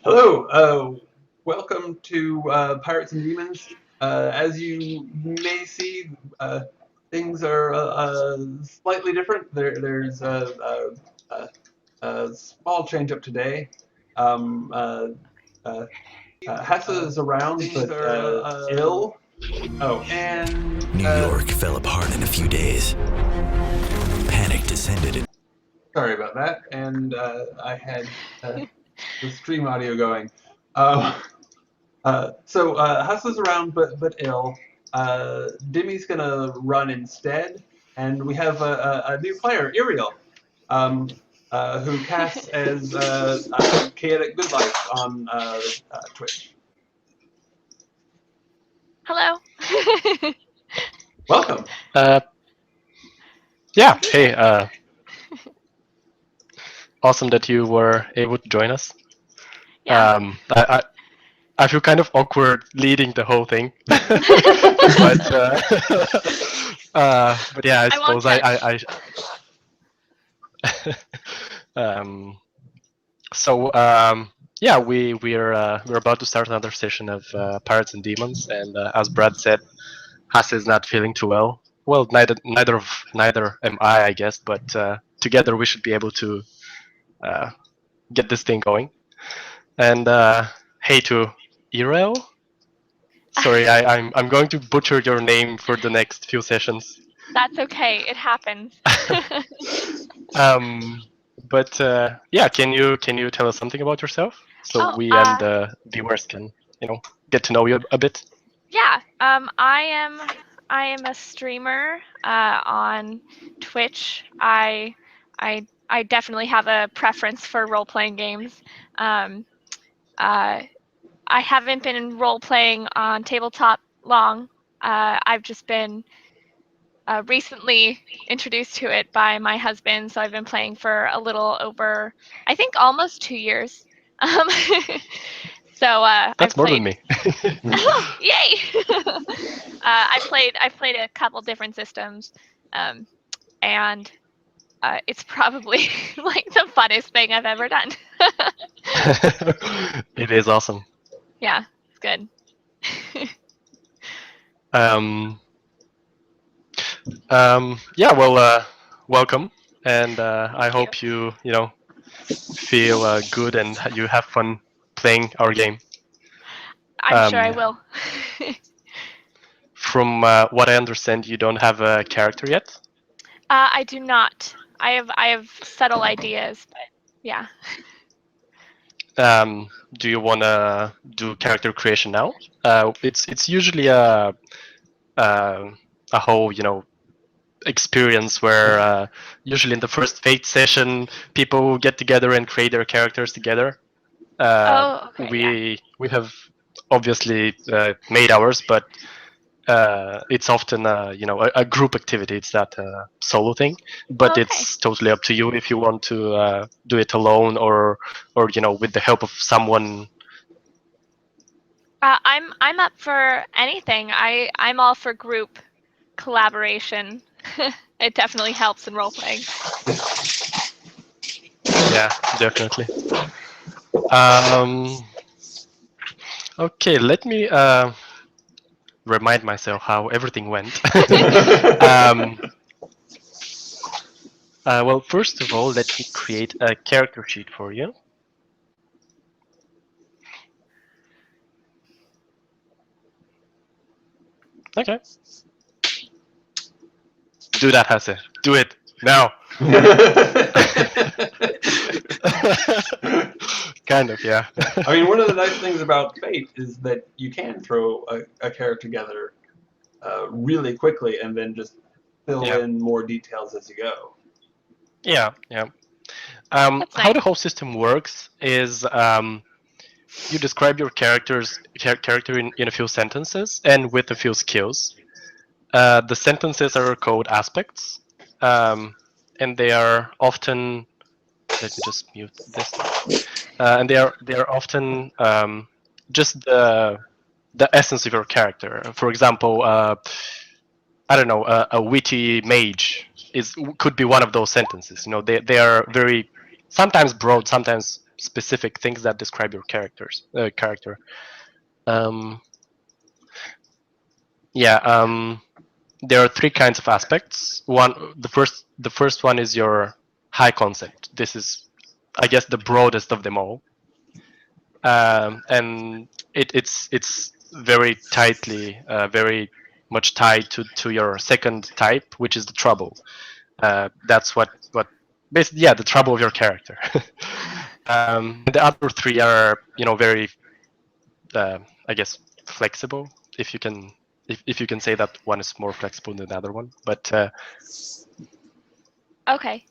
Hello, welcome to Pirates and Demons. As you may see, things are slightly different. There's a small change up today. Um, uh, Hessa is around, but ill. Oh, and New York fell apart in a few days. Panic descended. sorry about that. And I had the stream audio going. Um, Hustlers around, but ill. Dimmy's gonna run instead, and we have a new player, Iriel, who casts as Chaotic Good Life on Twitch. Hello. Welcome. Yeah, hey, awesome that you were able to join us. Yeah. I feel kind of awkward leading the whole thing, but yeah, I won't suppose I so yeah, we're about to start another session of Pirates and Demons, and as Brad said, Hasse is not feeling too well. Well, neither am I guess, but together we should be able to get this thing going. And hey to Irel. Sorry, I'm going to butcher your name for the next few sessions. That's okay. It happens. But yeah, can you tell us something about yourself so we and the viewers can get to know you a bit? Yeah. I am a streamer on Twitch. I definitely have a preference for role playing games. I haven't been role playing on tabletop long. I've just been recently introduced to it by my husband, so I've been playing for a little over, I think, almost 2 years. So That's more than me. Oh, yay! I've played a couple different systems, and it's probably like the funnest thing I've ever done. It is awesome. Yeah, it's good. Yeah, well, welcome, and I hope you feel good and you have fun playing our game. I'm sure I will. From what I understand, you don't have a character yet. I do not. I have subtle ideas, but yeah. Do you want to do character creation now? It's usually a whole experience where usually in the first Fate session people get together and create their characters together. Okay, We have obviously made ours, but it's often a group activity. It's not a solo thing, but it's totally up to you if you want to do it alone or with the help of someone. I'm up for anything. I'm all for group collaboration. It definitely helps in role playing. Yeah, definitely. Okay, let me remind myself how everything went. Well, first of all, let me create a character sheet for you. Okay. Do that, Hase. Do it now. Kind of, yeah. I mean, one of the nice things about Fate is that you can throw a character together really quickly and then just fill in more details as you go. Yeah. How the whole system works is you describe your character in a few sentences and with a few skills. The sentences are called aspects, and they are often. Let me just mute this. And they are often just the essence of your character. For example, I don't know, a witty mage could be one of those sentences. They are very sometimes broad, sometimes specific things that describe your character. There are three kinds of aspects. The first one is your high concept. This is, I guess, the broadest of them all, and it's very tightly, very much tied to your second type, which is the trouble. That's what basically, the trouble of your character. The other three are, very, I guess, flexible, if you can say that one is more flexible than the other one. But okay.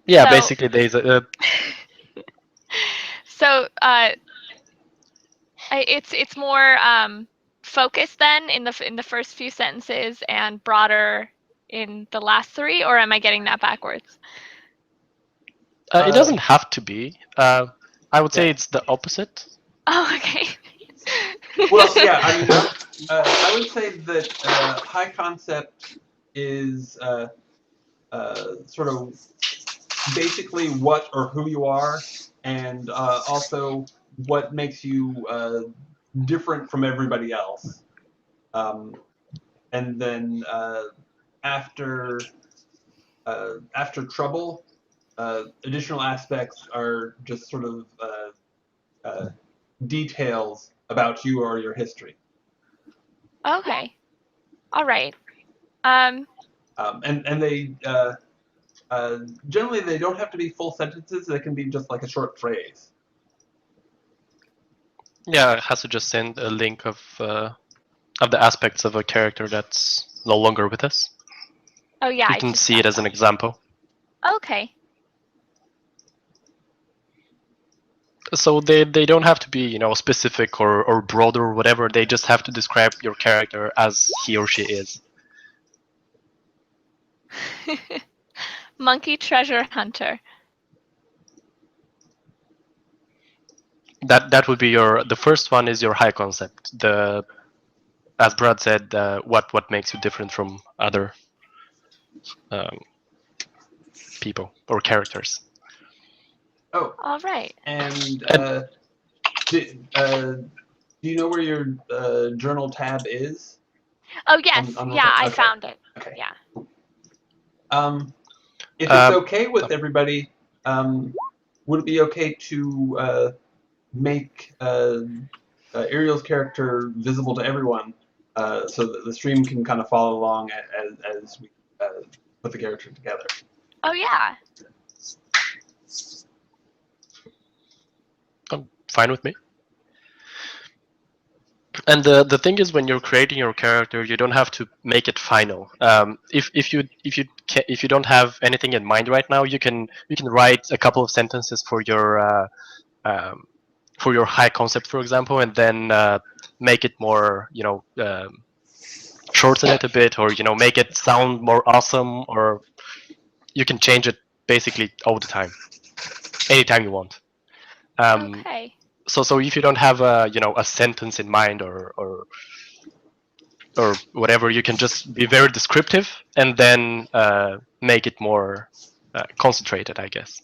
yeah, So, basically there's a. So it's more focused then in the first few sentences and broader in the last three, or am I getting that backwards? It doesn't have to be. I would say it's the opposite. Oh, okay. Well, yeah, I mean, I would say that high concept is sort of basically what or who you are, and also what makes you different from everybody else. And then after trouble, additional aspects are just sort of details about you or your history. Okay. All right. And they generally they don't have to be full sentences. They can be just like a short phrase. Yeah, it has to just send a link of the aspects of a character that's no longer with us. Oh yeah. You can see it as an example. Okay. So they don't have to be, specific or broad or whatever. They just have to describe your character as he or she is. Monkey treasure hunter. That would be the first one is your high concept. As Brad said, what makes you different from other people or characters. Oh. All right. And do you know where your journal tab is? Oh yes, yeah, I found it. Okay. Yeah. If it's okay with everybody, would it be okay to make Ariel's character visible to everyone, so that the stream can kind of follow along as we put the character together? Oh yeah. Fine with me. And the thing is, when you're creating your character, you don't have to make it final. If you don't have anything in mind right now, you can write a couple of sentences for your high concept, for example, and then make it more, shorten it a bit, or make it sound more awesome, or you can change it basically all the time, anytime you want. Okay. So if you don't have a sentence in mind or whatever, you can just be very descriptive and then make it more concentrated, I guess.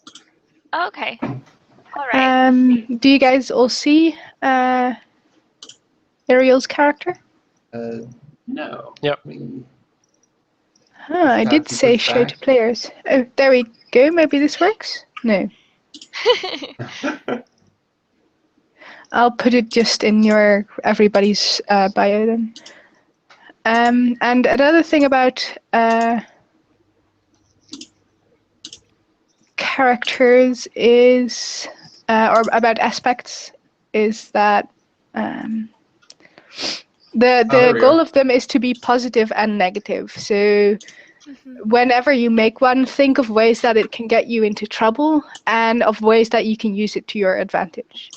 Okay. All right. Do you guys all see Ariel's character? No. Yep. I did say show to players. Oh, there we go. Maybe this works? No. I'll put it just in everybody's bio then. And another thing about characters is, or about aspects, is that the goal of them is to be positive and negative. So whenever you make one, think of ways that it can get you into trouble and of ways that you can use it to your advantage.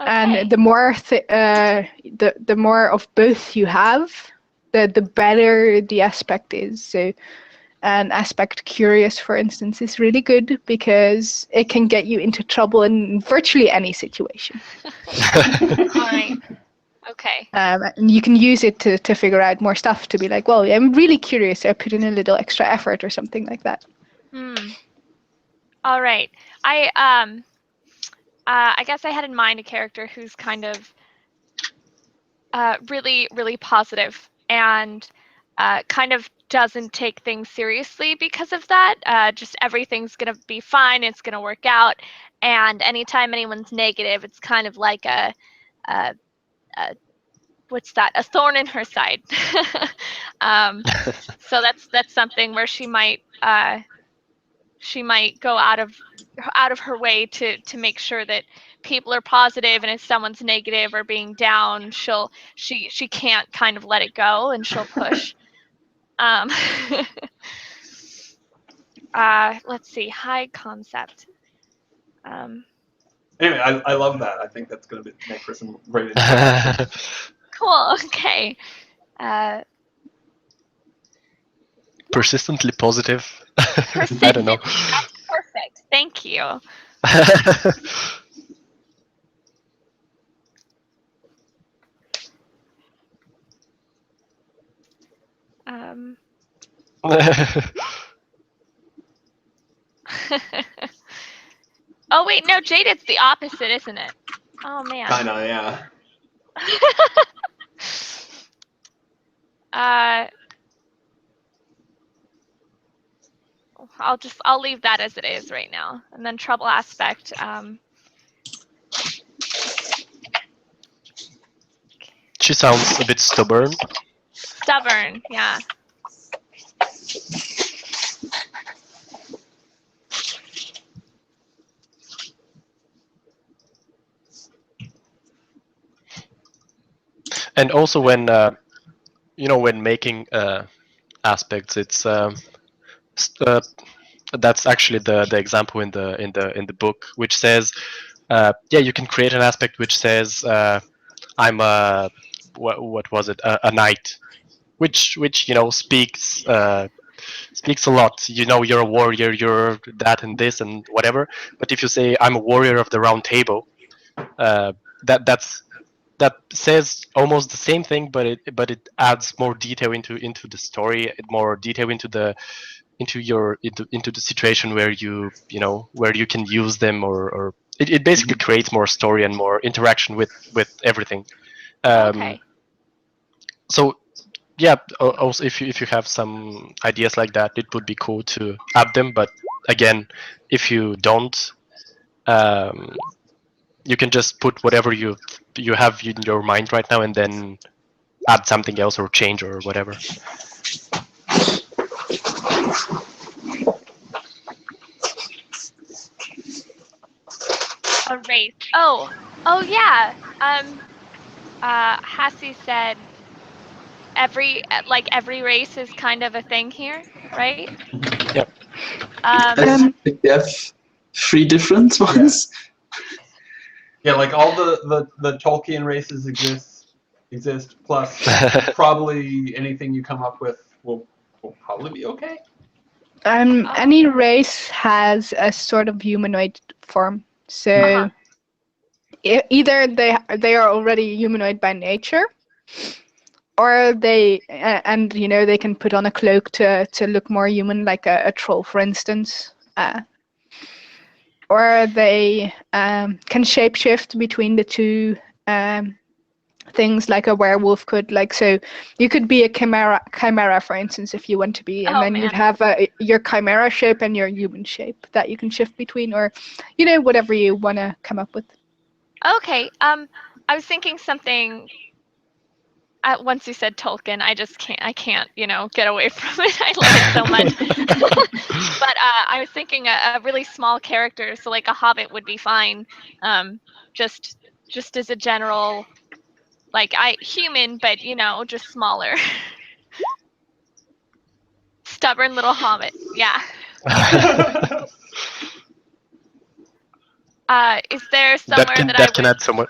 Okay. And the more the more of both you have, the better the aspect is. So an aspect curious, for instance, is really good because it can get you into trouble in virtually any situation. All right. Okay. And you can use it to figure out more stuff, to be like, well, I'm really curious, so I put in a little extra effort or something like that. All right. I guess I had in mind a character who's kind of really, really positive and kind of doesn't take things seriously because of that. Just everything's going to be fine. It's going to work out. And anytime anyone's negative, it's kind of like a what's that? A thorn in her side. So that's something where she might go out of her way to make sure that people are positive, and if someone's negative or being down, she can't kind of let it go, and she'll push. Let's see, high concept. Anyway, I love that. I think that's going to make for some great. Cool. Okay. Persistently positive. Persistently, I don't know. that's perfect. Thank you. Oh wait, no, Jaded's the opposite, isn't it? Oh man. I know, yeah. I'll leave that as it is right now, and then trouble aspect. She sounds a bit stubborn. Stubborn, yeah. And also when when making aspects, it's that's actually the example in the book, which says you can create an aspect which says I'm a what was it, a knight, which speaks speaks a lot. You're a warrior, you're that and this and whatever. But if you say I'm a warrior of the round table, that says almost the same thing, but it adds more detail into the story, more detail into the situation where where you can use them, or it basically creates more story and more interaction with everything. Okay. So yeah, also if you have some ideas like that, it would be cool to add them. But again, if you don't, you can just put whatever you have in your mind right now, and then add something else or change or whatever. A race. Oh yeah. Hassie said every race is kind of a thing here, right? Yep. I think we have 3 different ones. Yeah, like all the Tolkien races exist, plus probably anything you come up with will probably be okay. Any race has a sort of humanoid form, so either they are already humanoid by nature, or they they can put on a cloak to look more human, like a troll, for instance, or they can shapeshift between the two things, like a werewolf could. Like, so you could be a chimera, for instance, if you want to be, and then you'd have your chimera shape and your human shape that you can shift between, or whatever you want to come up with. Okay. I was thinking something. Once you said Tolkien, I can't, get away from it. I love it so much. But I was thinking a really small character, so like a hobbit would be fine. Just as a general, like human, but just smaller. Stubborn little hobbit. Yeah. Is there somewhere that can add somewhere?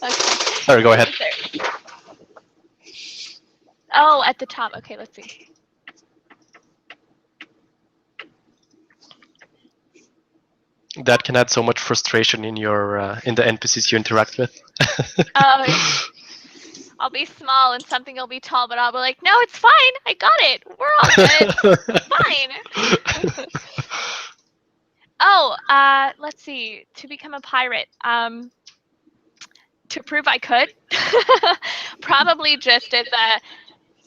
Okay. Sorry, go ahead. Oh, at the top. Okay, let's see. That can add so much frustration in your in the NPCs you interact with. Oh, I'll be small and something will be tall, but I'll be like, no, it's fine. I got it. We're all good. It's fine. Oh, let's see. To become a pirate. To prove I could. Probably just as a,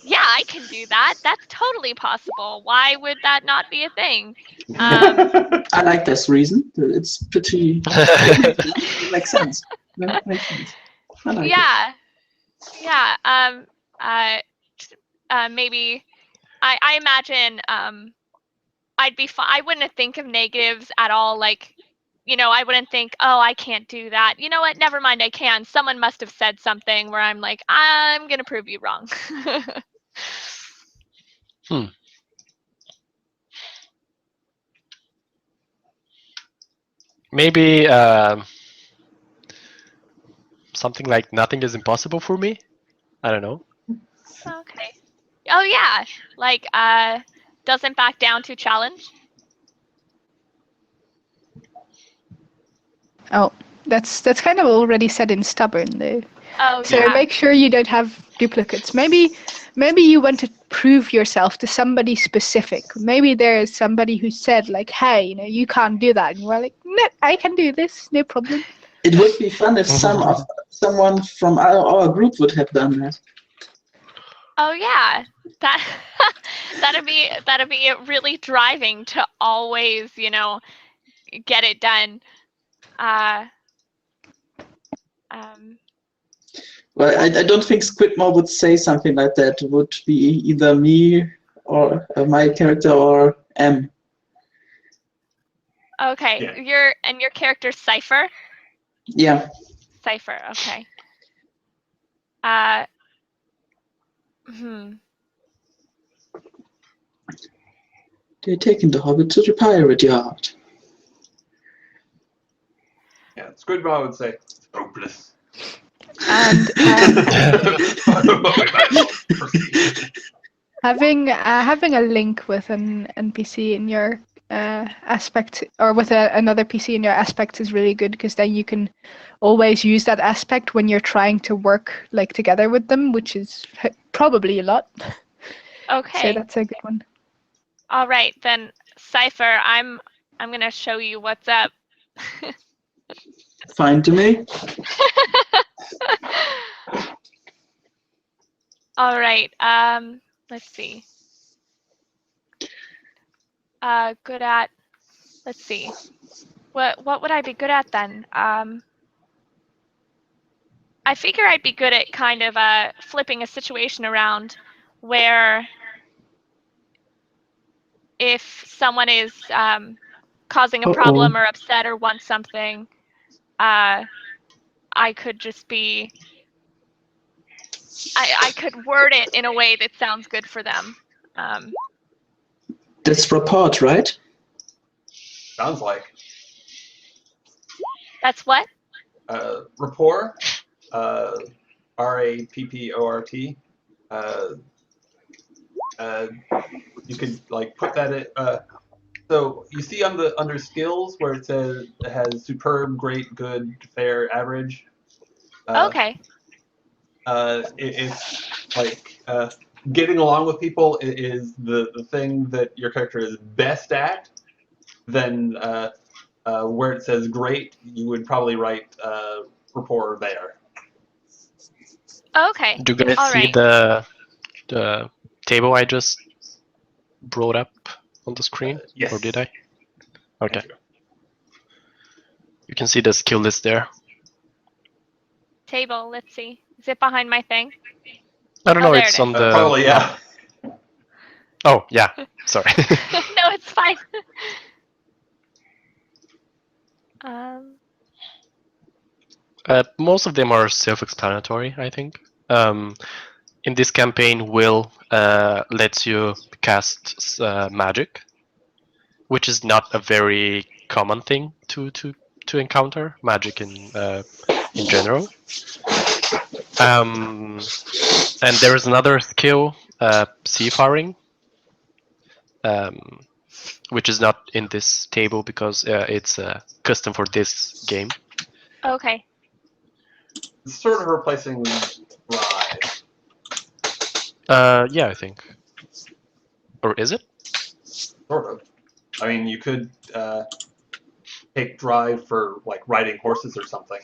yeah, I can do that. That's totally possible. Why would that not be a thing? I like this reason. It's pretty. It makes sense. No, it makes sense. I like it. Yeah. Yeah. Maybe I imagine I'd be fine. I wouldn't think of negatives at all. Like, I wouldn't think, oh, I can't do that. You know what? Never mind, I can. Someone must have said something where I'm like, I'm gonna prove you wrong. Maybe something like nothing is impossible for me. I don't know. Okay. Oh yeah, like doesn't back down to challenge. Oh, that's kind of already set in stubborn though. Oh So yeah. make sure you don't have duplicates. Maybe you want to prove yourself to somebody specific. Maybe there is somebody who said like, "Hey, you can't do that," and you are like, "No, I can do this, no problem." It would be fun if someone from our group would have done that. Oh yeah, that'd be really driving to always, get it done. Well, I don't think Squidmore would say something like that. It would be either me or my character or M. Okay, Yeah. your character's Cypher. Yeah. Cypher. Okay. They're taking the Hobbit to the pirate yard. Yeah, Squidmore would say, hopeless. And having a link with an NPC in your aspect, or with another PC in your aspect, is really good, because then you can always use that aspect when you're trying to work like together with them, which is probably a lot. Okay. So that's a good one. All right, then Cypher, I'm gonna show you what's up. Fine to me. All right. Let's see. Good at. Let's see. What would I be good at then? I figure I'd be good at kind of flipping a situation around, where if someone is causing a problem or upset or wants something, I could just be. I could word it in a way that sounds good for them. That's report, right? Sounds like. That's what? Rapport, RAPPORT. You could like put that in. So you see under skills where it has superb, great, good, fair, average. Okay. It's like getting along with people is the thing that your character is best at. Then where it says great, you would probably write rapport there. Okay. Do you guys All see right. the table I just brought up on the screen? Yes. Or did I? Okay. You can see the skill list there. Table. Let's see. Is it behind my thing? I don't know. There It's it on is. the. Probably, yeah. Oh yeah. Sorry. No, it's fine. Most of them are self-explanatory, I think. In this campaign, Will lets you cast magic, which is not a very common thing to encounter magic in general. And there is another skill, seafaring, which is not in this table because it's custom for this game. Okay. It's sort of replacing Ride. Yeah, I think. Or is it? Sort of. I mean, you could take drive for like riding horses or something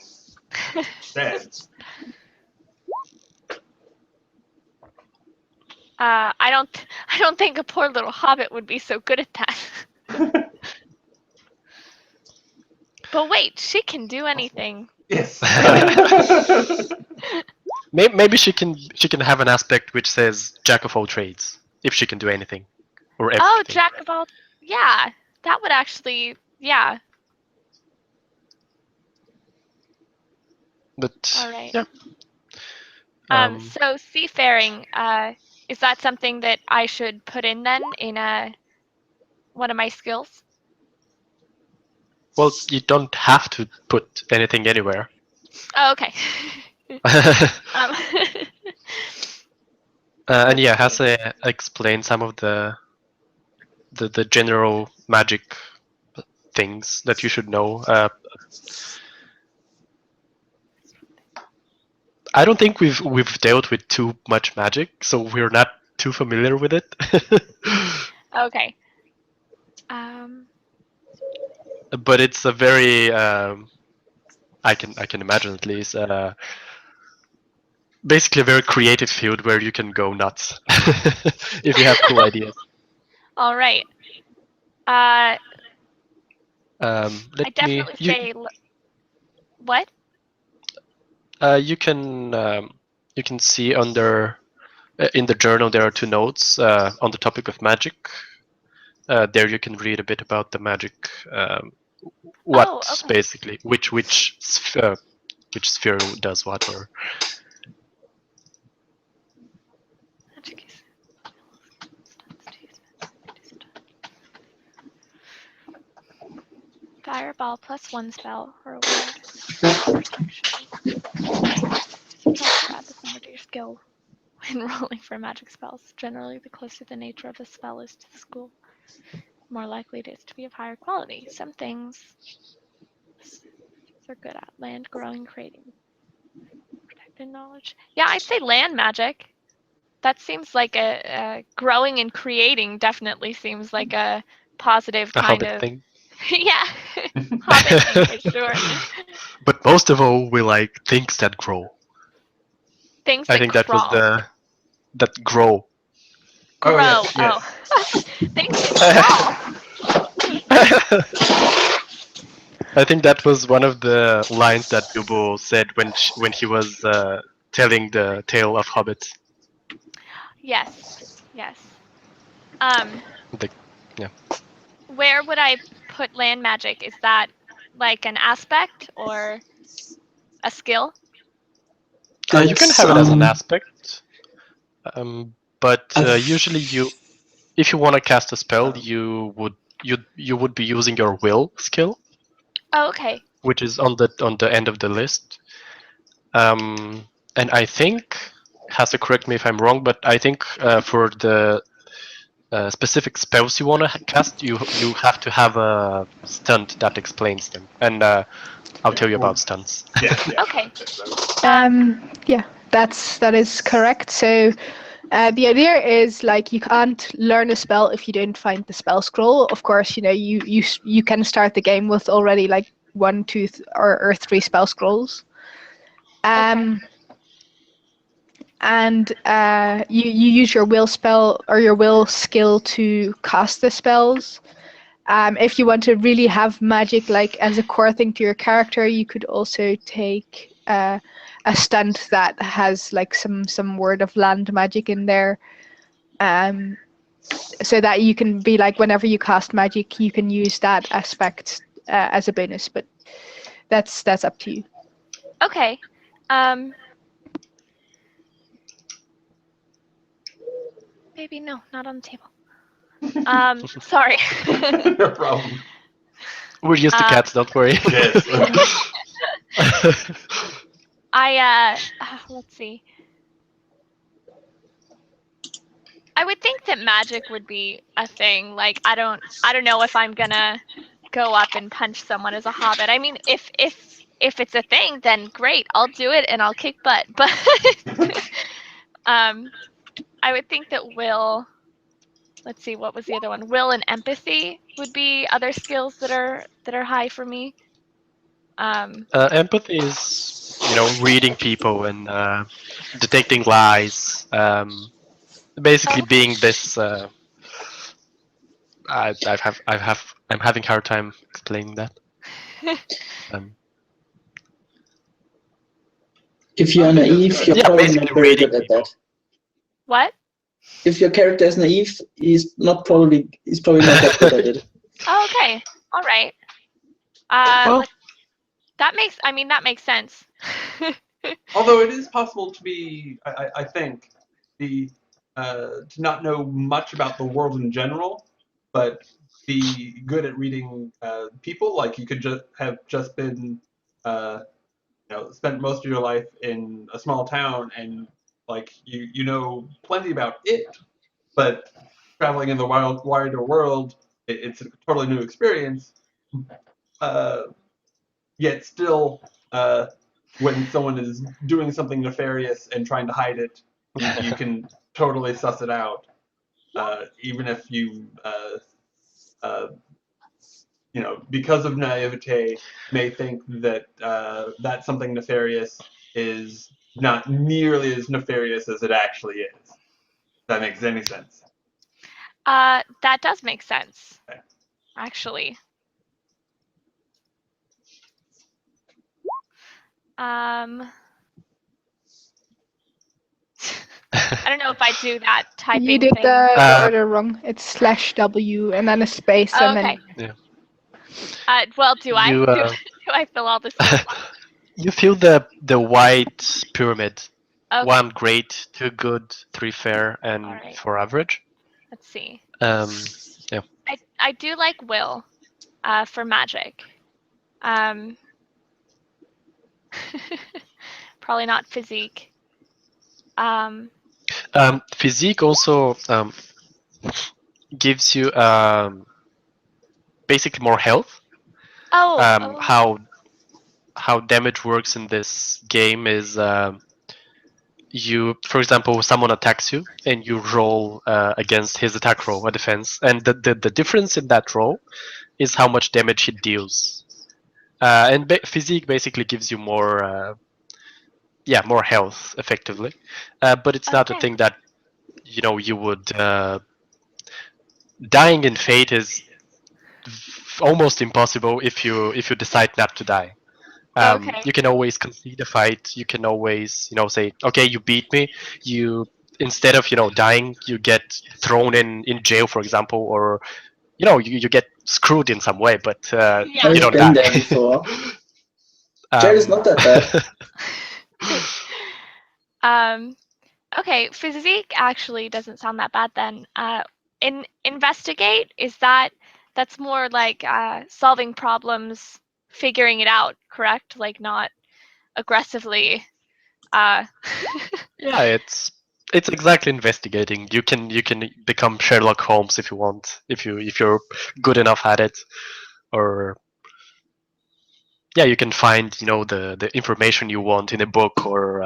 instead. I don't think a poor little hobbit would be so good at that. But wait, she can do anything. Yes. Maybe she can have an aspect which says jack of all trades, if she can do anything or everything. Oh, jack of all. Yeah, that would actually. Yeah. But All right. yeah. So seafaring. Is that something that I should put in then in one of my skills? Well, you don't have to put anything anywhere. Oh, okay. And yeah, Hase explained some of the general magic things that you should know. I don't think we've dealt with too much magic, so we're not too familiar with it. Okay. But it's a very I can imagine at least basically a very creative field where you can go nuts if you have cool ideas. All right. I definitely say. What? You can see under in the journal there are 2 notes on the topic of magic. There you can read a bit about the magic. Basically which sphere does what or. Fireball +1 spell or a word. Protection. Add the number to your skill when rolling for magic spells. Generally, the closer the nature of the spell is to the school, more likely it is to be of higher quality. Some things they're good at: land, growing, creating, protected knowledge. Yeah, I'd say land magic. That seems like a growing and creating. Definitely seems like a positive kind of thing. Yeah, hobbit thing for sure. But most of all, we like things that grow. Things I that think crawl. that was that grow. Grow. Oh, yes. Things that crawl. I think that was one of the lines that Bilbo said when he was telling the tale of hobbits. Yes. Yes. Yeah. Where would I put land magic? Is that like an aspect or a skill? You can have it as an aspect, but usually if you want to cast a spell, you would be using your will skill. Oh, okay. Which is on the end of the list. And I think, Hase, correct me if I'm wrong, but I think for the specific spells you want to cast, you have to have a stunt that explains them, and I'll tell you about stunts. Yeah. Okay. Yeah, that is correct. So the idea is like you can't learn a spell if you don't find the spell scroll. Of course, you can start the game with already like 1, 2, or 3 spell scrolls. Okay. And you use your will spell or your will skill to cast the spells. If you want to really have magic like as a core thing to your character, you could also take a stunt that has like some word of land magic in there, so that you can be like whenever you cast magic, you can use that aspect as a bonus. But that's up to you. Okay. Baby, no, not on the table. Sorry. No problem. We're used to cats, don't worry. Yes. Let's see. I would think that magic would be a thing. Like I don't know if I'm gonna go up and punch someone as a hobbit. I mean, if it's a thing, then great, I'll do it and I'll kick butt. But I would think that will let's see, what was the other one? Will and empathy would be other skills that are high for me. Empathy is, reading people and detecting lies. Basically, being this. I'm having a hard time explaining that. If you're naive, you're probably basically not very reading good at people. that. What? If your character is naive, he's probably not that good at it. Oh, okay. All right. Well, that makes sense. Although it is possible to be, I think, to not know much about the world in general, but be good at reading people. Like you could just been, spent most of your life in a small town, and like you know plenty about it, but traveling in the wider world, it's a totally new experience. Yet still, when someone is doing something nefarious and trying to hide it, you can totally suss it out, even if you, because of naivete, may think that that something nefarious is not nearly as nefarious as it actually is. If that makes any sense. That does make sense, Okay. actually. I don't know if I do that typing You did thing. the order wrong. It's /W and then a space and Okay. then. Yeah. Well, do I You, do I fill all the space? you feel the white pyramid. Okay. 1 great, 2 good, 3 fair, and Alright. 4 average. Let's see. Yeah. I do like will, for magic. Probably not physique. Physique also gives you basically more health. How damage works in this game is you, for example, someone attacks you and you roll against his attack roll, a defense, and the difference in that roll is how much damage he deals. And physique basically gives you more more health effectively, but it's not a thing that you would dying in fate is almost impossible if you decide not to die. You can always concede a fight. You can always say, okay, you beat me. You, instead of dying, you get thrown in jail, for example, or you get screwed in some way, but you don't been die. there before. Jail is not that bad. Okay, physique actually doesn't sound that bad then. Investigate, that's more like solving problems, figuring it out, correct? Like not aggressively. Yeah, it's exactly investigating. You can become Sherlock Holmes if you want, if you're good enough at it, or you can find the information you want in a book, or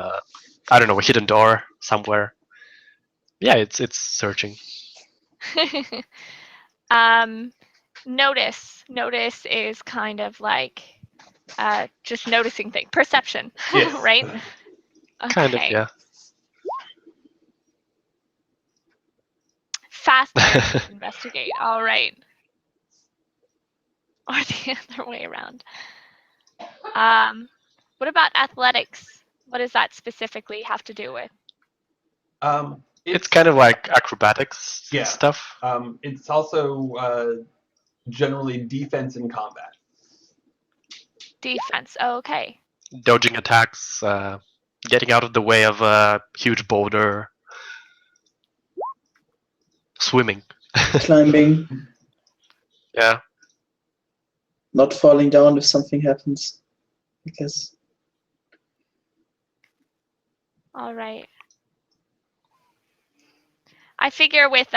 I don't know, a hidden door somewhere. Yeah, it's searching. Notice is kind of like just noticing things, perception. Yes. Right? Okay. Kind of, yeah. Fast investigate. All right. Or the other way around. What about athletics? What does that specifically have to do with? It's kind of like acrobatics stuff. It's also generally defense and combat. Defense. Oh, okay. Dodging attacks, getting out of the way of a huge boulder, swimming, climbing. Yeah. Not falling down if something happens, I guess. All right. I figure with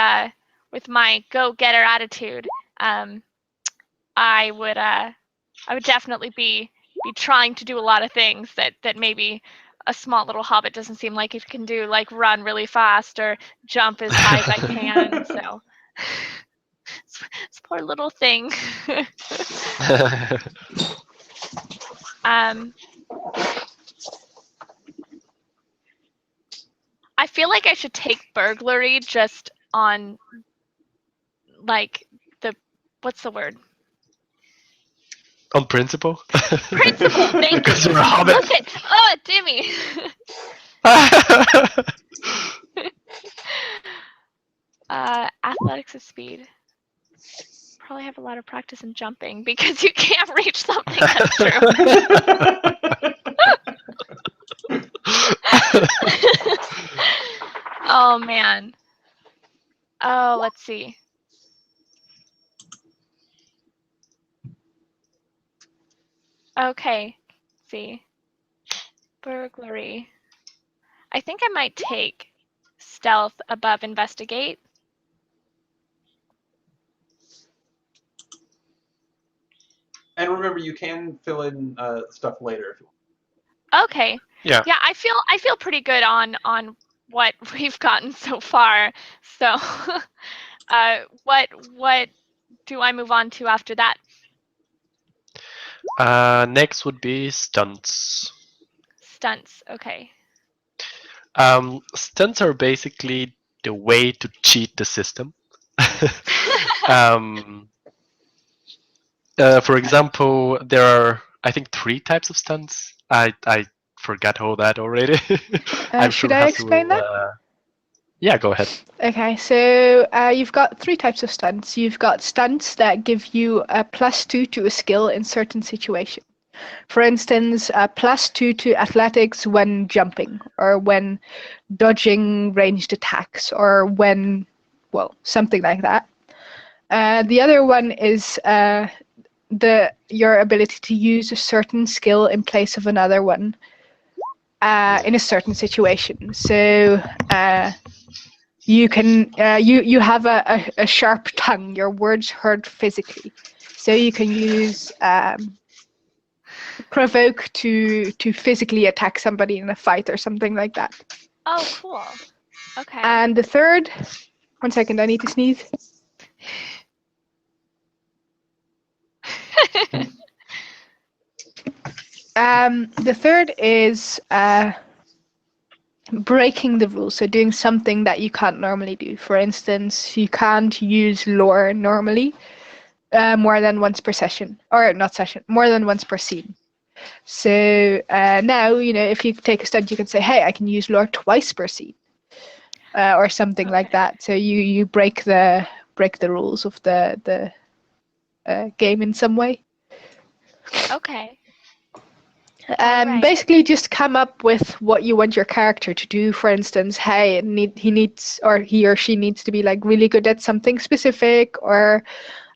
my go-getter attitude, I would definitely be trying to do a lot of things that maybe a small little hobbit doesn't seem like it can do, like run really fast or jump as high as I can. So This poor little thing. I feel like I should take burglary just on, like, what's the word? On principle? Principle, thank Because you. you're a hobbit. Look at, oh, Dimmy. Athletics is speed. Probably have a lot of practice in jumping because you can't reach something. That's true. Oh man. Oh, let's see. Okay. Let's see. Burglary. I think I might take stealth above investigate. And remember, you can fill in stuff later if you want. Okay. Yeah. Yeah, I feel pretty good on what we've gotten so far. So, what do I move on to after that? Next would be stunts. Stunts. Okay. Stunts are basically the way to cheat the system. For example, there are, I think, 3 types of stunts. I forgot all that already. I'm Should sure I Hasu explain will, that? Yeah, go ahead. Okay, so you've got 3 types of stunts. You've got stunts that give you a +2 to a skill in certain situations. For instance, a +2 to athletics when jumping, or when dodging ranged attacks, or when, well, something like that. The other one is your ability to use a certain skill in place of another one in a certain situation. So you can you have a sharp tongue. Your words hurt physically, so you can use provoke to physically attack somebody in a fight or something like that. Oh, cool. Okay. And the third, 1 second, I need to sneeze. The third is breaking the rules, so doing something that you can't normally do. For instance, you can't use lore normally more than once per session, or not session, more than once per scene. So now, if you take a stunt, you can say, hey, I can use lore twice per scene, or something like that. So you break the rules of the game in some way. Okay. Right. Basically, just come up with what you want your character to do. For instance, hey, he needs, or he or she needs to be like really good at something specific, or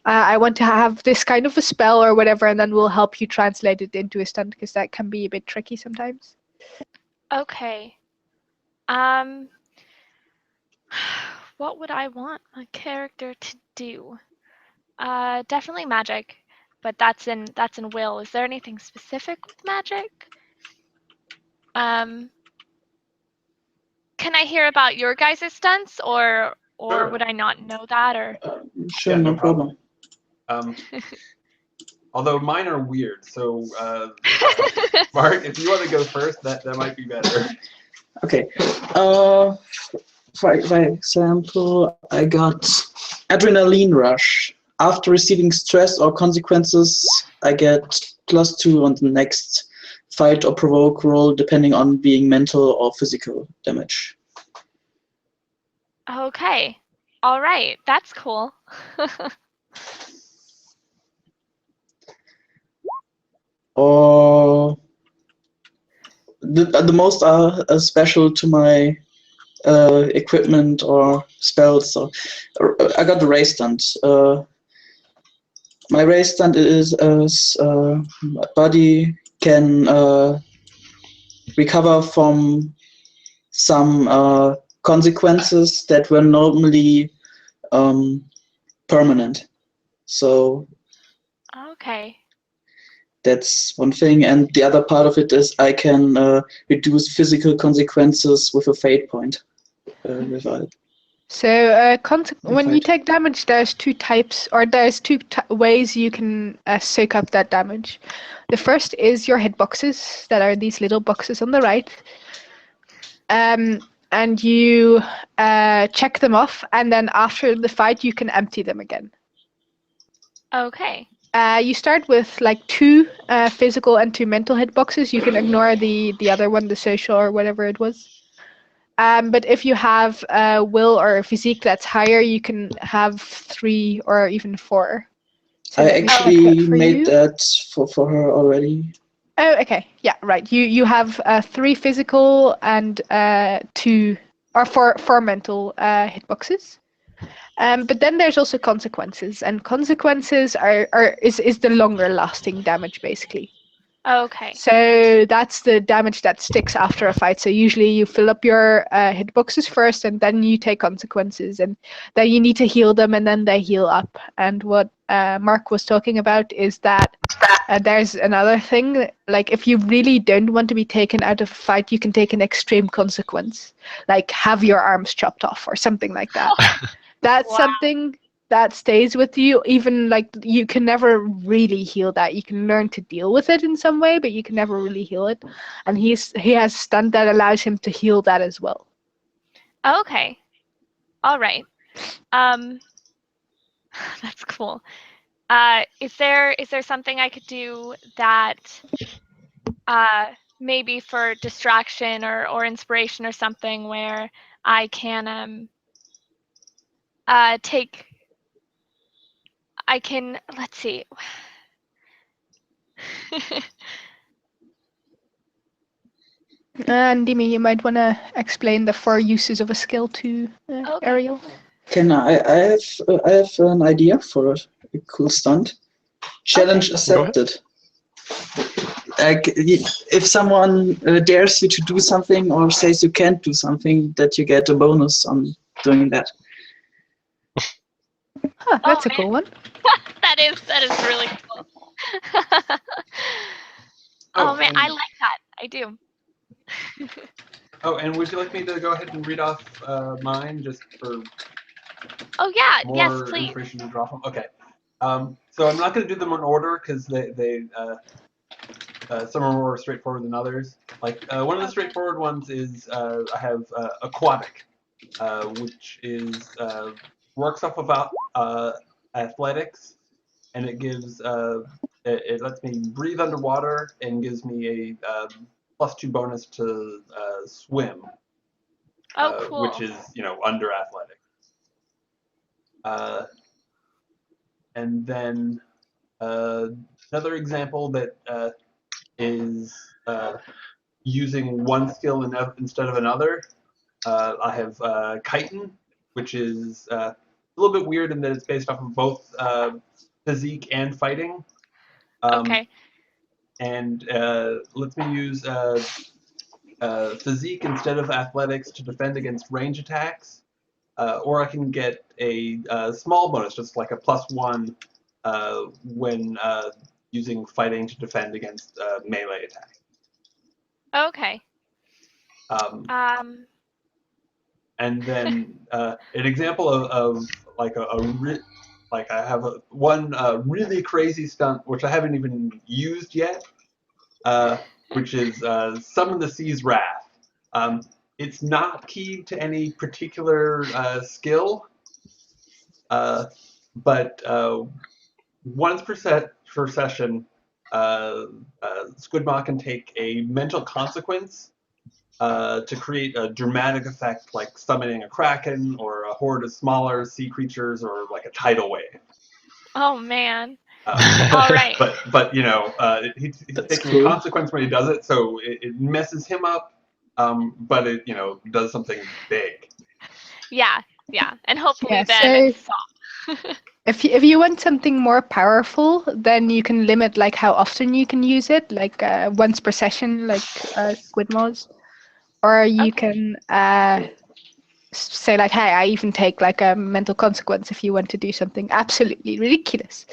I want to have this kind of a spell or whatever, and then we'll help you translate it into a stunt, because that can be a bit tricky sometimes. Okay. What would I want my character to do? Definitely magic, but that's in will. Is there anything specific with magic? Can I hear about your guys' stunts, or Sure. would I not know that? Or Sure, Yeah, no problem. Although mine are weird, so Mark, if you want to go first, that might be better. Okay. For example, I got adrenaline rush. After receiving stress or consequences, I get +2 on the next fight or provoke roll, depending on being mental or physical damage. Okay. All right. That's cool. Or the most are special to my equipment or spells. So I got the ray stunt. My ray stunt is my body can recover from some consequences that were normally permanent. So Okay. that's one thing, and the other part of it is I can reduce physical consequences with a fate point. So when you take damage, there's two types, or there's two ways you can soak up that damage. The first is your hitboxes, that are these little boxes on the right. And you check them off, and then after the fight, you can empty them again. Okay. You start with like 2 physical and 2 mental hitboxes. You can ignore the other one, the social or whatever it was. But if you have will or a physique that's higher, you can have 3 or even 4. So I actually made that for her already. Oh, okay. Yeah, right. You have 3 physical and 2 or 4 mental hitboxes. But then there's also consequences, and consequences is the longer lasting damage basically. Okay. So that's the damage that sticks after a fight. So usually you fill up your hitboxes first, and then you take consequences, and then you need to heal them, and then they heal up. And what Mark was talking about is that there's another thing. Like if you really don't want to be taken out of a fight, you can take an extreme consequence, like have your arms chopped off or something like that. That's something that stays with you. Even like you can never really heal that. You can learn to deal with it in some way, but you can never really heal it. And he has stunt that allows him to heal that as well. Okay. All right. That's cool. Is there something I could do that maybe for distraction or inspiration or something where I can let's see. And Dimi, you might want to explain the 4 uses of a skill to Ariel. Can I have an idea for a cool stunt. Challenge accepted. Like if someone dares you to do something or says you can't do something, that you get a bonus on doing that. Huh, that's a cool one. That is really cool. Oh man, I like that. I do. Oh, and would you like me to go ahead and read off mine just for more yes, please. Information to draw from? Okay. So I'm not going to do them in order because they some are more straightforward than others. Like one of the straightforward ones is I have aquatic, which is works off about athletics, and it gives it lets me breathe underwater and gives me a +2 bonus to swim. Oh, cool. Which is under athletics. And then another example that is using one skill instead of another. I have chitin, which is a little bit weird in that it's based off of both physique and fighting. Okay. And lets me use physique instead of athletics to defend against range attacks. Or I can get a small bonus, just like a +1, when using fighting to defend against melee attack. Okay. And then an example of like like I have one really crazy stunt which I haven't even used yet, which is Summon the Sea's Wrath. It's not keyed to any particular skill, but once per session, Squidmaw can take a mental consequence to create a dramatic effect, like summoning a kraken or a horde of smaller sea creatures or like a tidal wave. Oh man! All right. But he's taking a consequence when he does it, so it messes him up. But it does something big. Yeah, and hopefully then it's solved. If you want something more powerful, then you can limit like how often you can use it, like once per session, like Squidmaw's, or you can say like, hey, I even take like a mental consequence if you want to do something absolutely ridiculous.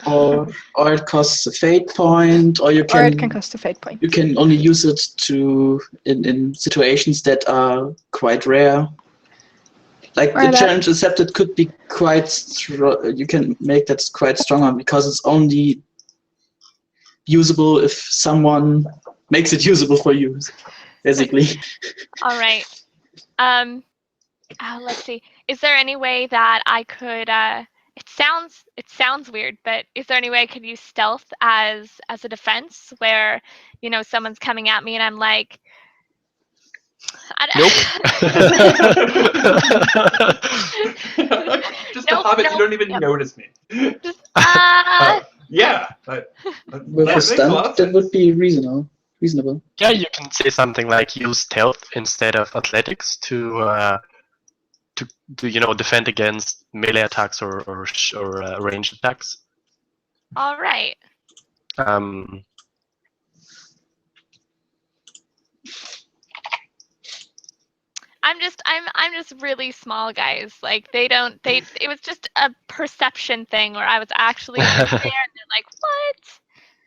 or it costs a fate point, or it can cost a fate point. You can only use it in situations that are quite rare. Like the challenge accepted could be quite strong. You can make that quite stronger because it's only usable if someone makes it usable for you, basically. All right. Let's see. Is there any way that I could? It sounds weird, but is there any way I could use stealth as a defense, where someone's coming at me and I'm like, Nope. Just a hobbit, you don't even notice me. Just, yeah, but With a stunt, that would be reasonable. Yeah, you can say something like use stealth instead of athletics to defend against melee attacks or ranged attacks. All right. I'm just really small, guys. Like it was just a perception thing where I was actually there and they're like, what?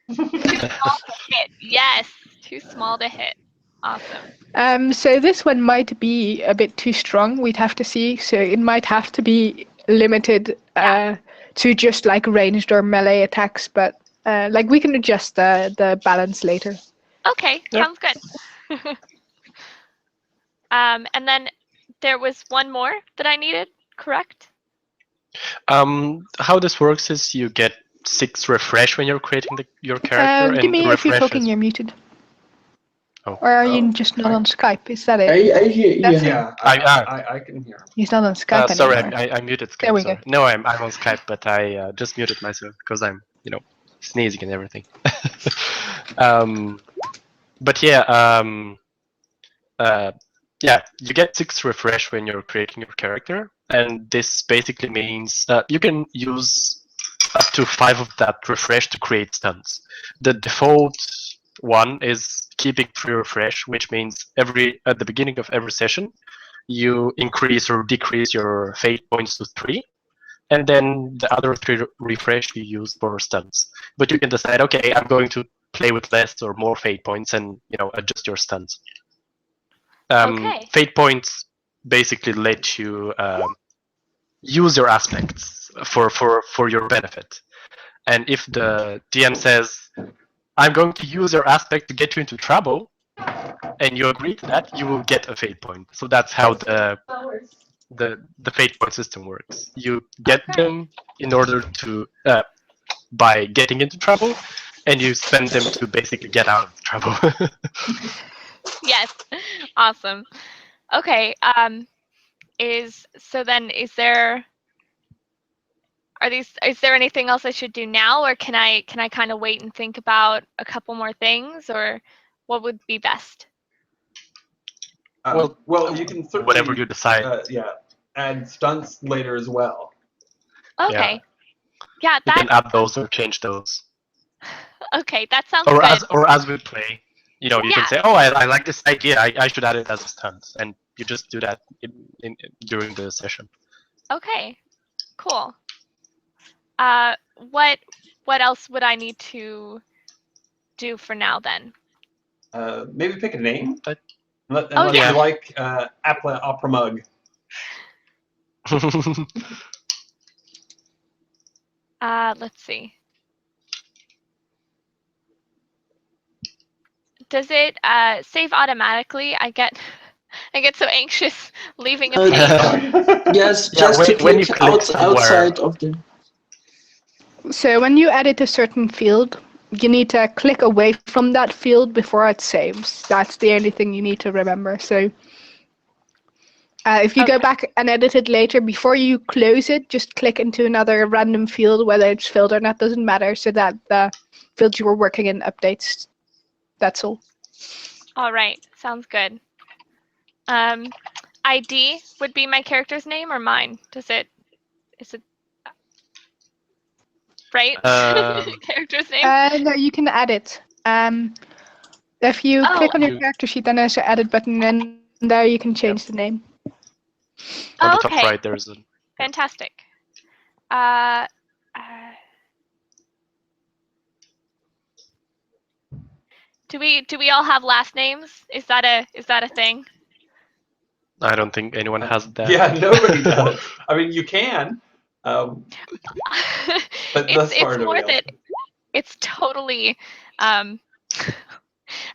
Too small to hit. Yes, too small to hit. Awesome. So this one might be a bit too strong. We'd have to see. So it might have to be limited to just like ranged or melee attacks. But like we can adjust the balance later. Okay, sounds good. And then there was one more that I needed, correct? How this works is you get 6 refresh when you're creating your character. Give me if you're talking, you're muted. Oh. Or are you just not on Skype? Is that it? I hear you. Yeah, I can hear him. He's not on Skype sorry, anymore. I muted Skype. There we sorry. go. No, I'm on Skype, but I just muted myself because I'm, sneezing and everything. But you get 6 refresh when you're creating your character, and this basically means that you can use up to 5 of that refresh to create stunts. The default one is keeping 3 refresh, which means at the beginning of every session, you increase or decrease your fate points to 3, and then the other 3 refresh you use for stunts. But you can decide, okay, I'm going to play with less or more fate points, and adjust your stunts. Okay. Fate points basically let you use your aspects for your benefit. And if the DM says, I'm going to use your aspect to get you into trouble, and you agree to that, you will get a fate point. So that's how the fate point system works. You get them in order to by getting into trouble, and you spend them to basically get out of trouble. Yes, awesome. Okay. Is there anything else I should do now, or can I kind of wait and think about a couple more things, or what would be best? Well, you can certainly whatever you decide. Add stunts later as well. Okay. Yeah, you can add those or change those. Okay, that sounds or good. As we play, you can say, oh, I like this idea. I should add it as a stunt, and you just do that during the session. Okay, cool. What else would I need to do for now then? Maybe pick a name. Let yeah. you like Apple Opera Mug. Let's see. Does it save automatically? I get so anxious leaving a page. Yes, just to click outside of the. So when you edit a certain field, you need to click away from that field before it saves. That's the only thing you need to remember. So if you go back and edit it later, before you close it, just click into another random field, whether it's filled or not, doesn't matter, so that the field you were working in updates. That's all. All right, sounds good. ID would be my character's name or mine? Is it right? Character's name? No, you can add it. If you click on your character sheet, then there's an edit button, and there you can change the name. On the top right, there's a. Fantastic. Do we all have last names? Is that a thing? I don't think anyone has that. Yeah, nobody does. I mean, you can, but thus far it's more nobody else. that it's totally. I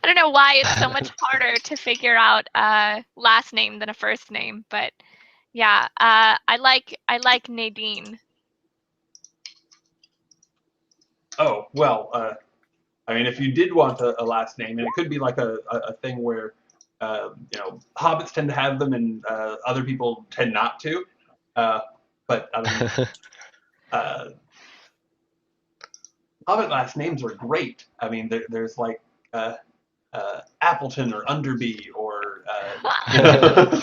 don't know why it's so much harder to figure out a last name than a first name, but yeah, I like Nadine. Oh well, I mean, if you did want a last name, and it could be like a thing where you know, hobbits tend to have them and other people tend not to. But I mean, hobbit last names are great. I mean, there's like Appleton or Underby or you know,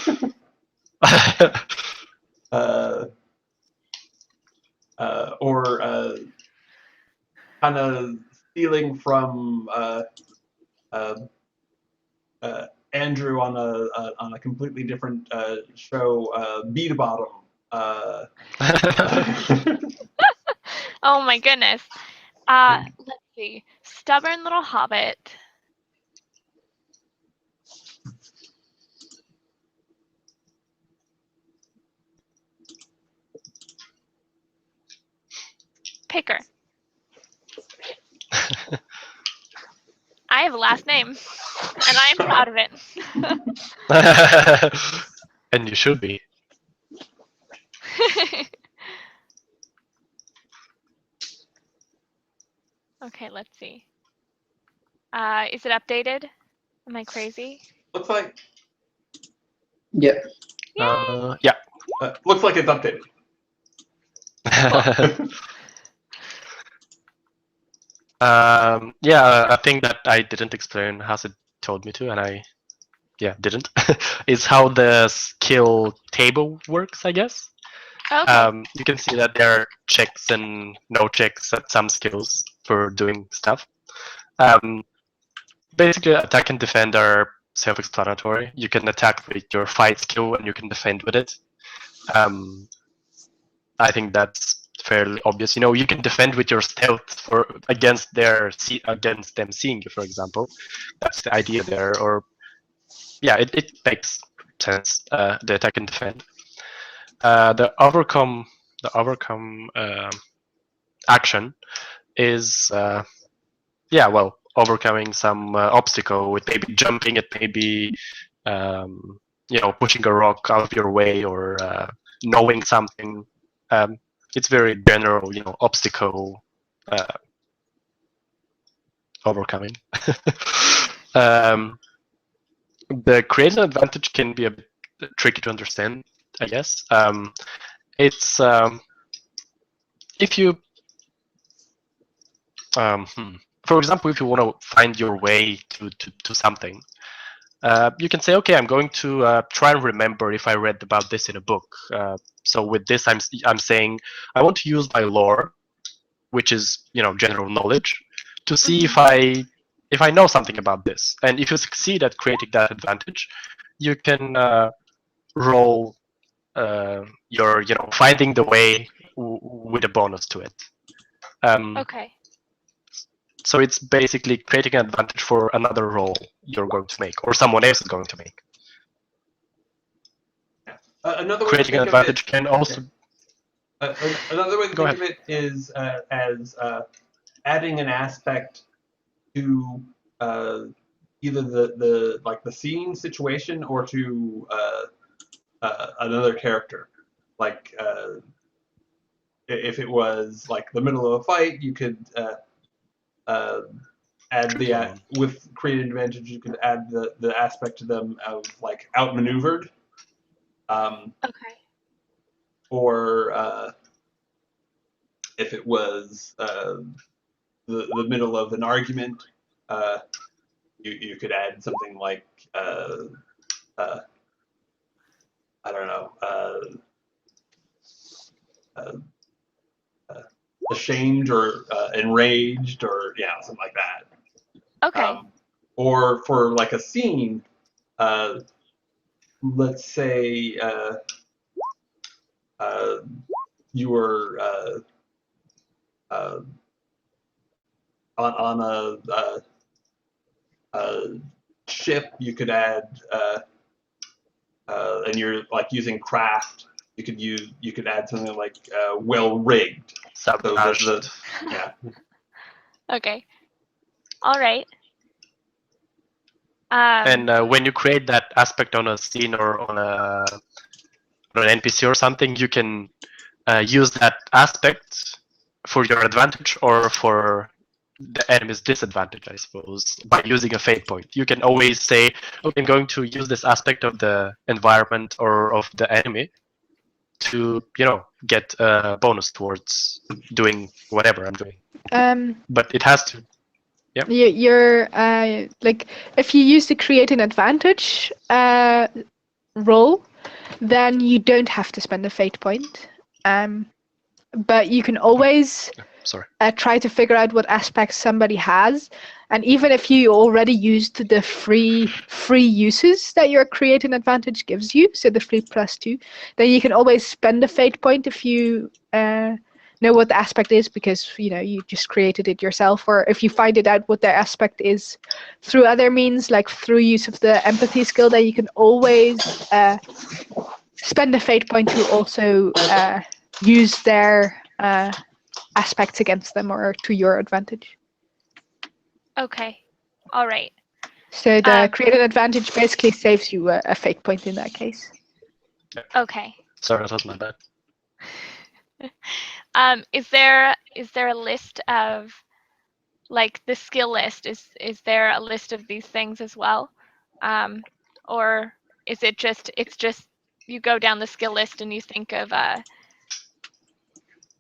or kind of stealing from Andrew on a completely different show, Beat Bottom. Oh my goodness. Let's see. Stubborn little hobbit. Picker. I have a last name, and I am proud of it. And you should be. Okay, let's see. Is it updated? Am I crazy? Looks like. Yeah. Yeah. Looks like it's updated. Yeah, I think that I didn't explain as it told me to, and I didn't. Is how the skill table works, I guess. Okay. You can see that there are checks and no checks at some skills for doing stuff. Basically, attack and defend are self-explanatory. You can attack with your fight skill and you can defend with it. I think that's fairly obvious. You know, you can defend with your stealth against them seeing you, for example. That's the idea there. Or yeah, it makes sense. The attack and defend. The overcome action is overcoming some obstacle with maybe jumping, it may be pushing a rock out of your way or knowing something. It's very general, obstacle overcoming. The creative advantage can be a bit tricky to understand, I guess. It's if you for example, if you want to find your way to something, you can say, okay, I'm going to try and remember if I read about this in a book. So with this, I'm saying I want to use my lore, which is general knowledge, to see if I know something about this. And if you succeed at creating that advantage, you can roll your finding the way with a bonus to it. Okay. So it's basically creating an advantage for another roll you're going to make, or someone else is going to make. Another way creating an advantage can also. Another way to think of it is as adding an aspect to either the scene situation or to another character. Like if it was like the middle of a fight, you could add with created advantage. You could add the aspect to them of like outmaneuvered. Okay. Or if it was the middle of an argument, you could add something like I don't know, ashamed or enraged or something like that. Okay. Or for like a scene, let's say you were on a ship, you could add and you're like using craft, you could add something like well rigged. Sabotaged. Yeah. Okay. All right. And when you create that aspect on a scene or on an NPC or something, you can use that aspect for your advantage or for the enemy's disadvantage, I suppose, by using a fate point. You can always say, okay, I'm going to use this aspect of the environment or of the enemy to, get a bonus towards doing whatever I'm doing. But it has to. Yep. You're like, if you use the create an advantage role, then you don't have to spend a fate point. But you can always try to figure out what aspects somebody has, and even if you already used the free uses that your create an advantage gives you, so the free +2, then you can always spend a fate point if you know what the aspect is, because you just created it yourself, or if you find it out what the aspect is through other means, like through use of the empathy skill, then you can always spend a fate point to also use their aspects against them or to your advantage. Okay. All right. So the create an advantage basically saves you a fate point in that case. Okay. Sorry, that was my bad. Is there a list of, like, the skill list? Is there a list of these things as well, or is it's just you go down the skill list and you think of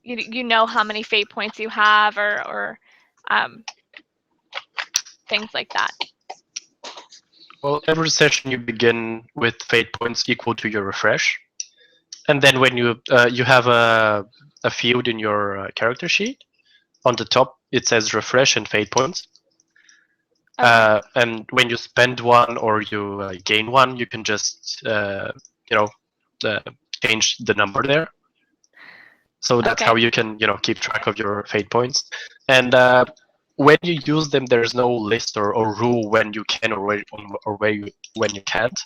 you know how many fate points you have, or things like that? Well, every session you begin with fate points equal to your refresh, and then when you have a field in your character sheet, on the top it says refresh and fate points. Okay. And when you spend one or you gain one, you can just change the number there. So that's how you can keep track of your fate points. And when you use them, there's no list or rule when you can or when you can't.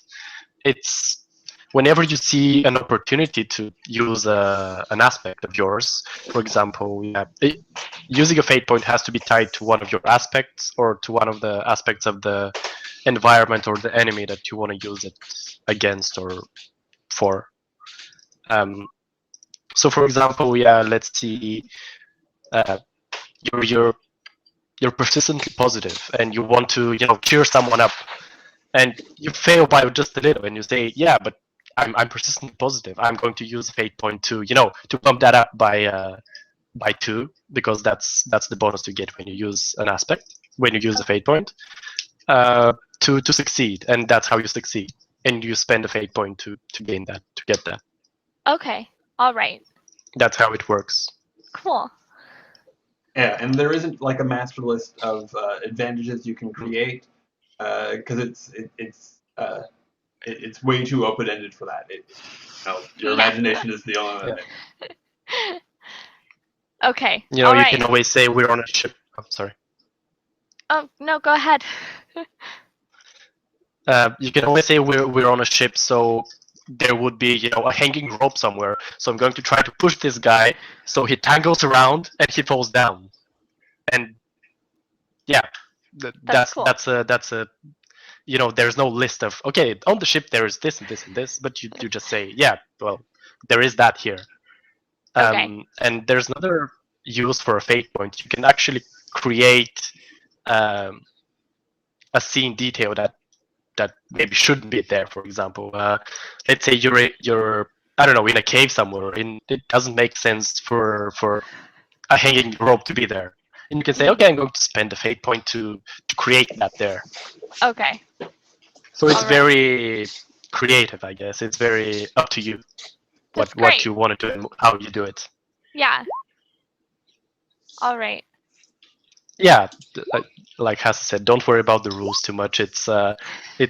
It's whenever you see an opportunity to use an aspect of yours. For example, using a fate point has to be tied to one of your aspects or to one of the aspects of the environment or the enemy that you want to use it against or for. So, for example, let's see, you're persistently positive and you want to cheer someone up, and you fail by just a little, and you say, yeah, but I'm persistently positive. I'm going to use a fate point to to bump that up by 2, because that's the bonus you get when you use an aspect, when you use a fate point to succeed, and that's how you succeed. And you spend a fate point to gain that, to get that. Okay. All right. That's how it works. Cool. Yeah, and there isn't like a master list of advantages you can create, because it's way too open-ended for that. Your imagination is the only thing. Okay. You can always say we're on a ship. I'm sorry. Oh no, go ahead. You can always say we're on a ship, so there would be a hanging rope somewhere. So I'm going to try to push this guy, so he tangles around and he falls down. And yeah, that's cool. That's a there's no list of, okay, on the ship there is this and this and this, but you just say, yeah, well, there is that here. Okay. And there's another use for a fate point. You can actually create a scene detail that maybe shouldn't be there. For example, let's say you're I don't know, in a cave somewhere, and it doesn't make sense for a hanging rope to be there. And you can say, okay, I'm going to spend a fate point to create that there. Okay. So it's very creative, I guess. It's very up to you what you want to do and how you do it. Yeah. All right. Yeah, like Hassa said, don't worry about the rules too much. It's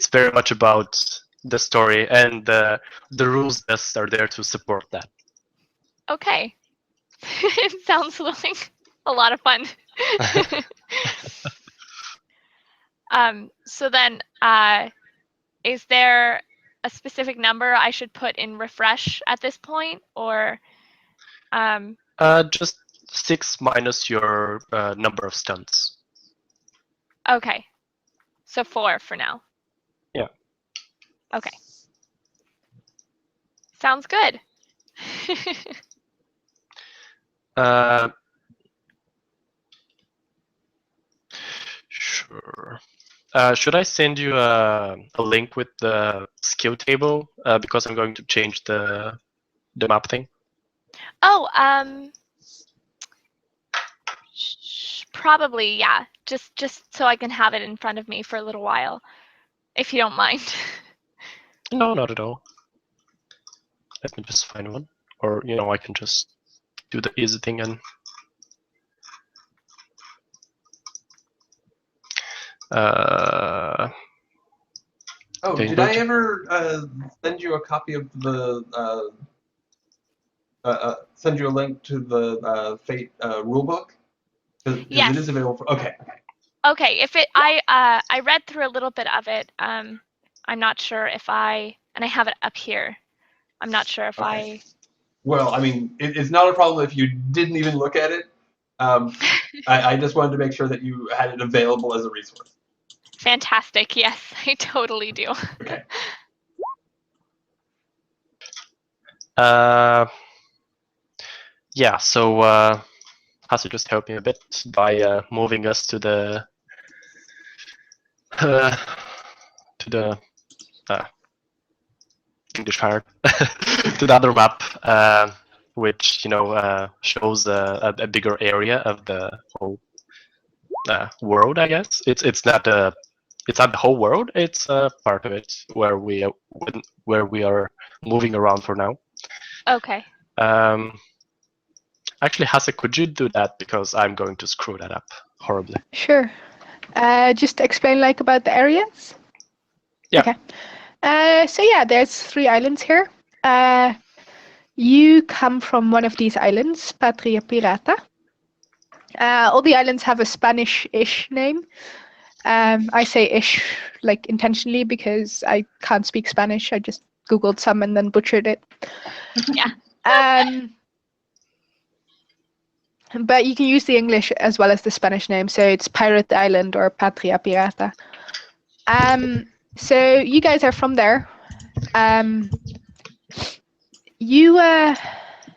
very much about the story, and the rules just are there to support that. Okay. It sounds like a lot of fun. So then, is there a specific number I should put in refresh at this point, or? Just 6 minus your number of stunts. Okay. So 4 for now. Yeah. Okay. Sounds good. Sure. Should I send you a link with the skill table because I'm going to change the map thing? Oh, probably, yeah. Just so I can have it in front of me for a little while, if you don't mind. No, not at all. Let me just find one, or I can just do the easy thing and. Did I ever send you a copy of the send you a link to the Fate rulebook? Because Yes. it is available for. Okay. Okay. If it, I read through a little bit of it. I'm not sure if and I have it up here. I'm not sure if I. Well, I mean, it's not a problem if you didn't even look at it. I just wanted to make sure that you had it available as a resource. Fantastic. Yes, I totally do. Okay. Yeah. So Hasu just helped me a bit by moving us to the English hard to the other map, which shows a bigger area of the whole world. I guess it's not the whole world. It's a part of it where we are moving around for now. Okay. Actually, Hase, could you do that because I'm going to screw that up horribly. Sure. Just explain about the areas. Yeah. Okay. So yeah, there's 3 islands here. You come from one of these islands, Patria Pirata. All the islands have a Spanish-ish name. I say ish intentionally because I can't speak Spanish. I just Googled some and then butchered it. Yeah. But you can use the English as well as the Spanish name. So it's Pirate Island or Patria Pirata. So you guys are from there. You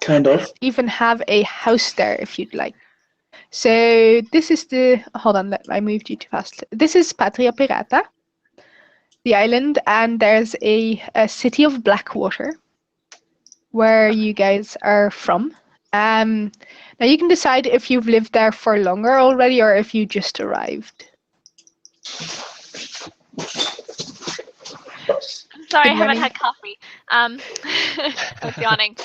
kind of even have a house there if you'd like. So this is hold on, I moved you too fast. This is Patria Pirata, the island, and there's a city of Blackwater where you guys are from. Now you can decide if you've lived there for longer already or if you just arrived. Sorry, I haven't had coffee. I was yawning.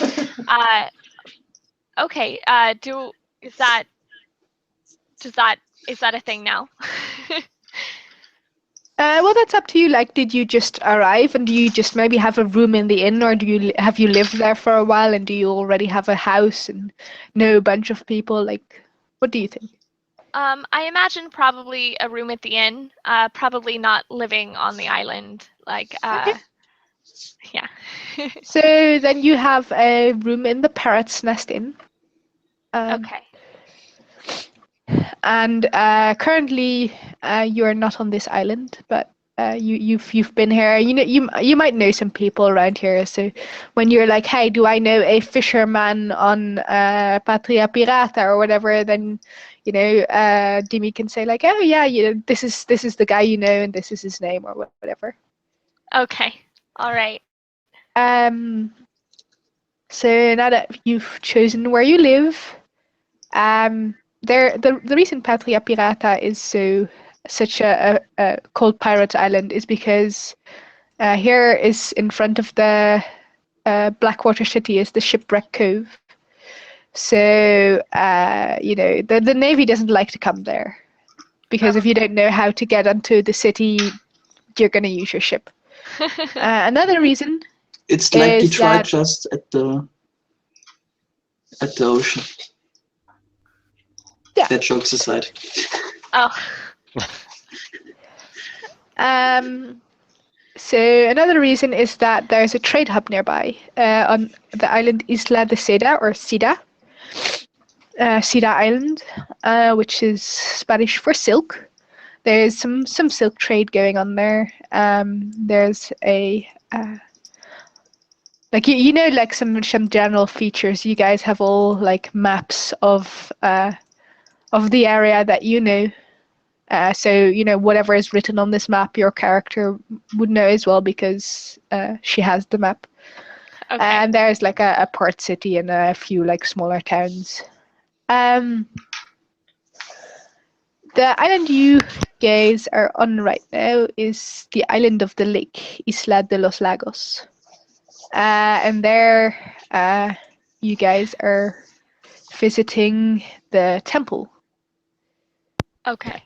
Okay. Is that a thing now? Well, that's up to you. Did you just arrive and do you just maybe have a room in the inn, or have you lived there for a while and do you already have a house and know a bunch of people? What do you think? I imagine probably a room at the inn. Probably not living on the island. Okay. Yeah. So then you have a room in the Parrot's Nest Inn. Okay. And currently, you are not on this island, but you've been here. You might know some people around here. So when you're like, hey, do I know a fisherman on Patria Pirata or whatever, then Dimi can say oh yeah, this is the guy and this is his name or whatever. Okay. All right. So now that you've chosen where you live, the reason Patria Pirata is such a called Pirate Island is because here is in front of the Blackwater City is the Shipwreck Cove. So the Navy doesn't like to come there because if you don't know how to get onto the city, you're going to use your ship. Another reason it's like Detroit just at the ocean. Yeah. That jokes aside. Oh. So another reason is that there's a trade hub nearby on the island Isla de Seda or Sida. Sida Island, which is Spanish for silk. There's some silk trade going on there. There's a like you know like some general features. You guys have all like maps of the area that you know. So you know whatever is written on this map, your character would know as well because she has the map. Okay. And there's like a port city and a few like smaller towns. The island you guys are on right now is the island of the lake, Isla de los Lagos. And there you guys are visiting the temple. Okay.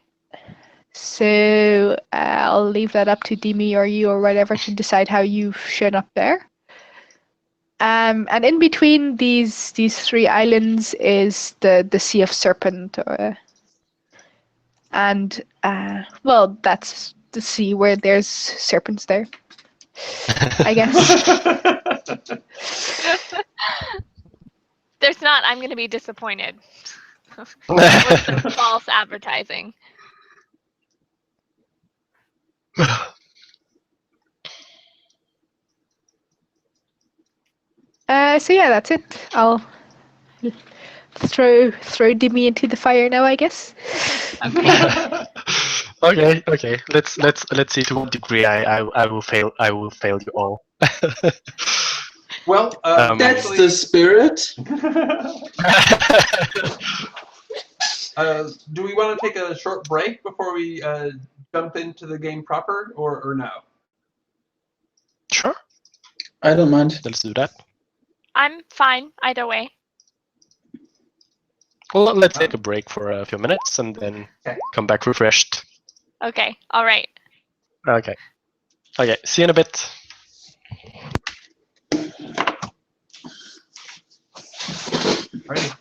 So I'll leave that up to Dimi or you or whatever to decide how you've shown up there. And in between these three islands is the Sea of Serpent, and well, that's the sea where there's serpents there, I guess. There's not. I'm going to be disappointed. That was some false advertising. So yeah, that's it. I'll throw Dimi into the fire now, I guess. Okay. Let's see to what degree I will fail. I will fail you all. Well, That's the spirit. Do we want to take a short break before we jump into the game proper, or no? Sure. I don't mind. Let's do that. I'm fine either way. Well, let's take a break for a few minutes and then come back refreshed. Okay. All right. Okay. See you in a bit. Ready?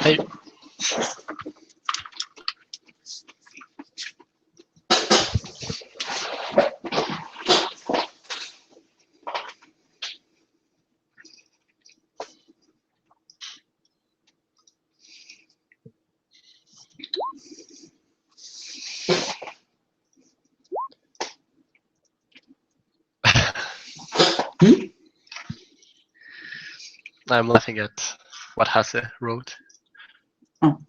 Hey. I'm laughing at what Hasse wrote. Oh.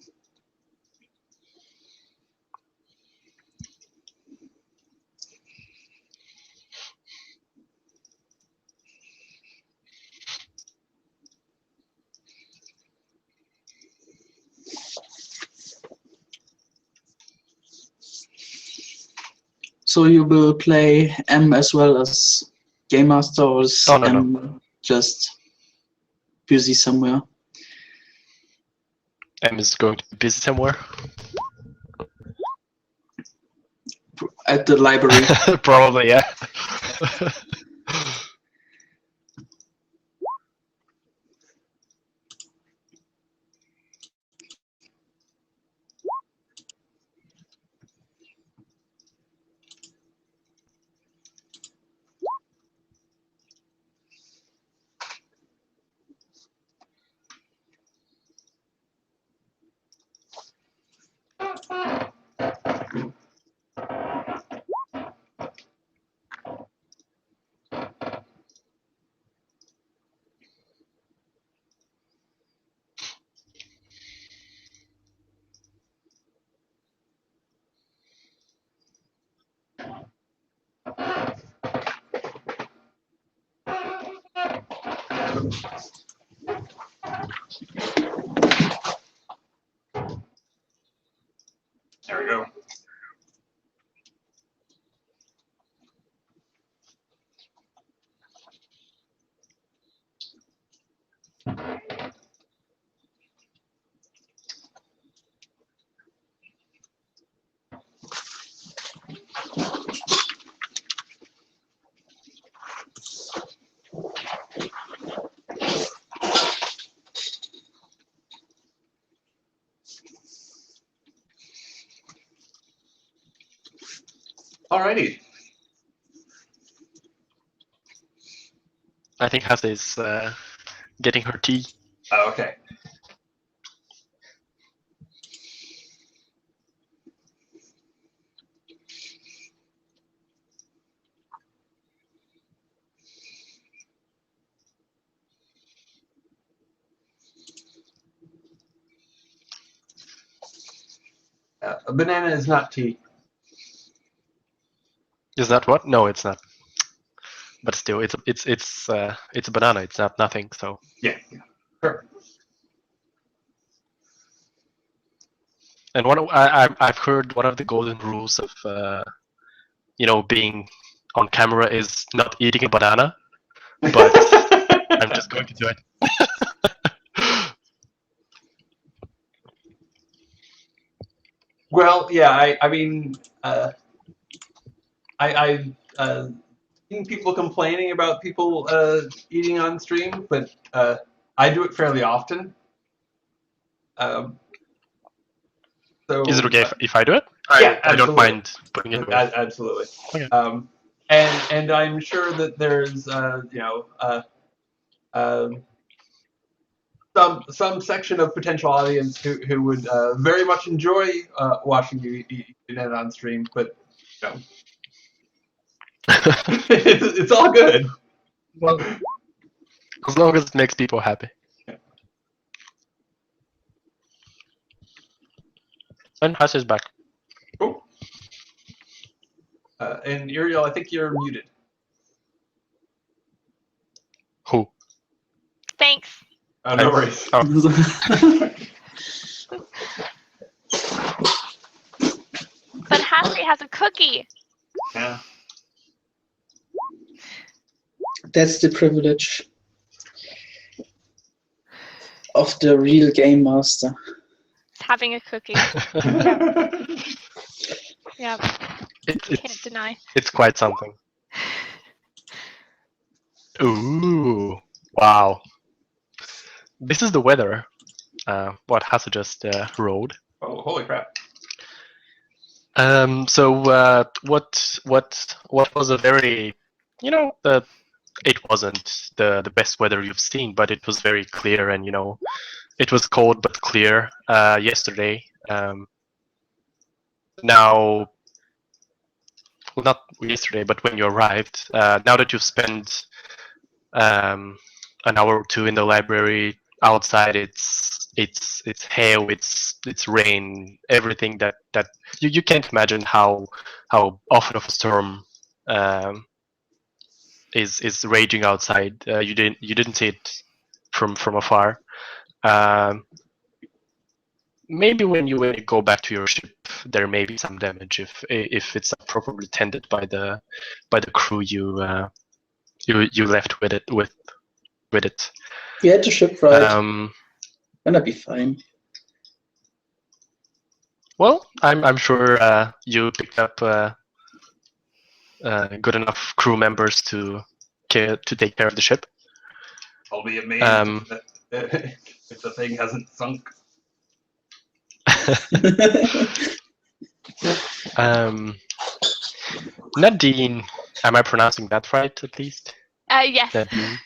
So you will play M as well as Game Master, or is Oh, no, M just busy somewhere? M is going to be busy somewhere. At the library. Probably, yeah. There we go. Alrighty. I think Hasse is getting her tea. Oh, okay. A banana is not tea. Is that what? No, it's not. But still, it's a banana. It's not nothing. So Yeah. Sure. and I've heard one of the golden rules of being on camera is not eating a banana. But I'm just going to do it. Well, yeah. I mean, I've seen people complaining about people eating on stream, but I do it fairly often. So Is it okay if I do it? Yeah, I don't absolutely. mind putting it away. Absolutely. Okay. And I'm sure that there's some section of potential audience who would very much enjoy watching you eat it on stream, but you know, it's all good. Well, as long as it makes people happy. Yeah. And Hasse is back. Cool. And Uriel, I think you're muted. Who? Thanks. No worries. Oh. But Hasse has a cookie. Yeah. That's the privilege of the real game master. Having a cookie. Yeah. Can't deny. It's quite something. Ooh, wow. This is the weather. What Hasse just wrote. Oh, holy crap. So what was a very, it wasn't the best weather you've seen, but it was very clear, and it was cold but clear yesterday. Now, well, not yesterday, but when you arrived, now that you've spent an hour or two in the library. Outside, it's hail, it's rain, everything that you can't imagine how often of a storm is raging outside. You didn't see it from afar. Maybe when you go back to your ship, there may be some damage if it's not properly tended by the crew you left with it. You had the ship right. Gonna be fine. Well, I'm sure you picked up good enough crew members to take care of the ship. I'll be amazed if the thing hasn't sunk. Nadine, am I pronouncing that right at least? Yes. Nadine.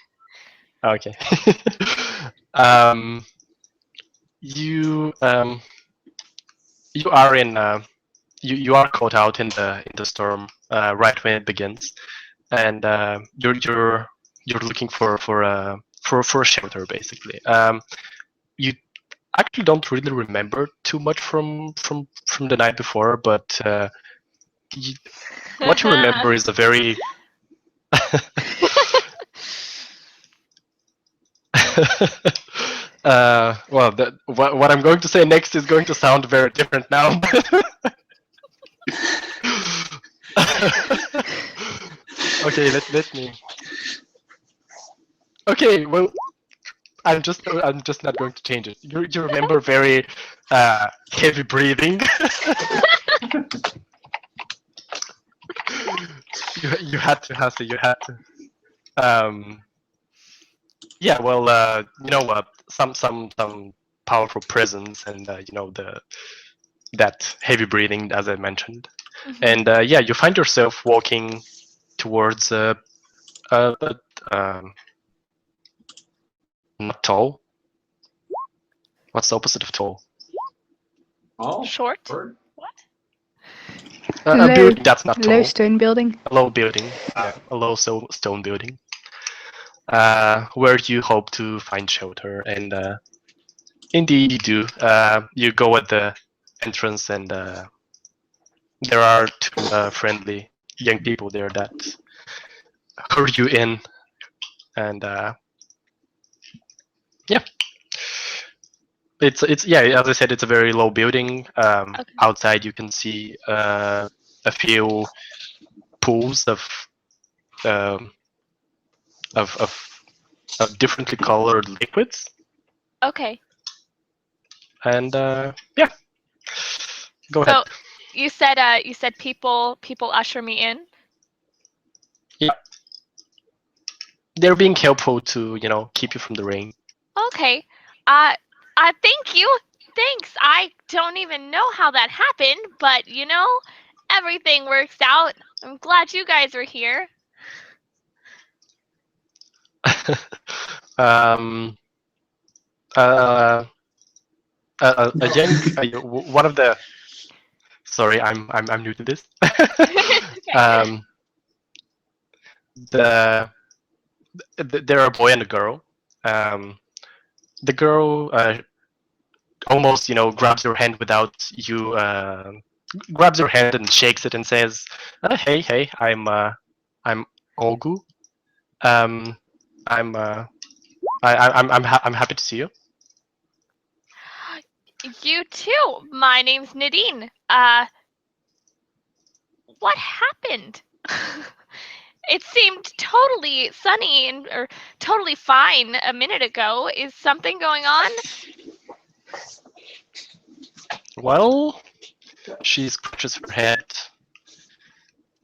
Okay. You are in you are caught out in the storm right when it begins, and you're looking for a shelter basically. You actually don't really remember too much from the night before, but what you remember is a very well, what I'm going to say next is going to sound very different now. Okay, let me. Okay, well, I'm just not going to change it. You remember very heavy breathing. you had to, Hase, you had to. Yeah, well, you know what? Some powerful presence, and you know that heavy breathing, as I mentioned, and yeah, you find yourself walking towards not tall. What's the opposite of tall? Oh, Short. bird. What? A building that's not tall. Low stone building. A low building. Yeah, a low stone building. Where you hope to find shelter, and indeed you do. You go at the entrance, and there are two friendly young people there that hurry you in, and yeah, it's yeah. As I said, it's a very low building. Okay. Outside, you can see a few pools of differently colored liquids. Okay. And yeah, go ahead. So you said people usher me in. Yeah, they're being helpful to keep you from the rain. Okay. Thank you. Thanks. I don't even know how that happened, but everything works out. I'm glad you guys were here. A young one of the. Sorry, I'm new to this. There are a boy and a girl. The girl almost grabs your hand without you. Grabs your hand and shakes it and says, "Hey, I'm Olgu. I'm happy to see you." You too. My name's Nadine. What happened? It seemed totally sunny or totally fine a minute ago. Is something going on? Well, she scratches her head.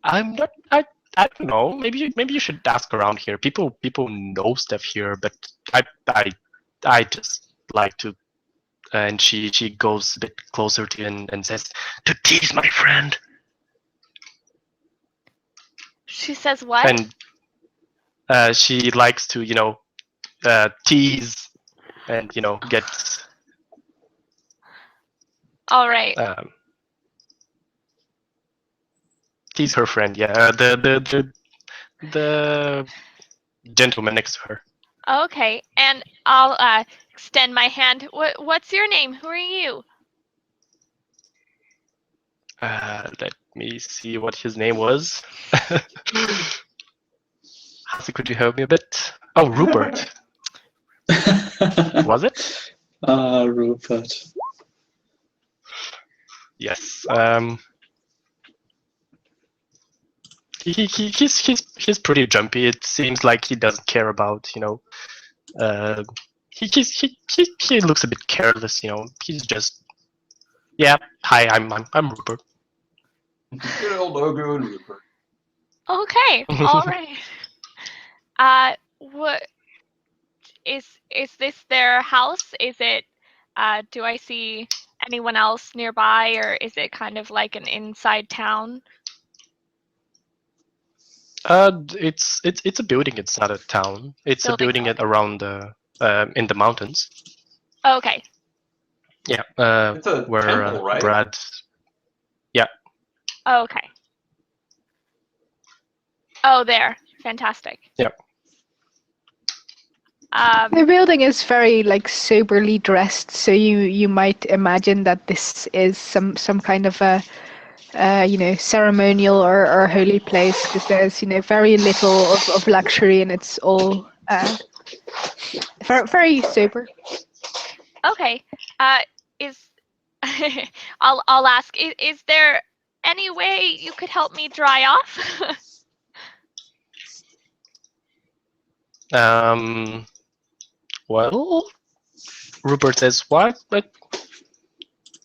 I'm not. I don't know. Maybe you should ask around here. People know stuff here, but I just like to. And she goes a bit closer to you and says, "To tease my friend." She says what? And she likes to tease and get. All right. Tease her friend. Yeah, the gentleman next to her. Okay, and I'll extend my hand. What's your name? Who are you? Let me see what his name was. Hasi, could you help me a bit? Oh, Rupert. Was it? Rupert. Yes. He's pretty jumpy. It seems like he doesn't care about, he looks a bit careless, He's just, yeah. Hi, I'm Rupert. Good old Ogu and Rupert. Okay, all right. What is this their house? Is it? Do I see anyone else nearby, or is it kind of like an inside town? It's a building. It's not a town. It's a building around in the mountains. Okay. Yeah. It's a where temple, right? Brad. Yeah. Okay. Oh, there. Fantastic. Yeah. The building is very soberly dressed, so you might imagine that this is some kind of a ceremonial or holy place, because there's very little of luxury, and it's all very sober. Okay. Is I'll ask. Is there any way you could help me dry off? Well, Rupert says, what? But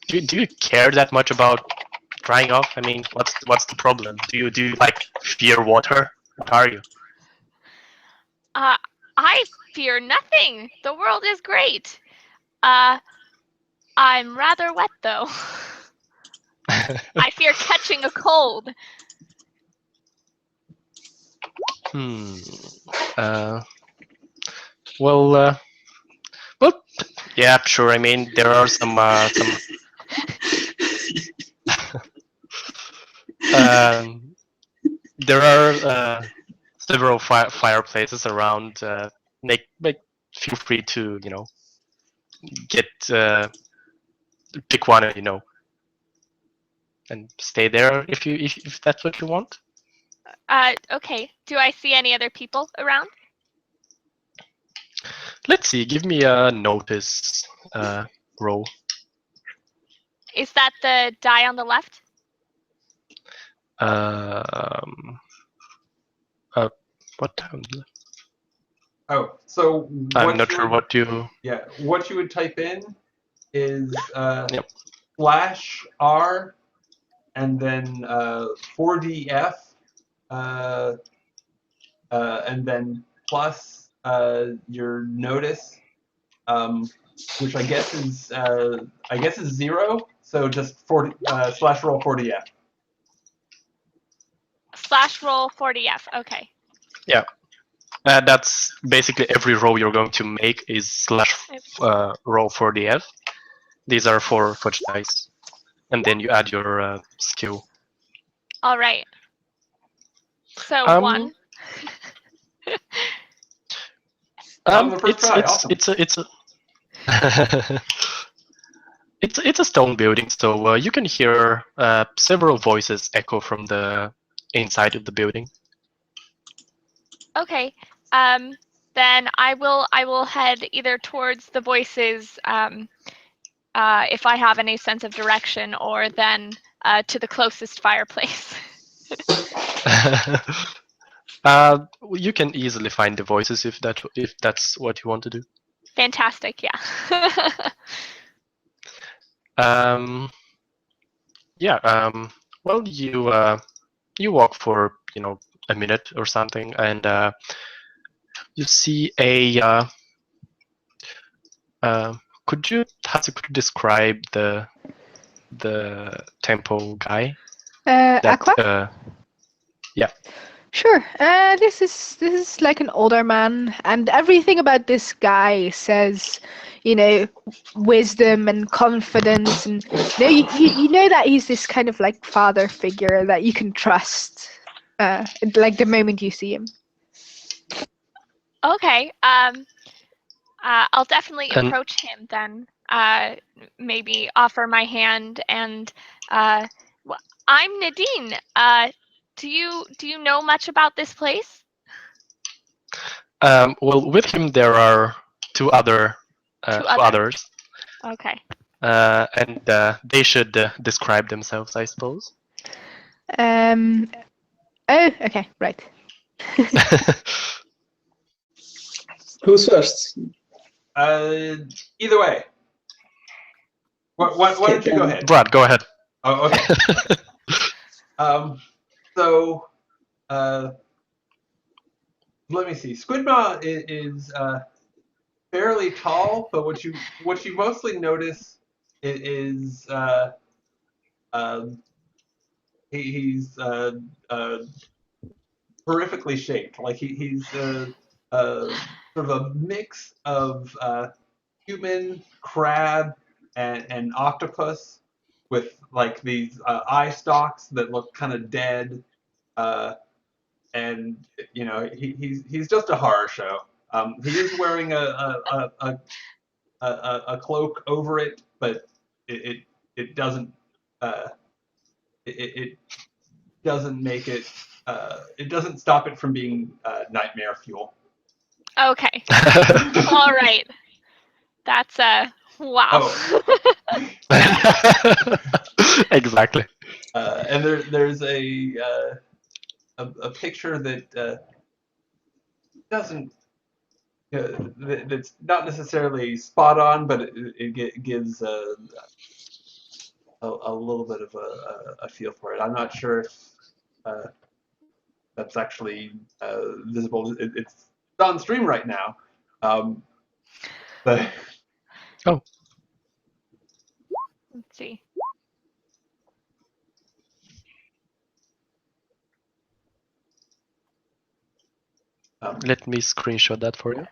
do you care that much about drying off? I mean, what's the problem? Do you fear water? What are you? I fear nothing. The world is great. I'm rather wet though. I fear catching a cold. Well, yeah, sure. I mean, there are some. There are several fireplaces around. Feel free to get pick one, and stay there if that's what you want. Okay. Do I see any other people around? Let's see. Give me a notice roll. Is that the die on the left? What? Oh, so I'm not sure what you. Yeah, what you would type in is Yep. /R and then 4DF and then plus your notice, which I guess is 0. So just 40 /roll 40F. /roll 40F. Okay. Yeah. That's basically every roll you're going to make is /roll 40F. These are 4 fudge dice, and then you add your skill. All right. So 1. It's a stone building, so you can hear several voices echo from the inside of the building. Okay. Then I will head either towards the voices, if I have any sense of direction, or then to the closest fireplace. You can easily find the voices if that's what you want to do. Fantastic, yeah. Well, you walk for a minute or something, and you see a. Could you describe the temple guy? Aqua? Yeah. Sure. This is like an older man, and everything about this guy says, wisdom and confidence, and you know that he's this kind of father figure that you can trust, the moment you see him. Okay. I'll definitely approach him then. Maybe offer my hand and I'm Nadine. Do you know much about this place? Well, with him there are two others. Okay. And they should describe themselves, I suppose. Oh, okay, right. Who's first? Either way. Why don't you go ahead? Brad, go ahead. Oh, okay. So, let me see. Squidmaw is fairly tall, but what you mostly notice is he's horrifically shaped. Like he's sort of a mix of human, crab, and octopus, with like these eye stalks that look kind of dead, and he's just a horror show. He is wearing a cloak over it, but it doesn't it doesn't make it it doesn't stop it from being nightmare fuel. Okay. All right. That's wow. Oh. Exactly. And there's a picture that doesn't that's not necessarily spot on, but it gives a little bit of a feel for it. I'm not sure if that's actually visible. It's on stream right now, but oh, let's see. Let me screenshot that for you.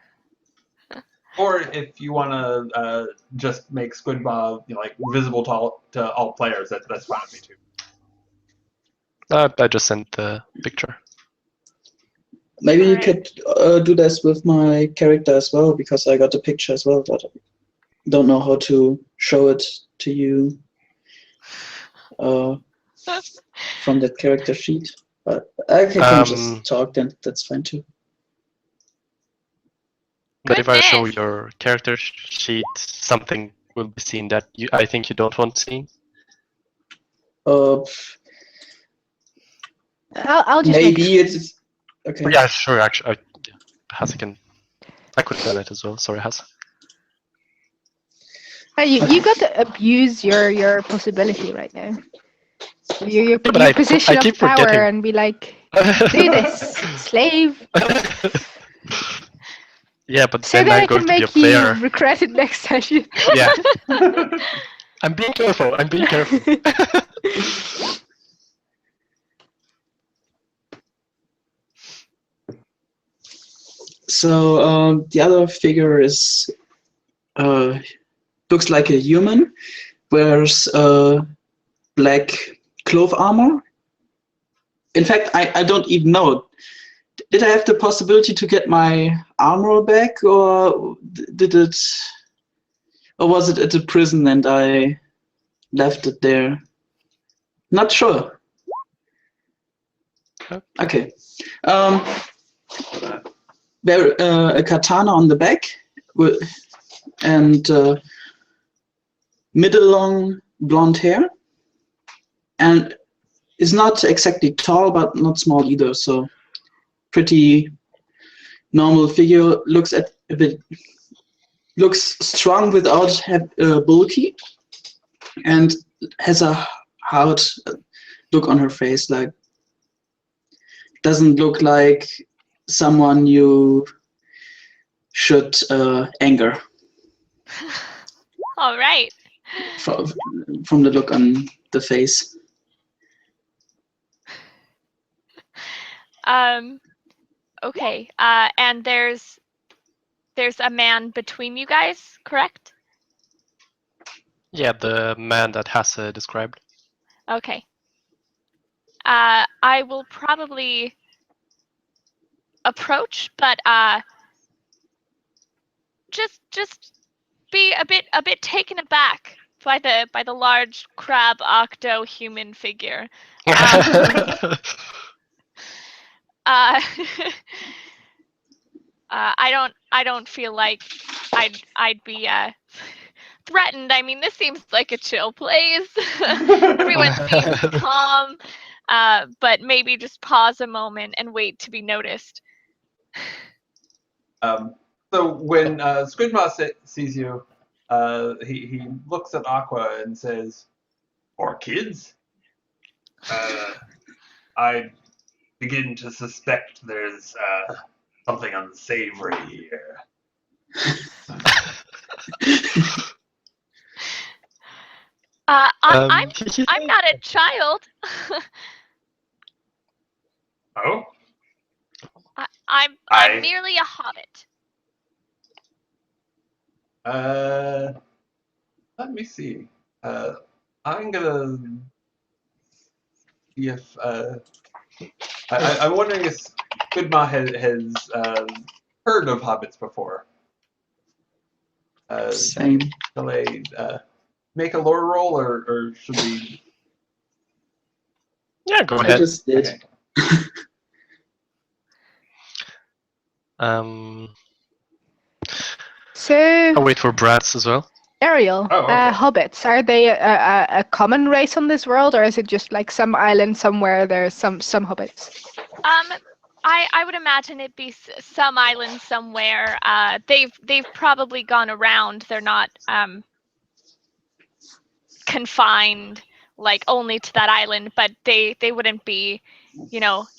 Or if you want to just make Squidmaw like visible to all players, that's fine with me too. I just sent the picture. Maybe you could do this with my character as well, because I got a picture as well, but I don't know how to show it to you from that character sheet. But I can just talk, then that's fine too. But if I show your character sheet, something will be seen that I think you don't want seen. I'll just maybe it's okay. Yeah, sure. Actually, Hasa I could have done it as well. Sorry, Hasa. You got to abuse your possibility right now. Your I position keep of power forgetting. and be like, do this, slave. Yeah, but So then that I'm I going can to be a make player. you regret it next session. Yeah. I'm being careful. I'm being careful. So the other figure is looks like a human, wears black cloth armor. In fact, I don't even know. Did I have the possibility to get my armor back, or was it at the prison and I left it there? Not sure. Okay. There a katana on the back, and middle long blonde hair, and is not exactly tall but not small either, so pretty normal figure. Looks strong without bulky, and has a hard look on her face. Like, doesn't look like someone you should anger. All right. From the look on the face. Okay. And there's a man between you guys, correct? Yeah, the man that Hasa described. Okay. I will probably approach, but just be a bit taken aback by the large crab octo human figure. I don't feel like I'd be threatened. I mean, this seems like a chill place. Everyone seems calm, but maybe just pause a moment and wait to be noticed. So when Squidma sees you, he looks at Aqua and says, "Or kids? I begin to suspect there's something unsavory here." I'm not a child. Oh? I'm merely a hobbit. Let me see. I'm gonna see if I'm wondering if Goodma has heard of hobbits before. Same. Shall I make a lore roll, or should we? Yeah, go I ahead. just did. Okay. So, I'll wait for Brad's as well. Ariel, Oh, okay. hobbits, are they a common race on this world, or is it just like some island somewhere there's some hobbits? I would imagine it'd be some island somewhere. They've probably gone around. They're not confined like only to that island, but they wouldn't be,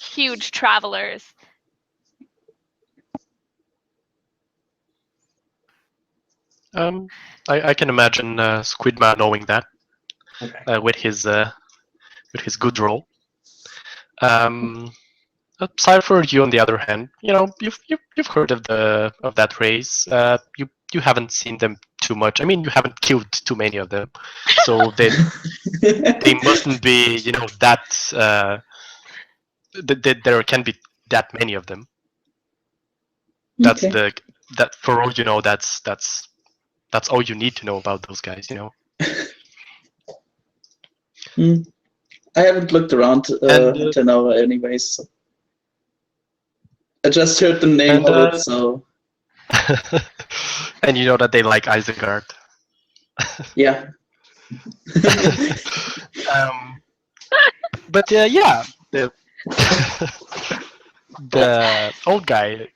huge travelers. I can imagine Squidman knowing that Okay. with his good roll. Cypher, you on the other hand, you've heard of that race. You haven't seen them too much. I mean, you haven't killed too many of them, so they mustn't be that there can be that many of them. That's Okay. that for all you know. That's all you need to know about those guys. I haven't looked around until now, anyways. So. I just heard the name of it, so. And you know that they like Isengard. Yeah. But yeah, the old guy,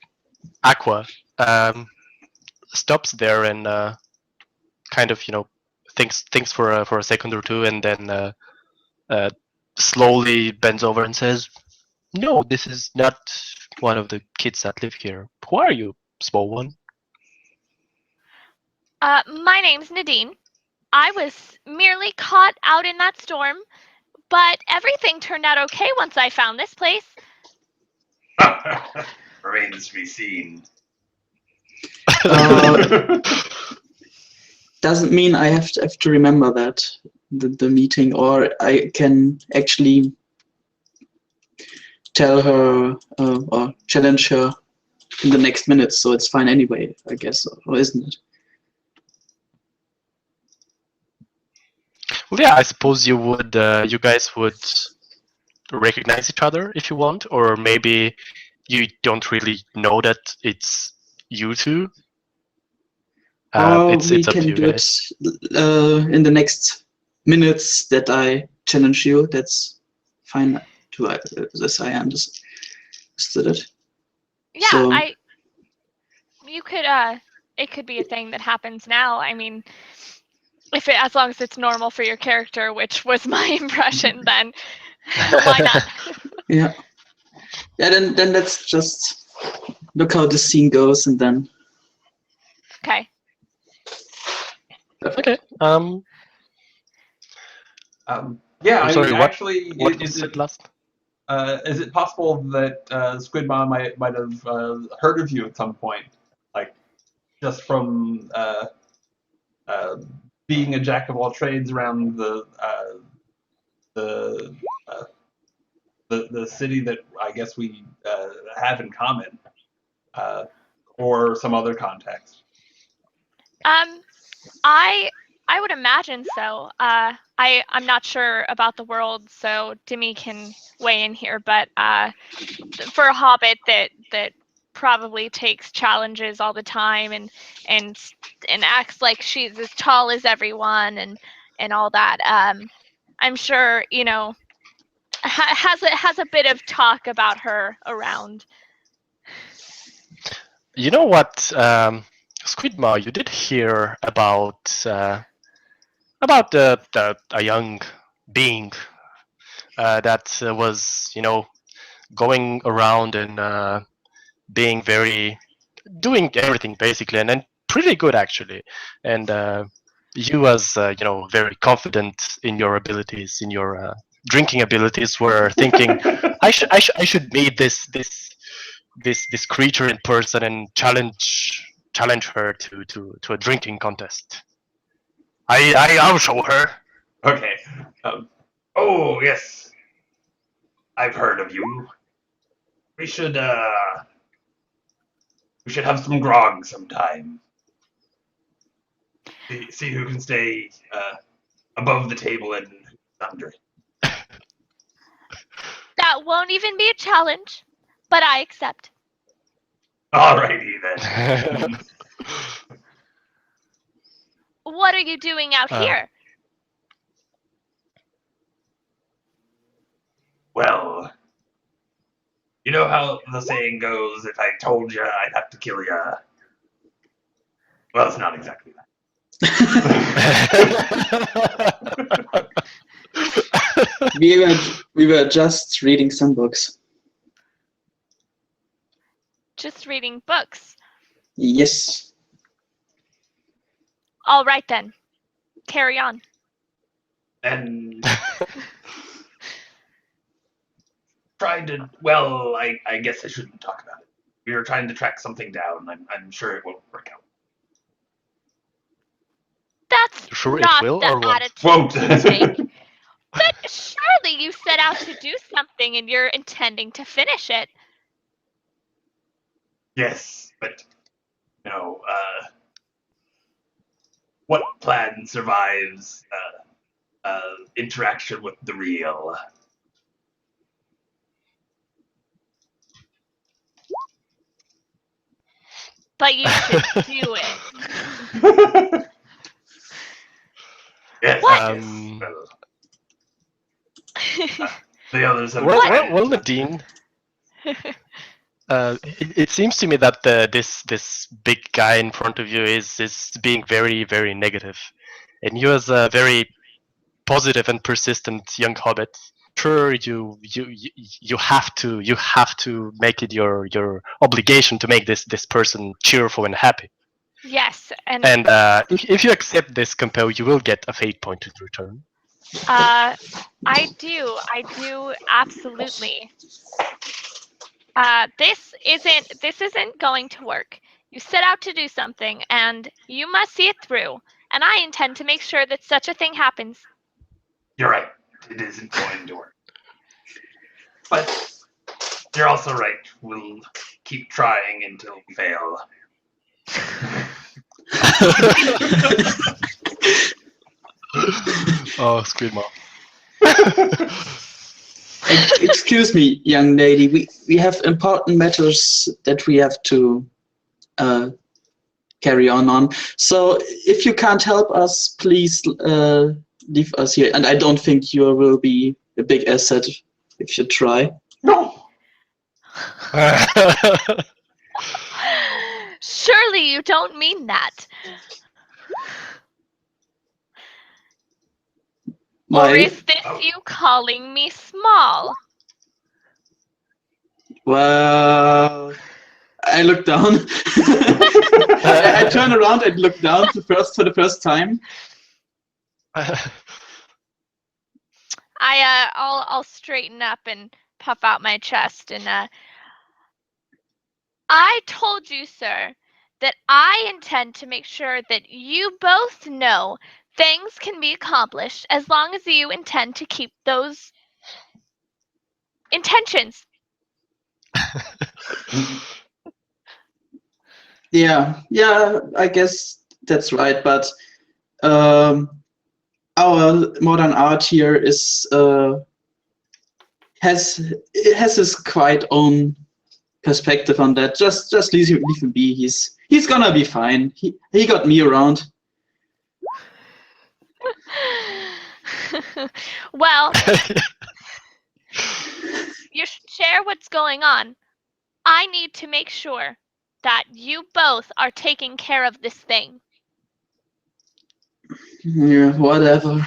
Aqua, stops there and kind of thinks for a second or two, and then slowly bends over and says, "No, this is not one of the kids that live here. Who are you, small one?" My name's Nadine. I was merely caught out in that storm, but everything turned out okay once I found this place. Remains to be seen. Doesn't mean I have to remember that the meeting, or I can actually tell her or challenge her in the next minute, so it's fine anyway, I guess, or isn't it? Well, yeah, I suppose you guys would recognize each other if you want, or maybe you don't really know that it's you two. It's we up to can you do guys. it in the next minutes that I challenge you. That's fine too, as I understood it. Yeah, so, you could it could be a thing that happens now. I mean, as long as it's normal for your character, which was my impression, then why not? Yeah. Then let's just look how the scene goes, and then. Okay. Okay. Yeah, I'm sorry, actually, what was it last? Is it possible that Squidma might have heard of you at some point, like just from being a jack of all trades around the city that I guess we have in common, or some other context? I would imagine so. I'm not sure about the world, so Demi can weigh in here. But for a hobbit that probably takes challenges all the time and acts like she's as tall as everyone and all that, I'm sure has a bit of talk about her around. You know what, Squidmaw, you did hear about a young being that was, going around and being doing everything basically, and pretty good actually. And you, as very confident in your abilities, in your drinking abilities, were thinking, I should meet this creature in person and challenge her to a drinking contest. I'll show her. Okay. Oh yes, I've heard of you. We should have some grog sometime. See who can stay above the table and not drink. That won't even be a challenge, but I accept. Alrighty then. What are you doing out here? Well, you know how the saying goes, if I told you, I'd have to kill you. Well, it's not exactly that. We were just reading some books. Just reading books. Yes. All right then. Carry on. And trying to, well, I guess I shouldn't talk about it. We were trying to track something down. I'm sure it won't work out. That's sure not it will, the or won't? attitude Won't. to take. But surely you set out to do something and you're intending to finish it. Yes, but what plan survives interaction with the real? But you should do it. Yes, What? The others have well, Nadine. It seems to me that this big guy in front of you is being very, very negative, and you, as a very positive and persistent young hobbit, sure you have to make it your obligation to make this person cheerful and happy. Yes, and if you accept this compel, you will get a fate point in return. I do absolutely. This isn't going to work. You set out to do something, and you must see it through. And I intend to make sure that such a thing happens. You're right. It isn't going to work. But you're also right. We'll keep trying until we fail. Oh, Squidmaw. Excuse me, young lady. We have important matters that we have to carry on. So if you can't help us, please leave us here. And I don't think you will be a big asset if you try. No. Surely you don't mean that. Why? Or is this you calling me small? Well, I look down. I turn around and look down for the first time. I'll straighten up and puff out my chest, and I told you, sir, that I intend to make sure that you both know things can be accomplished as long as you intend to keep those intentions. Yeah, I guess that's right. But our modern art here is has his quite own perspective on that. Just leave him be. He's gonna be fine. He got me around. Well, you should share what's going on. I need to make sure that you both are taking care of this thing. Yeah, whatever.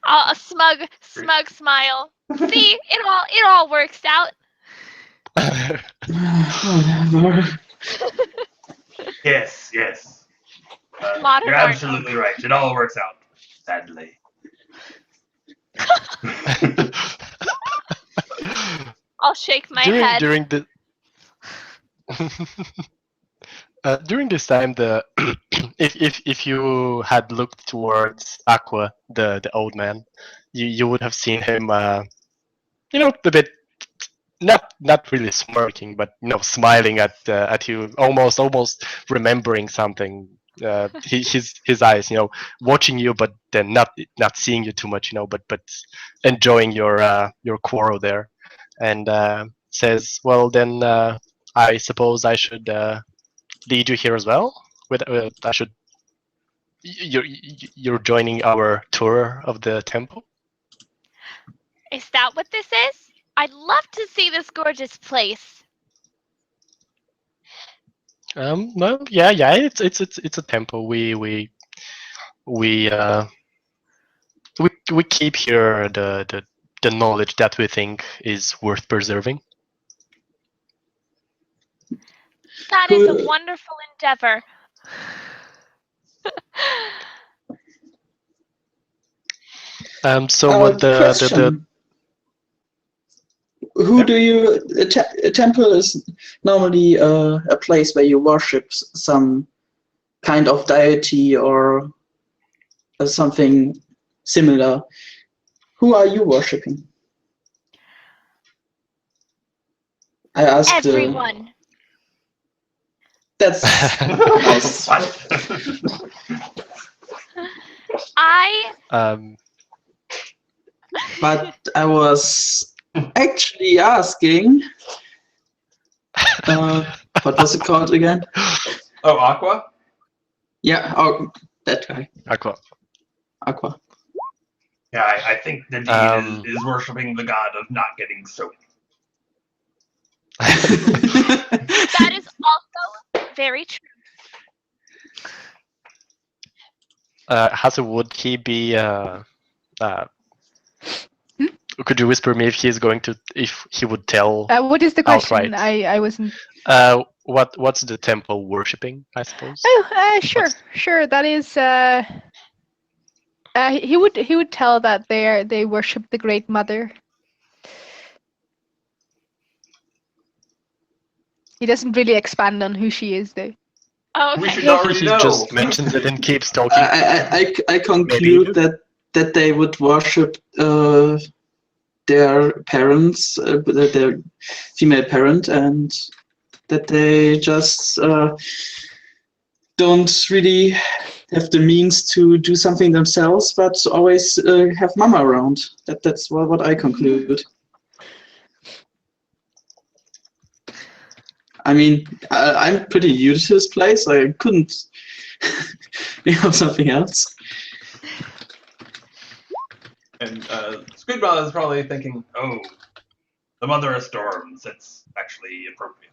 A smug smile. See, it all works out. Whatever. Yes. Modern You're art. absolutely right. It all works out, sadly. I'll shake my head. During this time, if you had looked towards Aqua, the old man, you would have seen him, a bit not really smirking, but smiling at you, almost remembering something. His eyes, watching you, but then not seeing you too much, but enjoying your quarrel there, and says, "Well, then I suppose I should lead you here as well. I should. You're joining our tour of the temple." Is that what this is? I'd love to see this gorgeous place. Well, yeah, it's a temple. We keep here the knowledge that we think is worth preserving. That is a wonderful endeavor. So what question. Who do you? A temple is normally a place where you worship some kind of deity or something similar. Who are you worshipping? I asked. Everyone. That's nice. But I was actually asking. What was it called again? Oh, Aqua? Yeah, oh, that guy. Aqua. Yeah, I think the deed is worshipping the god of not getting soaked. That is also very true. Hasu, would he be? Could you whisper me if he would tell? What is the question? Outright? I wasn't. What's the temple worshipping? I suppose. Oh, sure. That is. He would tell that they worship the Great Mother. He doesn't really expand on who she is, though. Oh, okay. We should already He know. just mentions it and keeps talking. I conclude that they would worship their parents, their female parent, and that they just don't really have the means to do something themselves, but always have mama around. That's what I conclude. I mean, I'm pretty new to this place. I couldn't think of something else. And Squidball is probably thinking, oh, the Mother of Storms. That's actually appropriate.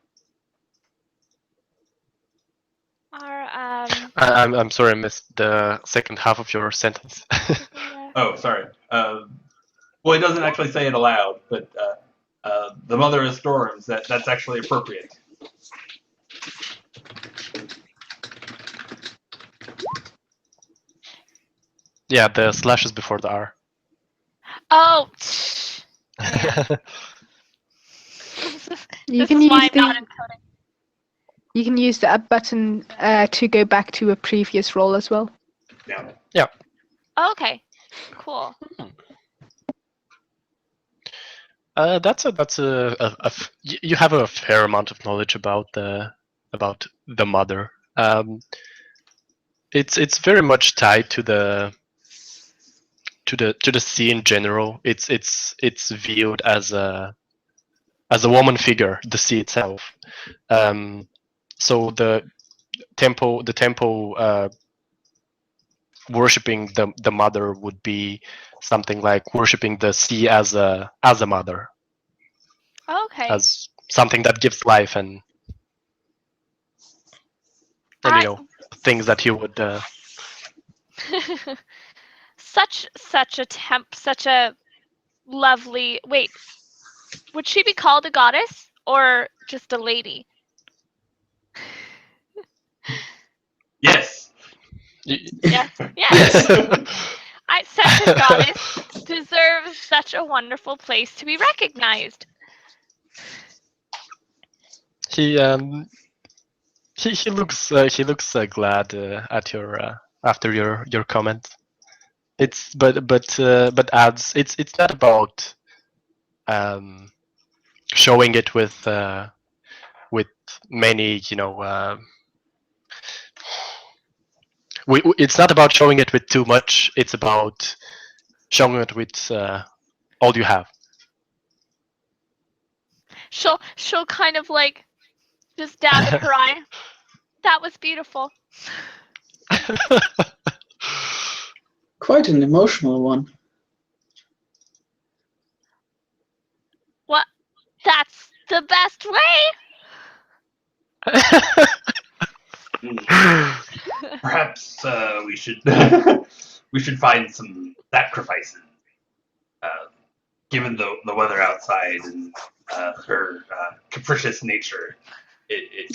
I'm sorry, I missed the second half of your sentence. Oh, sorry. Well, it doesn't actually say it aloud, but the Mother of Storms. That's actually appropriate. Yeah, the slash is before the R. Oh. You can use the up button to go back to a previous roll as well. Yeah. Okay. Cool. You have a fair amount of knowledge about about the mother. It's very much tied to the sea in general. It's viewed as a woman figure, the sea itself. So the temple worshipping the mother would be something like worshipping the sea as a mother, Okay. as something that gives life and things that you would. Such a lovely. Wait, would she be called a goddess or just a lady? Yes. Yes. Yes. Such a goddess deserves such a wonderful place to be recognized. He looks glad at your after your comment. It's but adds it's not about showing it with many it's not about showing it with too much. It's about showing it with all you have. She'll kind of like just dab at her eye. That was beautiful. Quite an emotional one. What? That's the best way. Perhaps we should we should find some sacrifices, given the weather outside and her capricious nature.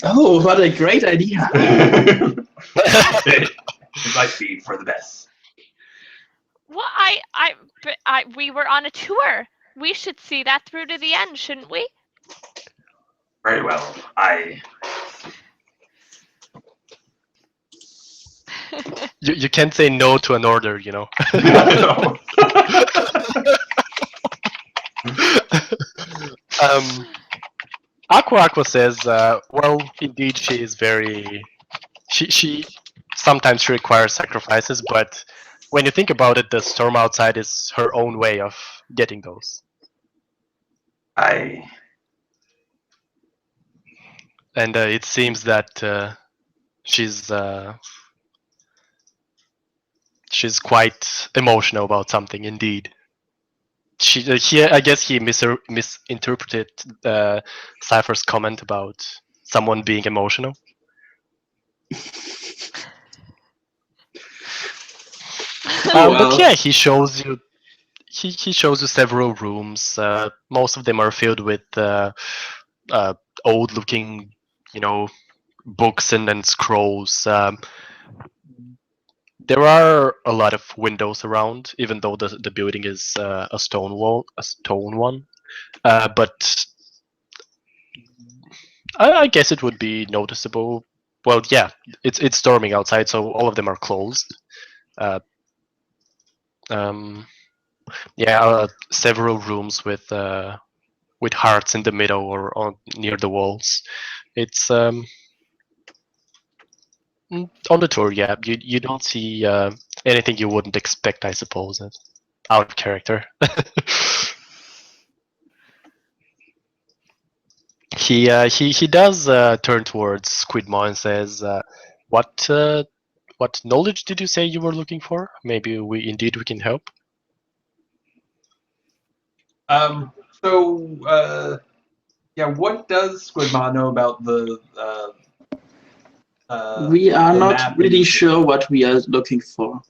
Oh, what a great idea! It might be for the best. Well, we were on a tour. We should see that through to the end, shouldn't we? Very well. You can't say no to an order, you know. Aqua says, well, indeed, she is very. She sometimes requires sacrifices, but when you think about it, the storm outside is her own way of getting those. And it seems that she's quite emotional about something. Indeed, I guess he misinterpreted Cypher's comment about someone being emotional. But yeah, he shows you. He shows you several rooms. Most of them are filled with old-looking, books and scrolls. There are a lot of windows around, even though the building is a stone one. But I guess it would be noticeable. Well, yeah, it's storming outside, so all of them are closed. Several rooms with hearts in the middle or near the walls. It's on the tour, yeah. You don't see anything you wouldn't expect, I suppose, out of character. He does turn towards Squidmaw and says, "What knowledge did you say you were looking for? Maybe we can help." What does Squidmaw know about the? We are the not map really and- sure what we are looking for.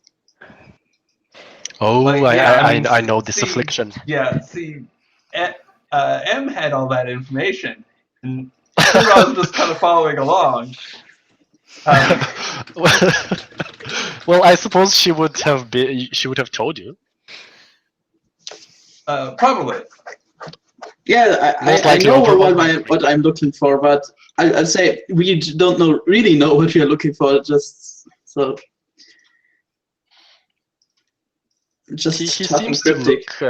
Oh, I know this see, affliction. Yeah, see, M had all that information, and Squidmaw was just kind of following along. Well, I suppose she would have told you. Probably. Yeah, I know what I'm looking for, but I'd say we don't really know what we are looking for. Just he seems to look.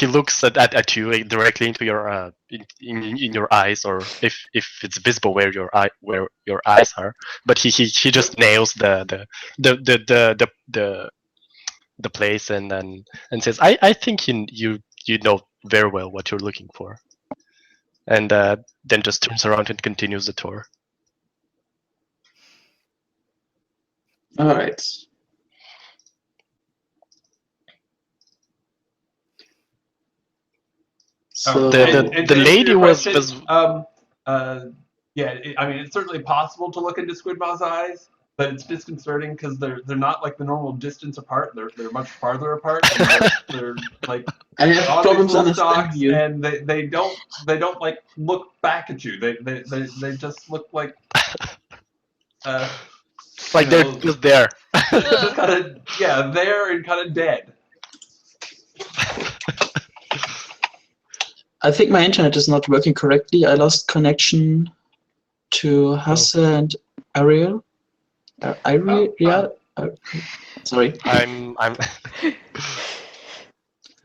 he looks at you directly into your in your eyes, or if it's visible where your eyes are. But he just nails the place and says, I think you know very well what you're looking for, and then just turns around and continues the tour. All right. So the lady was yeah. I mean, it's certainly possible to look into Squidmaw's eyes, but it's disconcerting because they're not like the normal distance apart. They're much farther apart. And they're like I have problems understanding you. And they don't like look back at you. They just look like like they're just there. Just kind of there and kind of dead. I think my internet is not working correctly. I lost connection to Hasse and Ariel. Sorry. I'm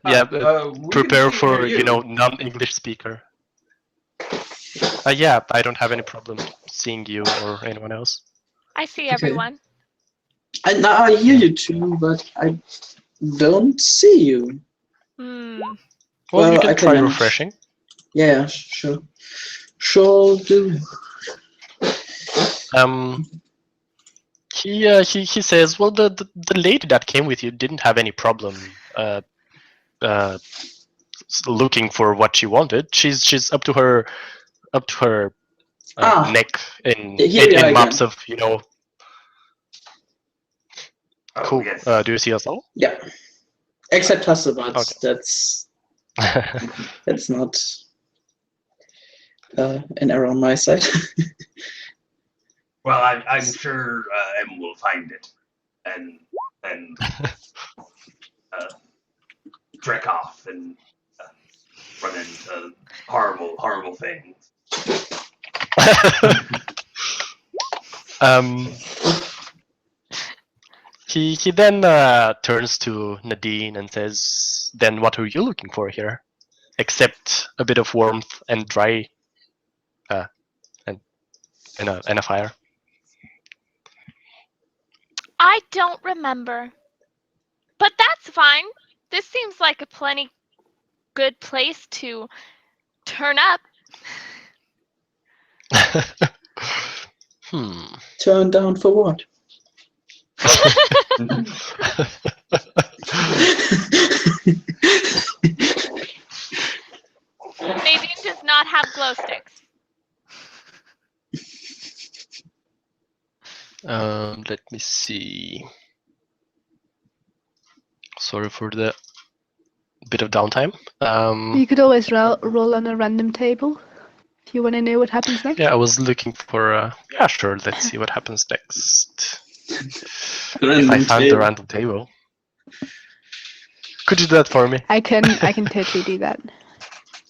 yeah. Prepare for non-English speaker. Yeah, I don't have any problem seeing you or anyone else. I see everyone. And now I hear you too, but I don't see you. Well, you can try refreshing. Yeah, sure. Sure do. He says, well, the lady that came with you didn't have any problem looking for what she wanted. She's up to her neck in maps of Cool. Yes. Do you see us all? Yeah. Except Hasse, but okay. that's not an error on my side. Well, I'm sure Em will find it and trek off and run into horrible things. He then turns to Nadine and says, "Then what are you looking for here, except a bit of warmth and dry, and a fire?" I don't remember, but that's fine. This seems like a plenty good place to turn up. Turn down for what? Nadine does not have glow sticks. Let me see. Sorry for the bit of downtime. You could always roll on a random table if you want to know what happens next. Yeah, I was looking for. Yeah, sure. Let's see what happens next. If I found the random table. Could you do that for me? I can totally do that.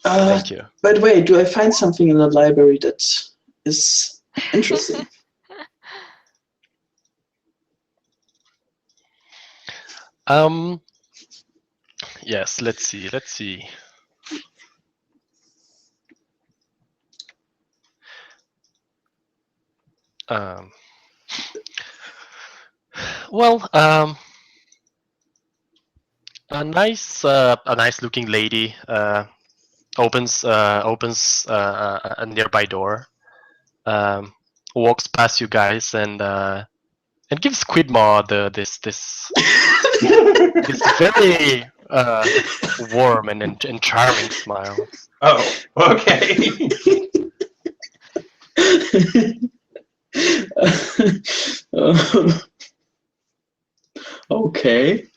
Thank you. By the way, do I find something in the library that is interesting? Yes, let's see. Well, a nice looking lady opens a nearby door, walks past you guys and gives Squidmaw this this very warm and charming smile. Oh, okay. Okay.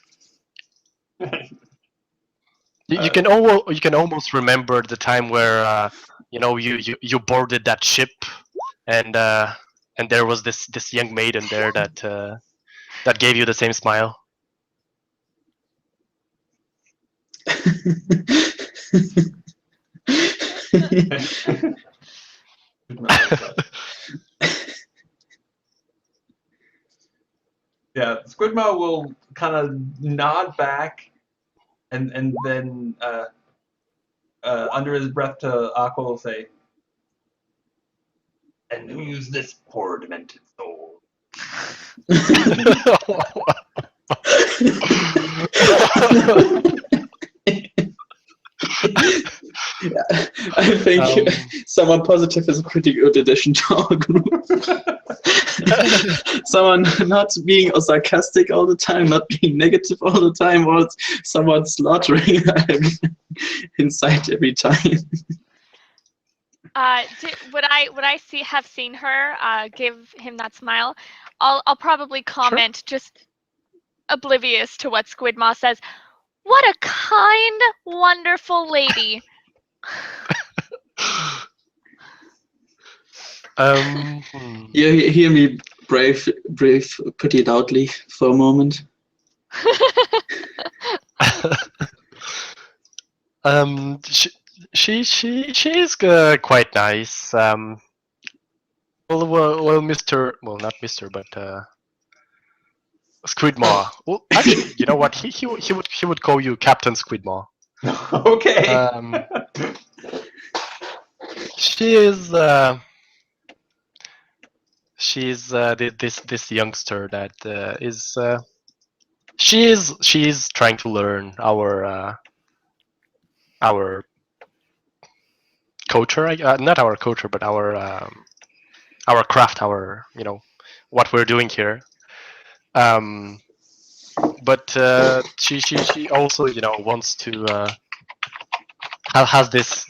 You can almost remember the time where you boarded that ship and there was this young maiden there that gave you the same smile. Yeah, Squidmaw will kind of nod back and then under his breath to Aqua will say, "And who's this poor demented soul?" I think someone positive is a pretty good addition to our group. Someone not being sarcastic all the time, not being negative all the time, or someone slaughtering inside every time. Would I have seen her give him that smile? I'll probably comment, just oblivious to what Squidmaw says. What a kind, wonderful lady. You hear me brave pretty loudly for a moment. She is quite nice. Well, Mr. Well, not Mr. but Squidmaw. Well, actually, you know what? He would call you Captain Squidmaw. Okay. She is this youngster that is she is trying to learn our culture, not our culture, but our craft, our what we're doing here. But she also wants to has this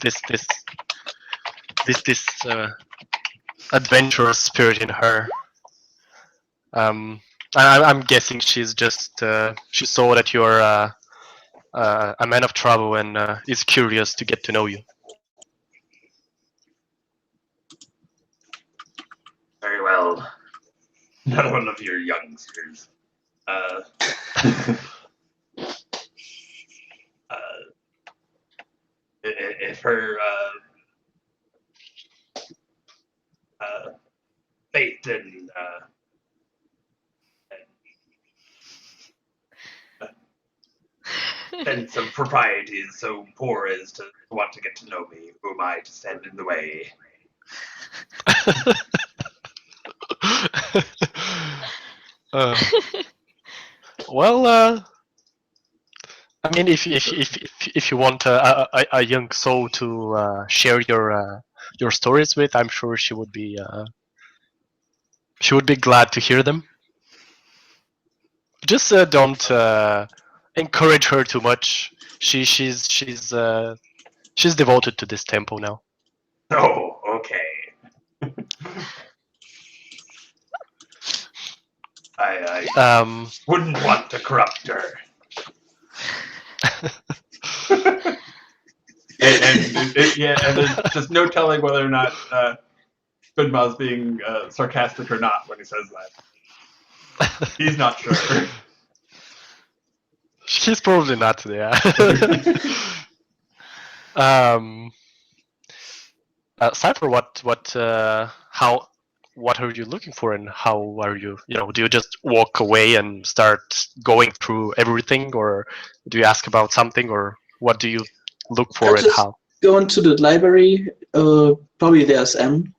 adventurous spirit in her. I'm guessing she's just she saw that you're a man of trouble and is curious to get to know you. Very well. Another one of your youngsters. If her faith and sense of propriety is so poor as to want to get to know me, who am I to stand in the way? Well, I mean, if you want a young soul to share your stories with, I'm sure she would be glad to hear them. Just don't encourage her too much. She's devoted to this temple now. Oh, okay. I wouldn't want to corrupt her. and there's just no telling whether or not Squidmaw's being sarcastic or not when he says that. He's not sure. She's probably not, yeah. Cypher, what are you looking for, and how are you? Do you just walk away and start going through everything, or do you ask about something, or what do you look for, and how? Go into the library. Probably there's M.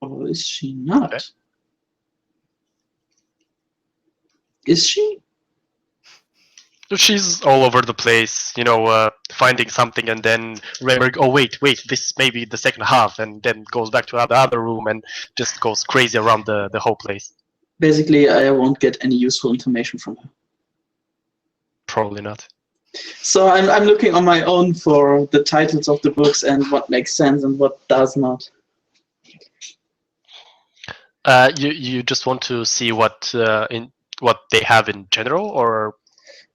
Or is she not? Okay. Is she? She's all over the place, finding something and then remembering, oh wait, this may be the second half, and then goes back to the other room and just goes crazy around the whole place. Basically, I won't get any useful information from her. Probably not. So I'm looking on my own for the titles of the books and what makes sense and what does not. You just want to see what they have in general, or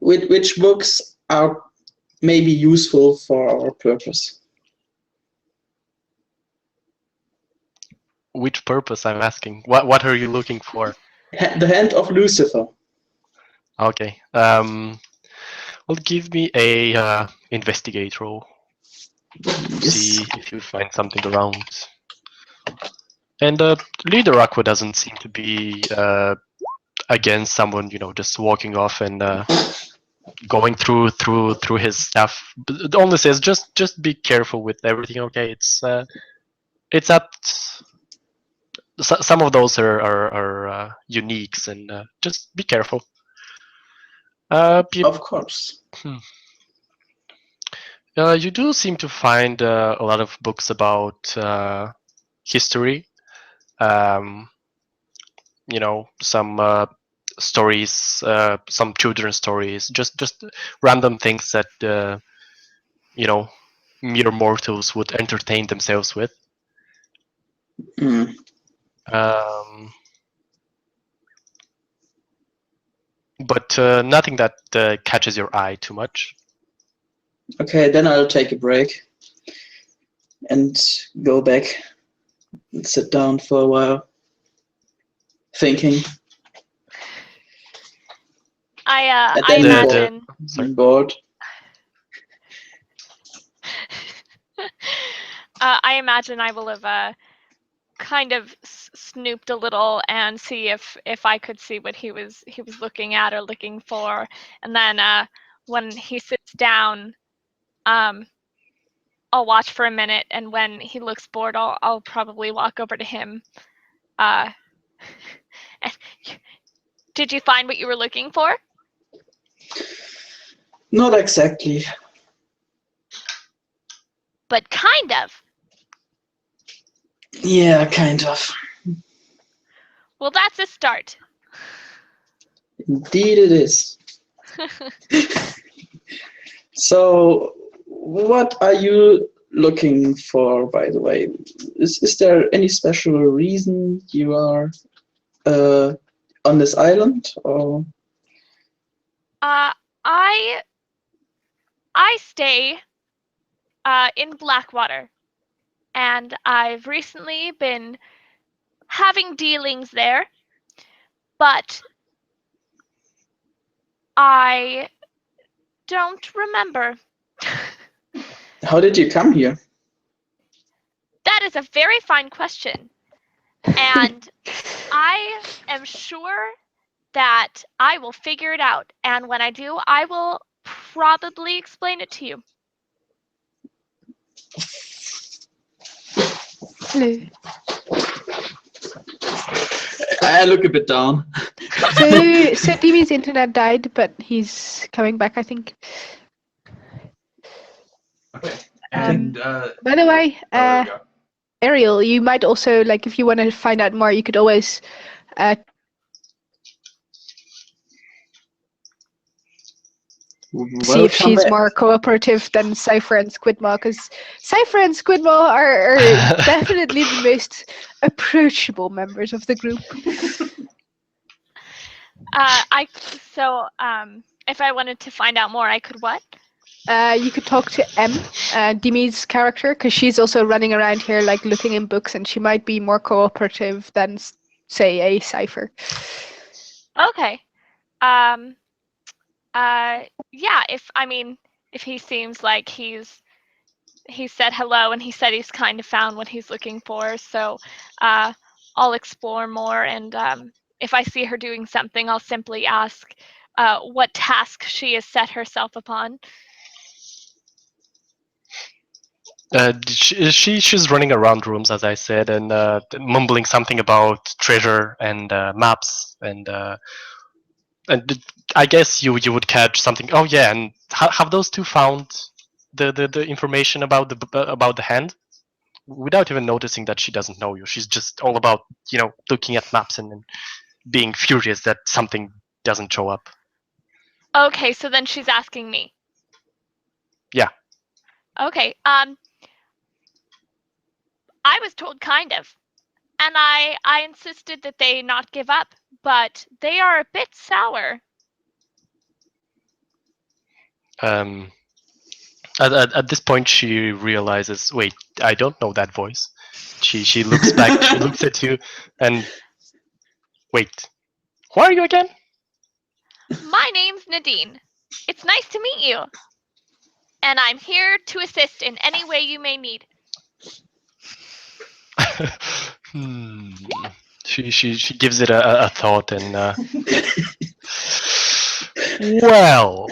which books are maybe useful for our purpose? Which purpose, I'm asking? What are you looking for? The Hand of Lucifer. Okay. Well, give me a investigate roll. Yes. See if you find something around. And Leader Aqua doesn't seem to be against someone, just walking off and going through his stuff. But the only says just be careful with everything. Okay, it's at some of those are uniques, and just be careful. Of course. You do seem to find a lot of books about history. Some stories, some children's stories, just random things that mere mortals would entertain themselves with. Mm. But nothing that catches your eye too much. Okay, then I'll take a break and go back and sit down for a while, thinking. I imagine. imagine. Bored. I imagine I will have kind of snooped a little and see if I could see what he was looking at or looking for, and then when he sits down, I'll watch for a minute, and when he looks bored, I'll probably walk over to him. Did you find what you were looking for? Not exactly. But kind of. Yeah, kind of. Well, that's a start. Indeed it is. So, what are you looking for, by the way? Is there any special reason you are on this island, or? I stay in Blackwater, and I've recently been having dealings there, but I don't remember. How did you come here? That is a very fine question, and I am sure that I will figure it out, and when I do, I will probably explain it to you. Hello. I look a bit down. So Dimi's internet died, but he's coming back, I think. Okay. And By the way, there we go. Ariel, you might also, like, if you want to find out more, you could always see if she's more cooperative than Cypher and Squidmaw, because Cypher and Squidmaw are definitely the most approachable members of the group. If I wanted to find out more, I could what? You could talk to M, Dimi's character, because she's also running around here, like, looking in books, and she might be more cooperative than, say, a Cypher. Okay. Yeah, if he seems like he said hello and he said he's kind of found what he's looking for, so I'll explore more, and if I see her doing something, I'll simply ask what task she has set herself upon. She's running around rooms, as I said, and mumbling something about treasure and maps, and I guess you would catch something. Oh yeah, and have those two found the information about the hand, without even noticing that she doesn't know you? She's just all about looking at maps and being furious that something doesn't show up. Okay, so then she's asking me. Yeah. Okay. I was told kind of, and I insisted that they not give up, but they are a bit sour. At this point, she realizes, wait, I don't know that voice. She looks back, she looks at you, and wait, who are you again? My name's Nadine. It's nice to meet you, and I'm here to assist in any way you may need. She gives it a thought, and well,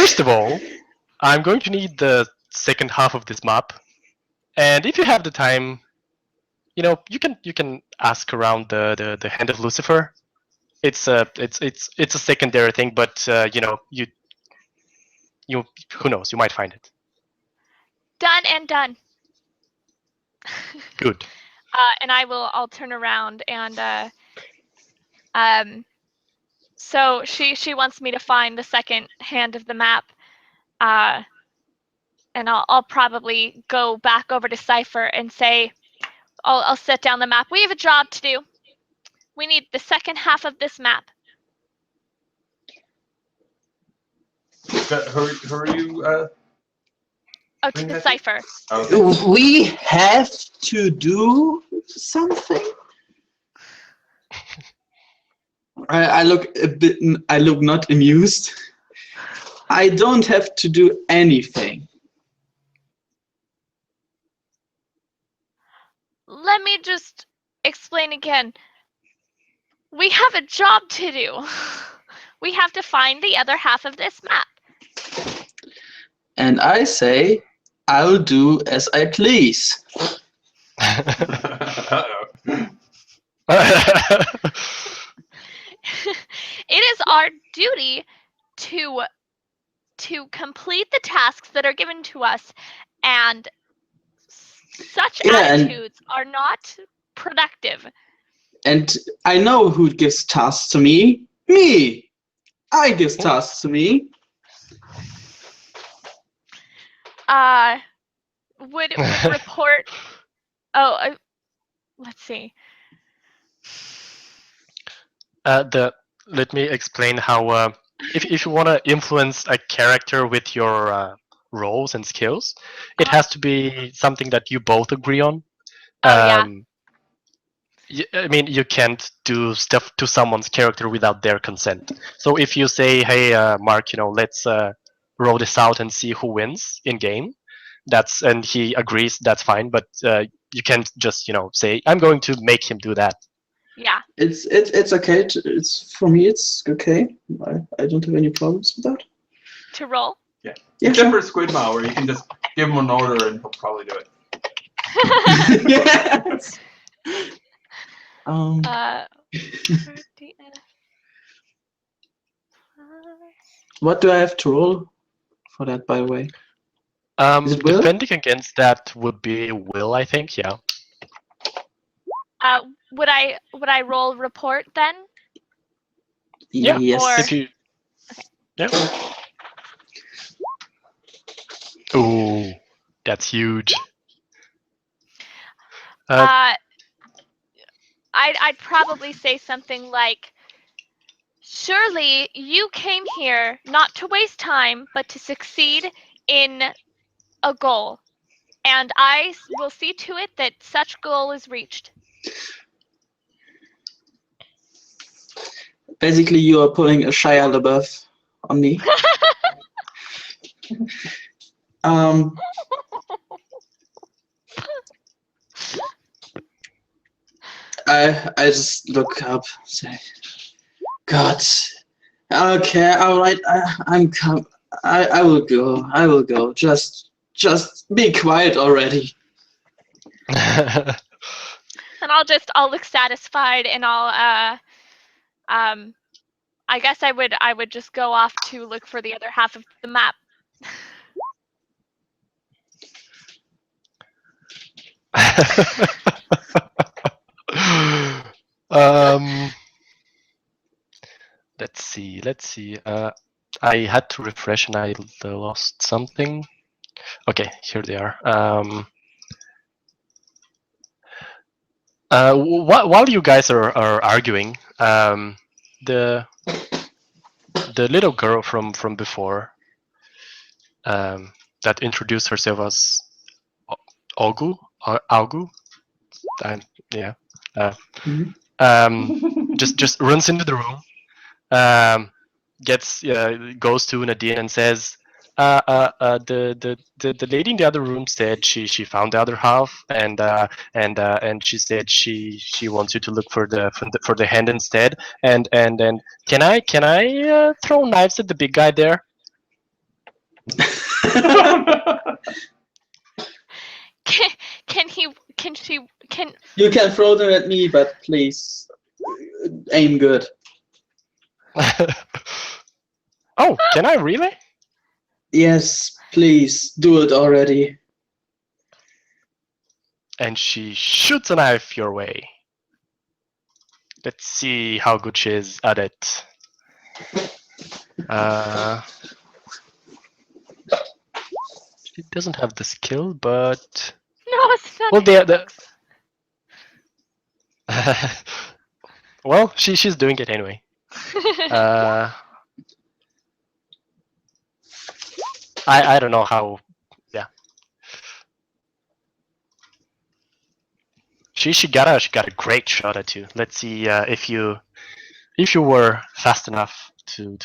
First of all, I'm going to need the second half of this map, and if you have the time, you can ask around the Hand of Lucifer. It's a secondary thing, but you who knows, you might find it. Done and done. Good. And I'll turn around and so she wants me to find the second hand of the map. And I'll probably go back over to Cypher and say, I'll set down the map. We have a job to do. We need the second half of this map. Who are you? Oh, to the Cypher. Okay. We have to do something. I look a bit. I look not amused. I don't have to do anything. Let me just explain again. We have a job to do. We have to find the other half of this map. And I say, I'll do as I please. Uh-oh. It is our duty to complete the tasks that are given to us, and such attitudes are not productive. And I know who gives tasks to me. Me. I give tasks to me. Would report. Oh, let's see. Let me explain how. If you want to influence a character with your roles and skills, it has to be something that you both agree on. Yeah. I mean, you can't do stuff to someone's character without their consent. So if you say, "Hey, Mark, let's roll this out and see who wins in game," and he agrees, that's fine. But you can't just say, "I'm going to make him do that." Yeah. It's okay. It's for me. It's okay. I don't have any problems with that. To roll. Yeah. Yeah, Except for Squidmouth, where you can just give him an order and he'll probably do it. Yes. What do I have to roll for that, by the way? Is it will? Defending against that would be will, I think. Yeah. Would I roll report then? Yeah. Yes. Or... If you. Okay. Yeah. Ooh, that's huge. I'd probably say something like, "Surely you came here not to waste time, but to succeed in a goal, and I will see to it that such goal is reached." Basically, you are pulling a Shia LaBeouf on me. I just look up, say, "God, okay, all right, I will go. I will go. Just be quiet already." And I'll look satisfied, and I guess I would just go off to look for the other half of the map. Let's see. I had to refresh and I lost something. Okay, here they are. While you guys are arguing, the little girl from before, that introduced herself as Augu, yeah. Just runs into the room, goes to Nadine and says, the lady in the other room said she found the other half, and she said she wants you to look for the hand instead, and can I throw knives at the big guy there? Can You can throw them at me, but please aim good. Oh, can I really? Yes, please do it already. And she shoots a knife your way. Let's see how good she is at it. She doesn't have the skill, but No, it's not. well, well, she's doing it anyway. I don't know how. Yeah. She got a great shot at you. Let's see if you were fast enough to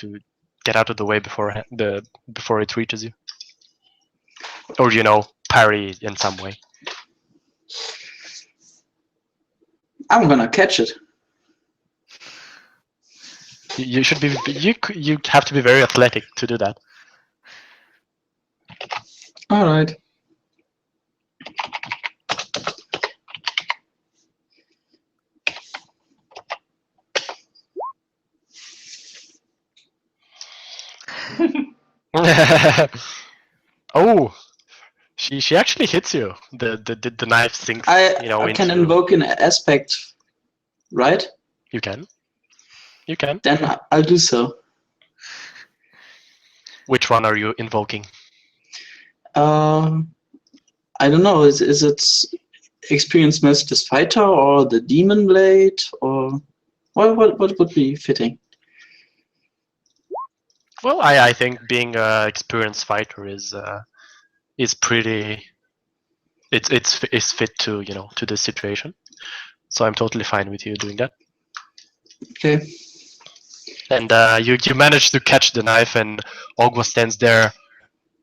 get out of the way before it reaches you, or parry in some way. I'm gonna catch it. You should be. You have to be very athletic to do that. All right. Oh, she actually hits you. The knife sinks. I into... can invoke an aspect, right? You can. You can. Then I'll do so. Which one are you invoking? I don't know. Is it Experienced Master's Fighter or the Demon Blade, or what would be fitting? Well, I think being an experienced fighter is pretty. It's fit to to the situation. So I'm totally fine with you doing that. Okay. And you managed to catch the knife, and Ogwa stands there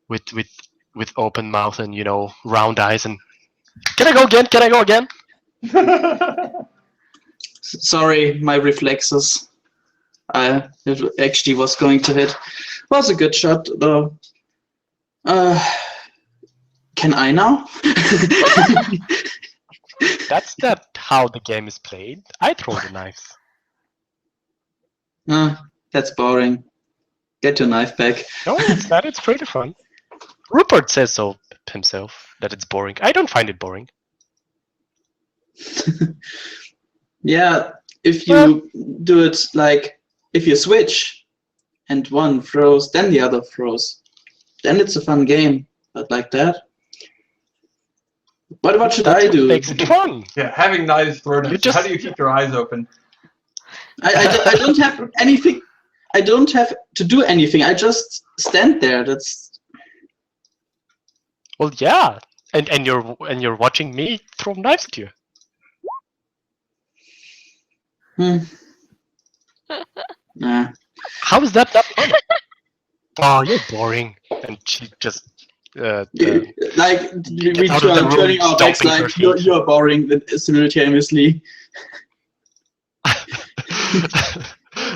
with open mouth and round eyes and can I go again? Can I go again? Sorry, my reflexes. It actually was going to hit. Was a good shot though. Can I now? That's not how the game is played. I throw the knives. That's boring. Get your knife back. No, it's not. It's pretty fun. Rupert says so himself, that it's boring. I don't find it boring. Yeah, if you do it like, if you switch and one throws, then the other throws, then it's a fun game. But like that, what should I do? Makes it fun. Yeah, having knives thrown at you. How do you keep your eyes open? I don't have anything. I don't have to do anything. I just stand there. That's. Well, yeah, and you're watching me throw knives at you. Nah. How is that fun? Oh, you're boring. And she just like we turning our backs like you're boring simultaneously.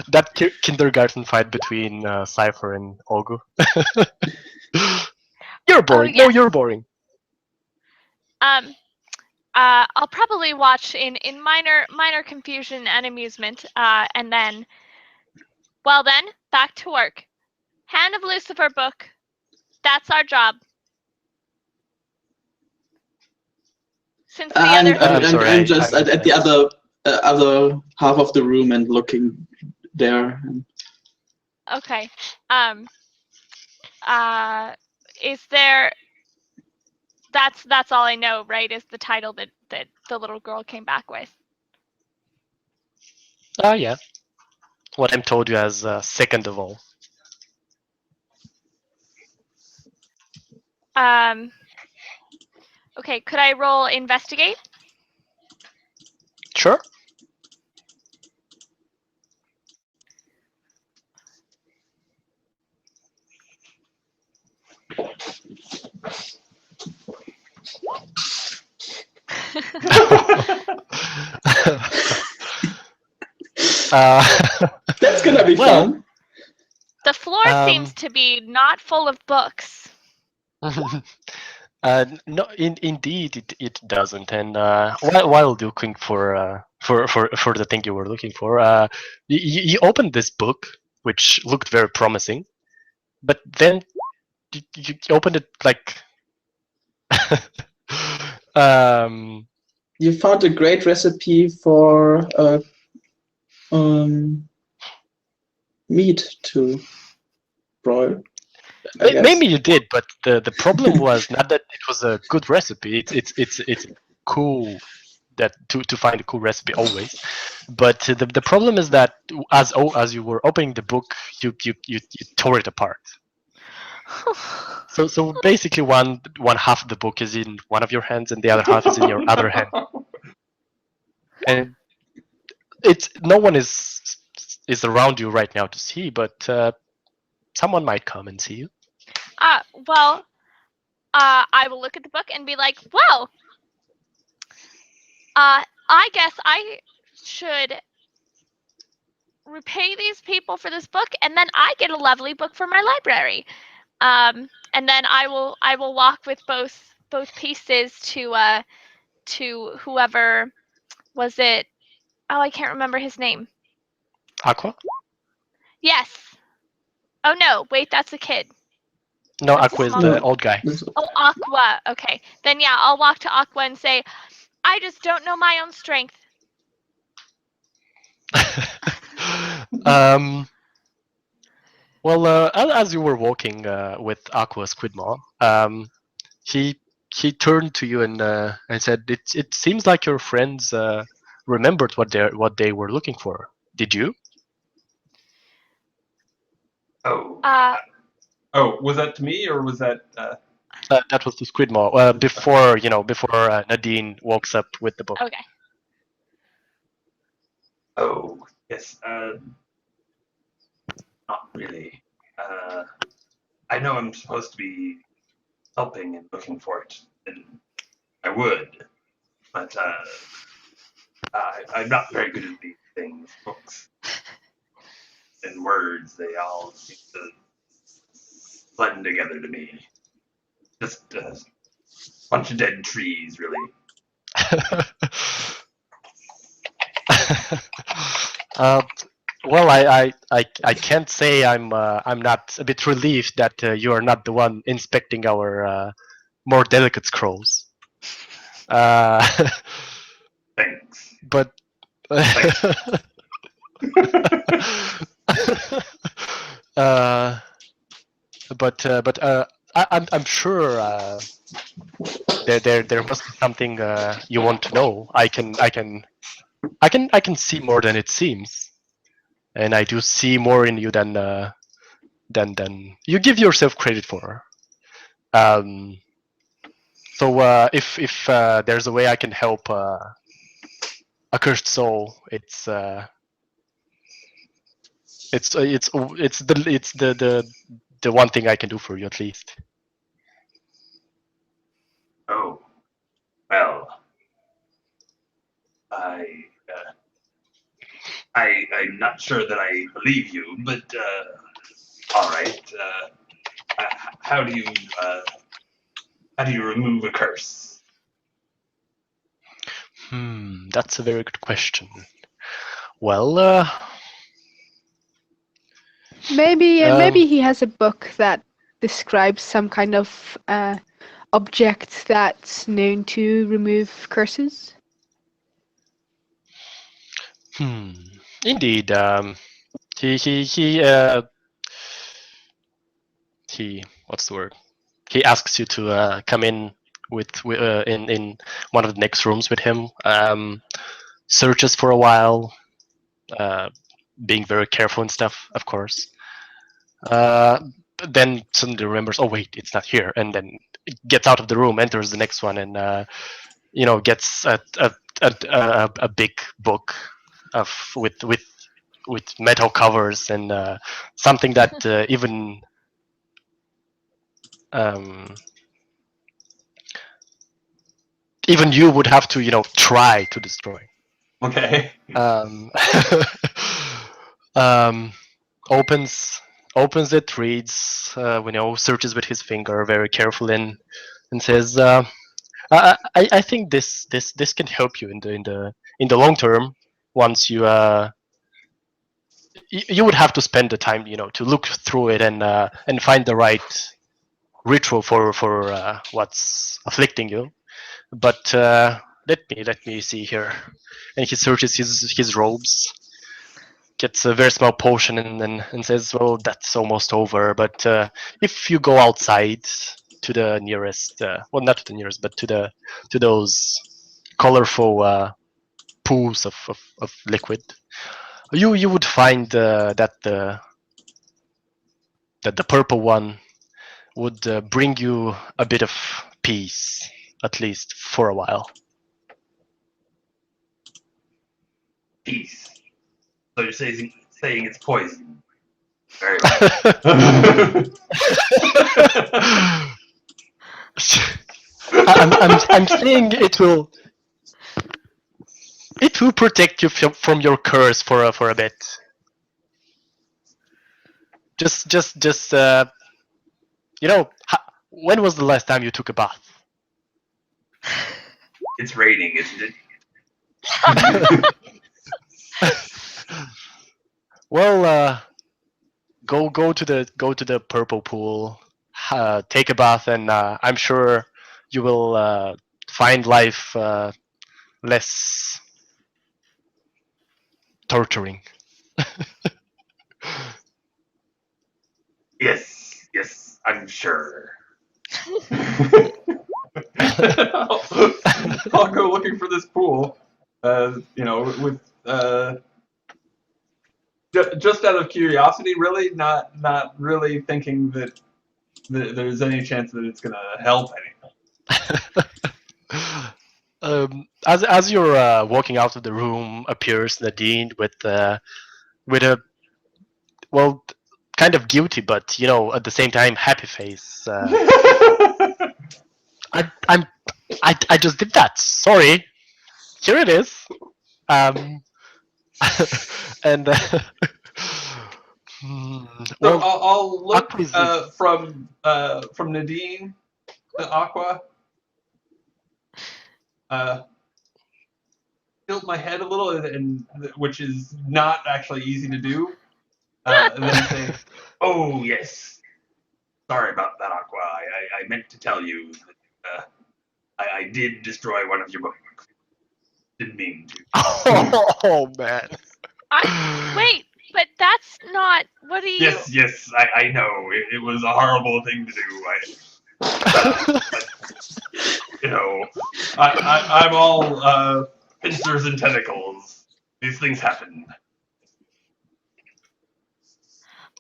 That kindergarten fight between Cypher and Olgu. You're boring. Oh, yeah. No, you're boring. I'll probably watch in minor confusion and amusement, and then, well then, back to work. Hand of Lucifer book. That's our job. Since the I'm just at the other half of the room and looking there. Okay. Is there? That's all I know, right? Is the title that the little girl came back with? Yeah. What I'm told you as second of all. Okay. Could I roll investigate? Sure. That's gonna be fun. The floor floor seems to be not full of books. No, indeed, it doesn't. And while looking for the thing you were looking for, you opened this book, which looked very promising, but then you opened it like. You found a great recipe for meat to broil. Maybe you did, but the problem was not that it was a good recipe. It's cool that to find a cool recipe always, but the problem is that as you were opening the book, you tore it apart. So basically, one half of the book is in one of your hands, and the other half is in your other hand, and no one is around you right now to see, but someone might come and see you. Well, I will look at the book and be like, well, I guess I should repay these people for this book, and then I get a lovely book for my library. And then I will walk with both pieces to whoever was it. Oh, I can't remember his name. Aqua? Yes. Oh no, wait, that's a kid. No, That's Aqua is the old guy. Oh, Aqua. Okay. Then yeah, I'll walk to Aqua and say, I just don't know my own strength. Well, as you were walking with Aqua Squidmaw, he turned to you and said, "It seems like your friends remembered what they were looking for. Did you?" Oh. Oh, was that to me or was that? That was to Squidmaw. Before Nadine walks up with the book. Okay. Oh yes. Not really. I know I'm supposed to be helping and looking for it, and I would, but I'm not very good at these things. Books and words, they all seem to blend together to me. Just a bunch of dead trees, really. Well, I can't say I'm not a bit relieved that you are not the one inspecting our more delicate scrolls. Thanks. But I'm sure there must be something you want to know. I can see more than it seems, and I do see more in you than you give yourself credit for. So if there's a way I can help a cursed soul, it's the one thing I can do for you at least. Oh, well, I'm not sure that I believe you, but all right. How do you remove a curse? That's a very good question. Well, maybe he has a book that describes some kind of object that's known to remove curses. Indeed. He what's the word? He asks you to come in in one of the next rooms with him. Searches for a while, being very careful and stuff, of course. Then suddenly remembers, oh wait, it's not here, and then gets out of the room, enters the next one, and gets a big book with metal covers and something that even even you would have to try to destroy. Okay. Opens opens it, reads, searches with his finger very carefully, and says, I think this can help you in the long term. Once you would have to spend the time, to look through it and find the right ritual for what's afflicting you. But let me see here. And he searches his robes, gets a very small potion, and says, "Well, that's almost over. But if you go outside to the nearest, well, not to the nearest, but to those colorful pools of liquid, you would find that the purple one would bring you a bit of peace, at least for a while." Peace. So you're saying it's poison. Very well. I'm saying it will protect you from your curse for a bit. Just when was the last time you took a bath? It's raining, isn't it? Well, go to the purple pool, take a bath, and I'm sure you will find life less torturing. Yes, I'm sure. I'll go looking for this pool. With just out of curiosity, really, not really thinking that there's any chance that it's gonna help anything. As you're walking out of the room, appears Nadine with a kind of guilty, but at the same time happy face. I just did that. Sorry. Here it is. And So I'll look Aqua's from Nadine to Aqua. Tilt my head a little, and which is not actually easy to do. And then say, "Oh yes, sorry about that, Aqua. I meant to tell you that I did destroy one of your books. Didn't mean to." Oh man. Wait, but that's not. What are you? Yes, I know. It was a horrible thing to do. I'm all pincers and tentacles. These things happen.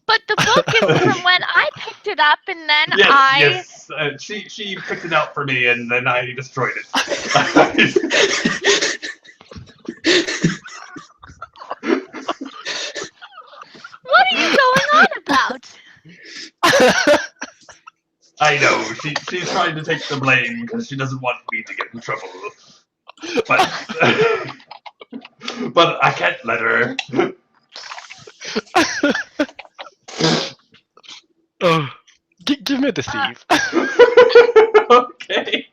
But the book is from when I picked it up, and then Yes. She picked it out for me, and then I destroyed it. What are you going on about? I know. She's trying to take the blame because she doesn't want me to get in trouble. But but I can't let her. Oh, give me the deceive. Okay.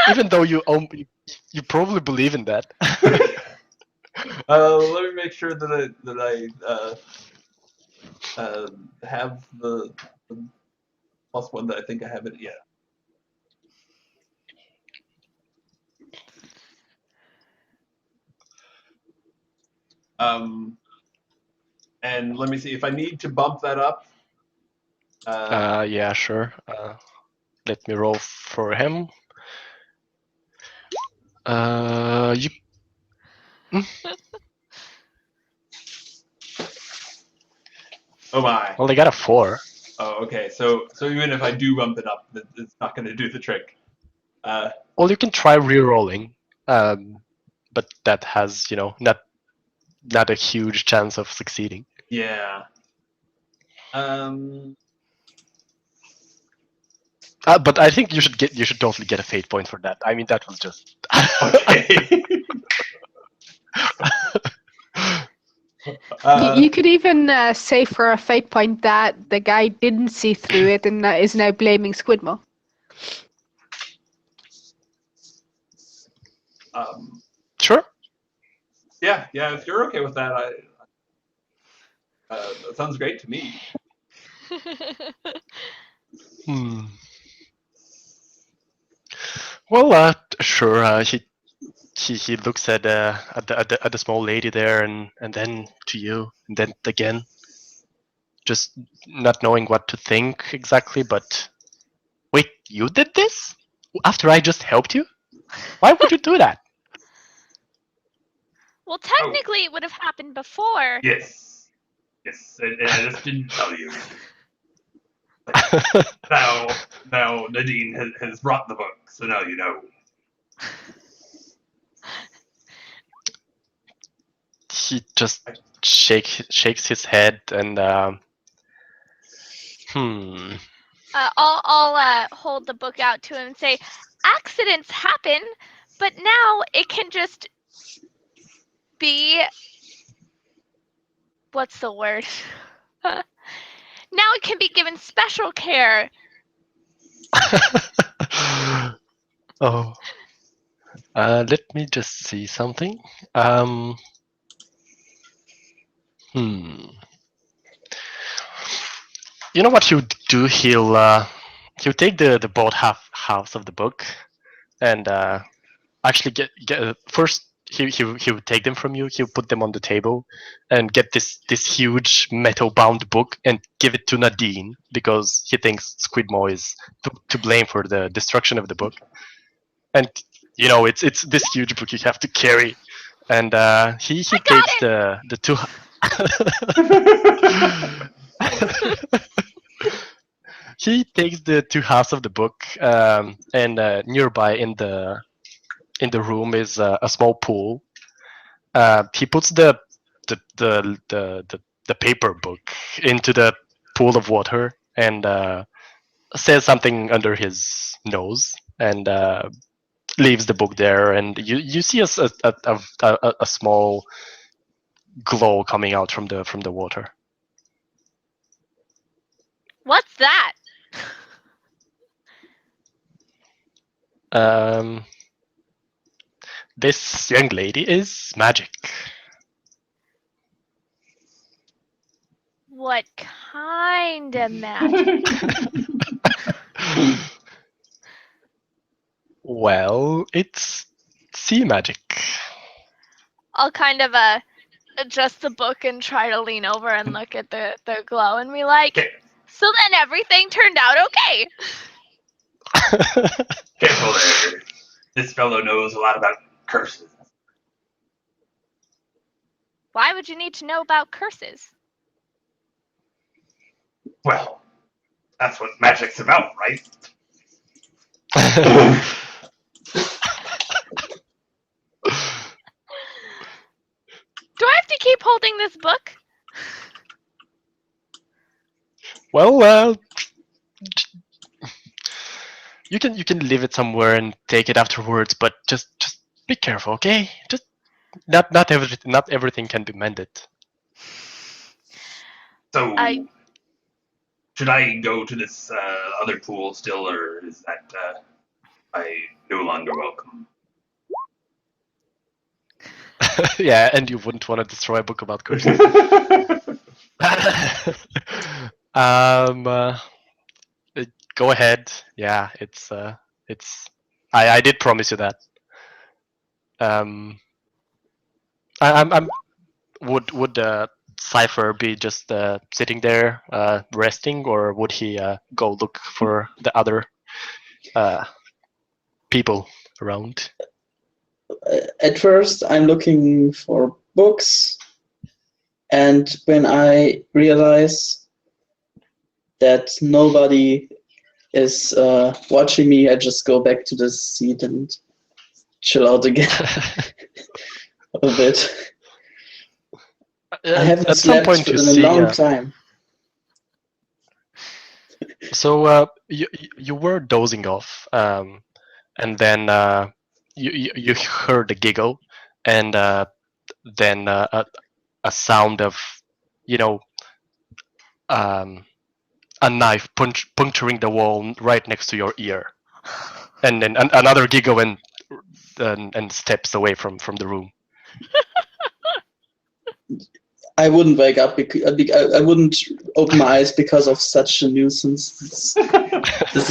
Even though you probably believe in that. Let me make sure that I have the +1 that I think I have it. Yeah. And let me see if I need to bump that up. Yeah, sure. Let me roll for him. You. Oh my. Well, they got a 4. Oh, okay. So even if I do bump it up, it's not going to do the trick. Well, you can try re-rolling, but that has not a huge chance of succeeding. Yeah. But I think you should totally get a fate point for that. I mean, that was just Okay. You could even say for a fate point that the guy didn't see through it and is now blaming Squidmo. Sure. Yeah, if you're okay with that, that sounds great to me. Well, sure. He looks at the small lady there, and then to you, and then again, just not knowing what to think exactly. But wait, you did this after I just helped you? Why would you do that? Well, technically, it would have happened before. Yes, and I just didn't tell you. Now Nadine has brought the book, so now you know. He just shakes his head and I'll hold the book out to him and say, accidents happen, but now it can just be, what's the word? Now it can be given special care. Oh. Let me just see something. You know what he'll do? He'll take the both halves of the book, and actually get first. He would take them from you. He'll put them on the table, and get this huge metal bound book and give it to Nadine because he thinks Squidmo is to blame for the destruction of the book. And you know it's this huge book you have to carry, and he takes the two. He takes the two halves of the book, and nearby in the room is a small pool. He puts the paper book into the pool of water and says something under his nose and leaves the book there. And you see a small glow coming out from the water. What's that? This young lady is magic. What kind of magic? Well, it's sea magic. I'll kind of adjust the book and try to lean over and look at the glow and be like, so then everything turned out okay. Careful there. This fellow knows a lot about curses. Why would you need to know about curses? Well, that's what magic's about, right? Do I have to keep holding this book? Well, you can leave it somewhere and take it afterwards, but just be careful, okay? Just not everything can be mended. So, should I go to this other pool still, or is that I no longer welcome? Yeah, and you wouldn't want to destroy a book about curses. Go ahead. Yeah, it's I did promise you that. Would Cypher be just sitting there resting, or would he go look for the other people around? At first, I'm looking for books, and when I realize that nobody is watching me, I just go back to the seat and chill out again a bit. I haven't slept in a long time. So you were dozing off, and then you heard a giggle, and then a sound of, a knife puncturing the wall right next to your ear, and then another giggle and steps away from the room. I wouldn't wake up because I wouldn't open my eyes because of such a nuisance. This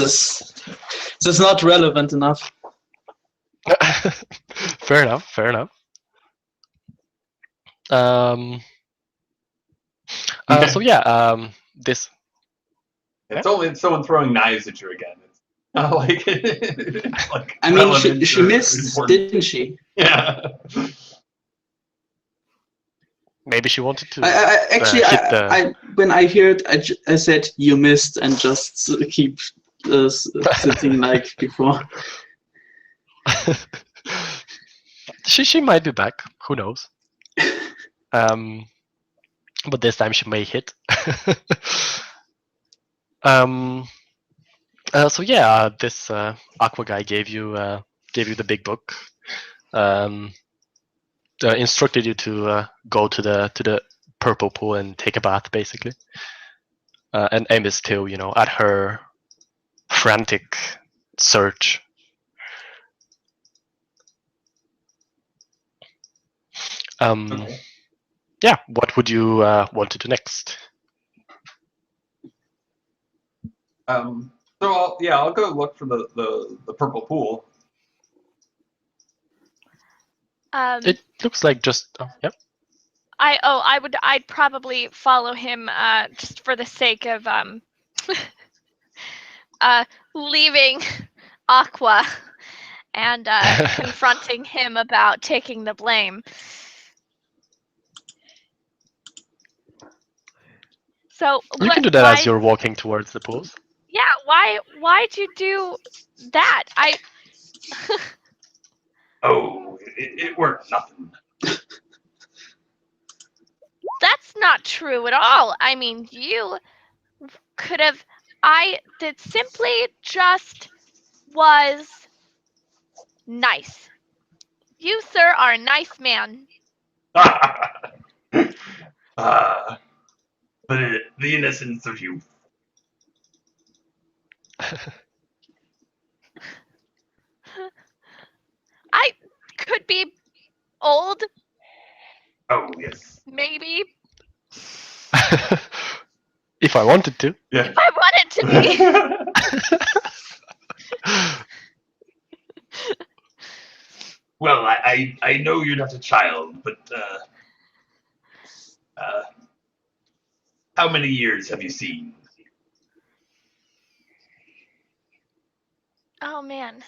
is not relevant enough. Fair enough. Okay. So yeah, this. It's only someone throwing knives at you again. It's not like, I mean, she missed, important. Didn't she? Yeah. Maybe she wanted to. When I heard, I said you missed, and just keep sitting like before. She might be back. Who knows? But this time she may hit. So yeah, this Aqua guy gave you the big book. Instructed you to go to the purple pool and take a bath, basically. And Aim is still, at her frantic search. Okay. Yeah, what would you want to do next? So I'll go look for the purple pool. It looks like just yep. I'd probably follow him just for the sake of leaving Aqua and confronting him about taking the blame. So you can do that as you're walking towards the pools. Yeah, why'd you do that? Oh, it worked. Nothing. That's not true at all. I mean, you could have. I did simply just was nice. You, sir, are a nice man. But the innocence of youth. I could be old. Oh, yes. Maybe. If I wanted to. Yeah. If I wanted to be. Well, I know you're not a child, but how many years have you seen? Oh man.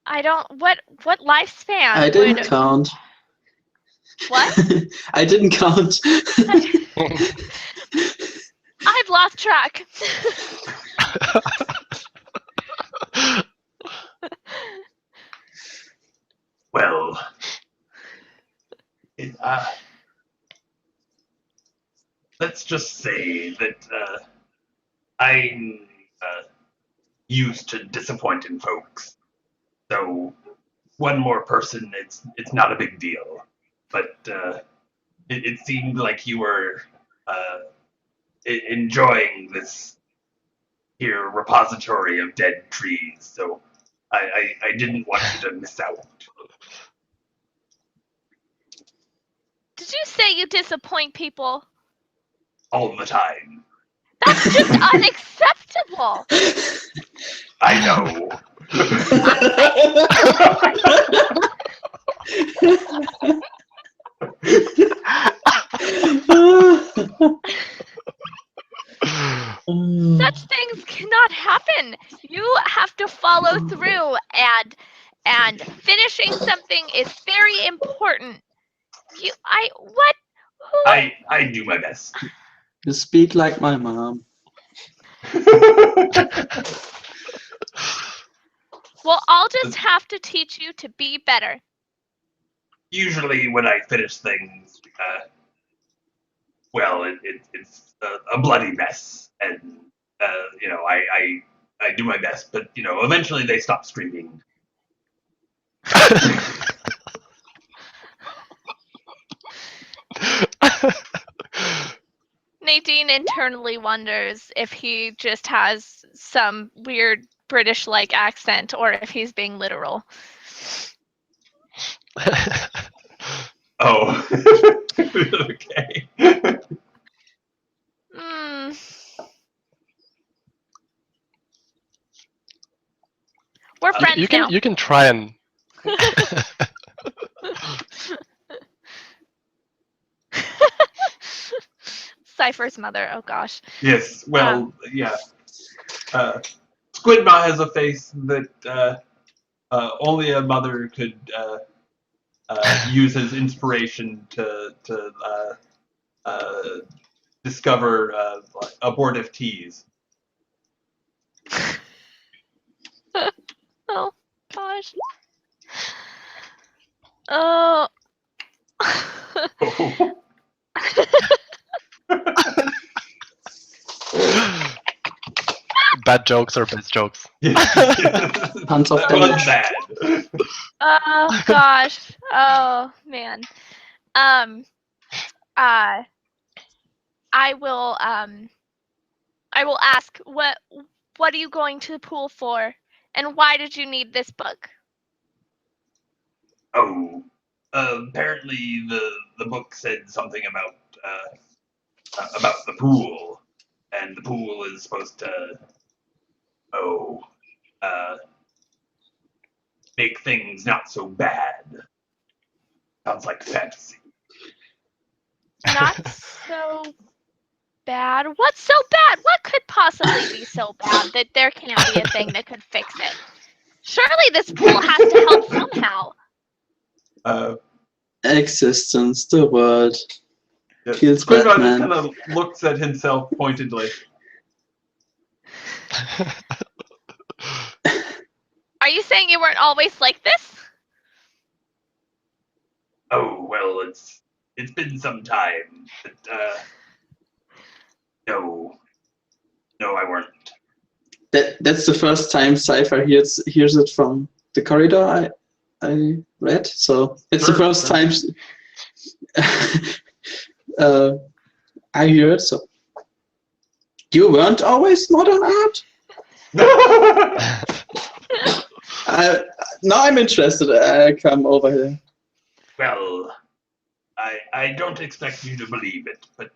I don't. What lifespan? I didn't count. What? I didn't count. I've lost track. Well, let's just say that I'm used to disappointing folks. So one more person, it's not a big deal. But it seemed like you were enjoying this here repository of dead trees. So I didn't want you to miss out. Did you say you disappoint people? All the time. That's just unacceptable. I know. Such things cannot happen. You have to follow through, and finishing something is very important. I do my best. You speak like my mom. Well, I'll just have to teach you to be better. Usually when I finish things, it's a bloody mess, and I do my best, but eventually they stop screaming. Nadine internally wonders if he just has some weird British-like accent or if he's being literal. Oh. Okay. We're friends now. You can try and. Cypher's mother. Oh gosh. Yes. Well, yeah. Squidma has a face that only a mother could use as inspiration to discover like abortive teas. Oh gosh. Oh. Bad jokes are best jokes. Tons of That was damage. bad. Oh gosh. Oh man. I will ask what are you going to the pool for, and why did you need this book? Oh, apparently the book said something about the pool, and the pool is supposed to make things not so bad. Sounds like fantasy. Not so bad. What's so bad? What could possibly be so bad that there can't be a thing that could fix it? Surely this pool has to help somehow. Existence, the word. Yeah. Feels Squidward bad, just man. kind of looks at himself pointedly. Are you saying you weren't always like this? Oh well, it's been some time, but no, I weren't. That's the first time Cypher hears it from the corridor I read, so it's the first time I hear it. So you weren't always modern art? Now I'm interested. I come over here. Well, I don't expect you to believe it, but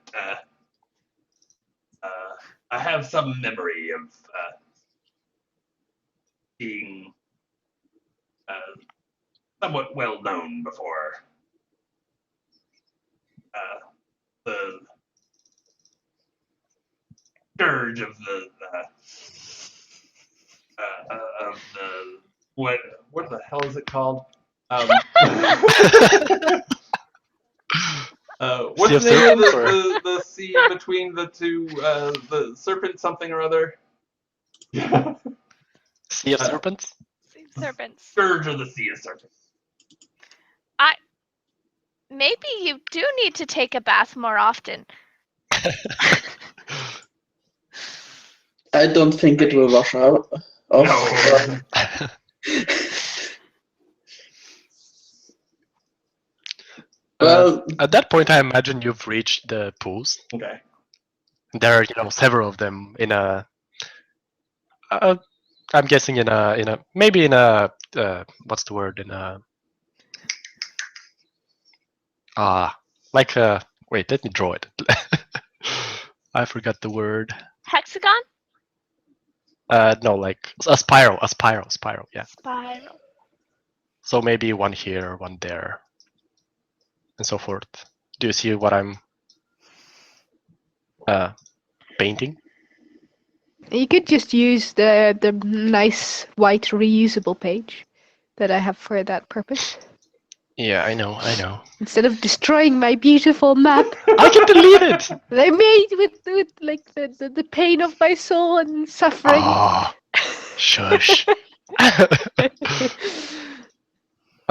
I have some memory of being somewhat well known before. The scourge of the what the hell is it called? What's the name of the sea between the two? The serpent something or other. Sea of Serpents? Sea of Serpents. Scourge of the Sea of Serpents. Maybe you do need to take a bath more often. I don't think it will wash out. No. Well, at that point, I imagine you've reached the pools. Okay. There are, several of them in a. I'm guessing in a maybe in a what's the word in a. Like wait, let me draw it. I forgot the word. Hexagon? No, like a spiral, yeah. Spiral. So maybe one here, one there, and so forth. Do you see what I'm painting? You could just use the nice white reusable page that I have for that purpose. Yeah, I know. Instead of destroying my beautiful map, I can delete it. they made with like the pain of my soul and suffering. Oh, shush. A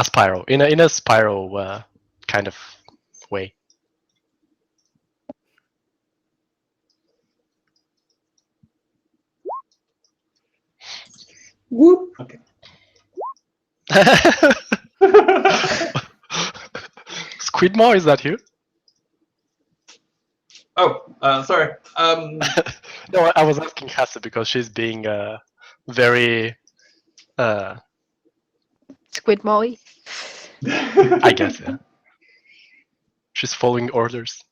spiral in a spiral kind of way. whoop. Okay. Squidmaw, is that you? Sorry. No, I was asking Hassa because she's being very, Squid Molly. I guess, yeah. She's following orders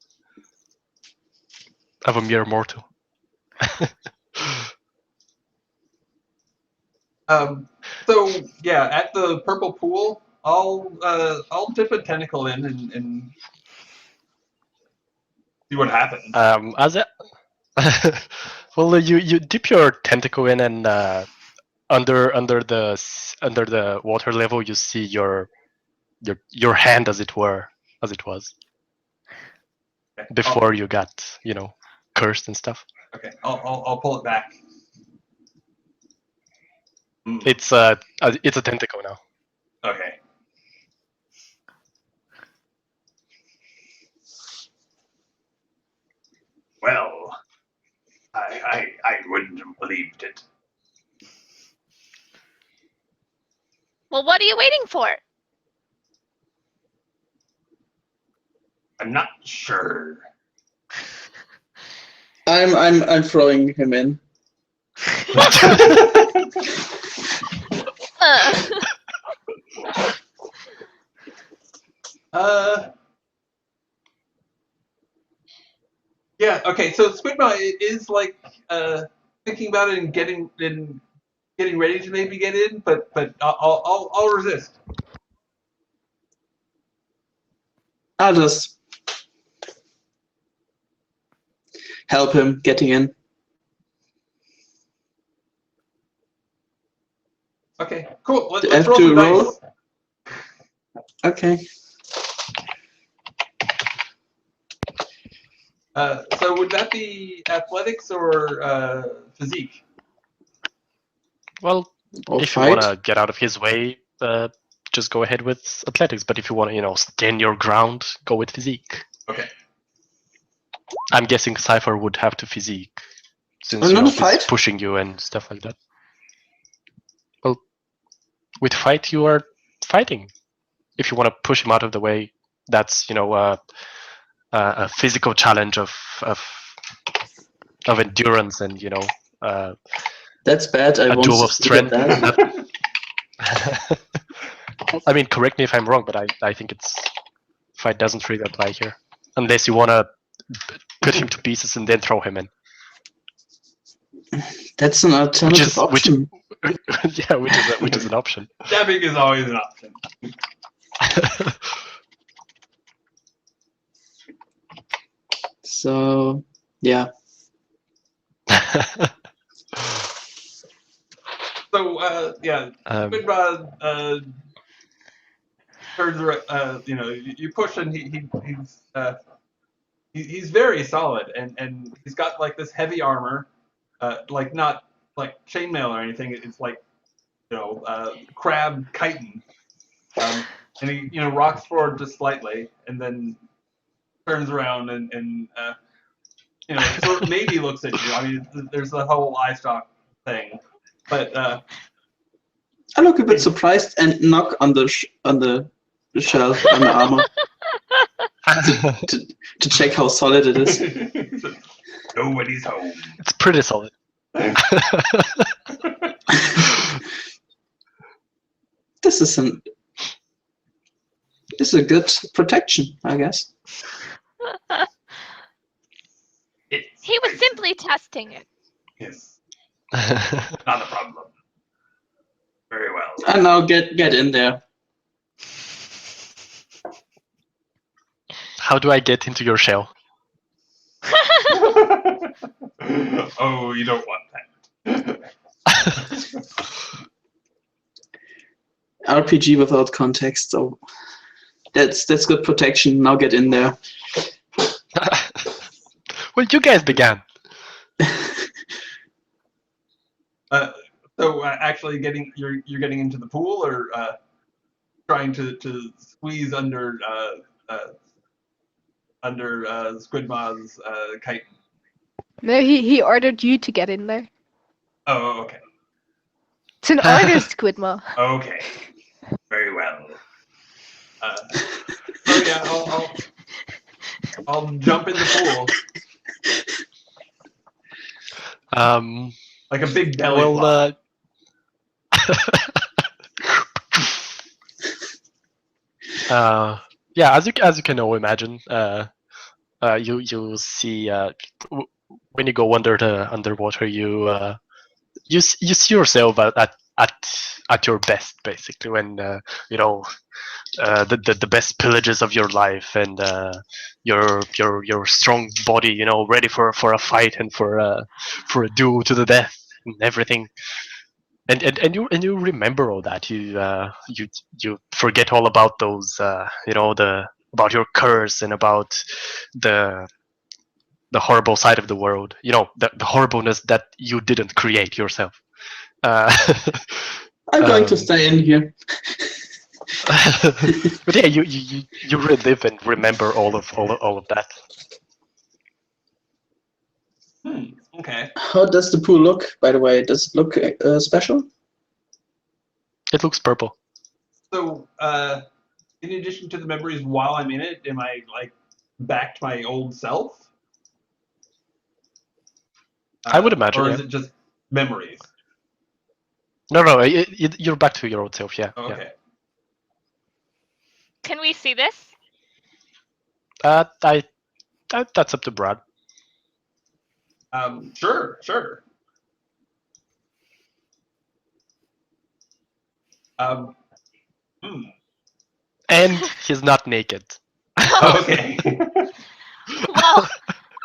of a mere mortal. So yeah, at the purple pool, I'll dip a tentacle in and see what happens. Well, you dip your tentacle in, and under the water level, you see your hand, as it were, as it was before you got cursed and stuff. Okay, I'll pull it back. It's a tentacle now. Okay. Well, I wouldn't have believed it. Well, what are you waiting for? I'm not sure. I'm throwing him in. Yeah. Okay. So Squidma is like thinking about it and getting ready to maybe get in, but I'll resist. I'll just help him getting in. Okay. Cool. Do I Let's have roll to some roll? dice. Okay. So would that be athletics or physique? Well, Or if you fight. want to get out of his way, just go ahead with athletics. But if you want to, stand your ground, go with physique. Okay. I'm guessing Cypher would have to physique, since Another he's fight? pushing you and stuff like that. Well, with fight, you are fighting. If you want to push him out of the way, that's a physical challenge of endurance and That's bad. I a won't duel of succeed at strength. that. I mean, correct me if I'm wrong, but I think fight doesn't really apply here, unless you want to cut him to pieces and then throw him in. That's an alternative option. Yeah, which is an option. Stabbing is always an option. So, yeah. So yeah, Squidrod turns around. You push and he's very solid, and he's got like this heavy armor, like not like chainmail or anything. It's like crab chitin, and he rocks forward just slightly, and then turns around and sort of maybe looks at you. I mean, there's the whole eye stalk thing, but I look a bit surprised and knock on the shelf on the armor to check how solid it is. Nobody's home. It's pretty solid. This is a good protection, I guess. He was simply testing it. Yes. Not a problem. Very well. And now get in there. How do I get into your shell? Oh, you don't want that. RPG without context. So that's good protection. Now get in there. Well, you guys began. So actually, you're getting into the pool, or trying to squeeze under Squidma's chitin. No, he ordered you to get in there. Oh, okay. It's an order, Squidma. Okay. Very well. So yeah, I'll jump in the pool. Like a big belly well, flop. Yeah, as you can all imagine, you see when you go underwater, you see yourself at your best, basically, when the best pillages of your life, and your strong body, ready for a fight and for a duel to the death and everything. And you remember all that. You forget all about those about your curse and about the horrible side of the world. The horribleness that you didn't create yourself. I'm going to stay in here. But yeah, you relive and remember all of that. Okay. How does the pool look, by the way? Does it look special? It looks purple. So, in addition to the memories while I'm in it, am I like back to my old self? I would imagine. Or is it just memories? No, you're back to your old self. Yeah. Okay. Yeah. Can we see this? That's up to Brad. Sure. And he's not naked. Okay. Well,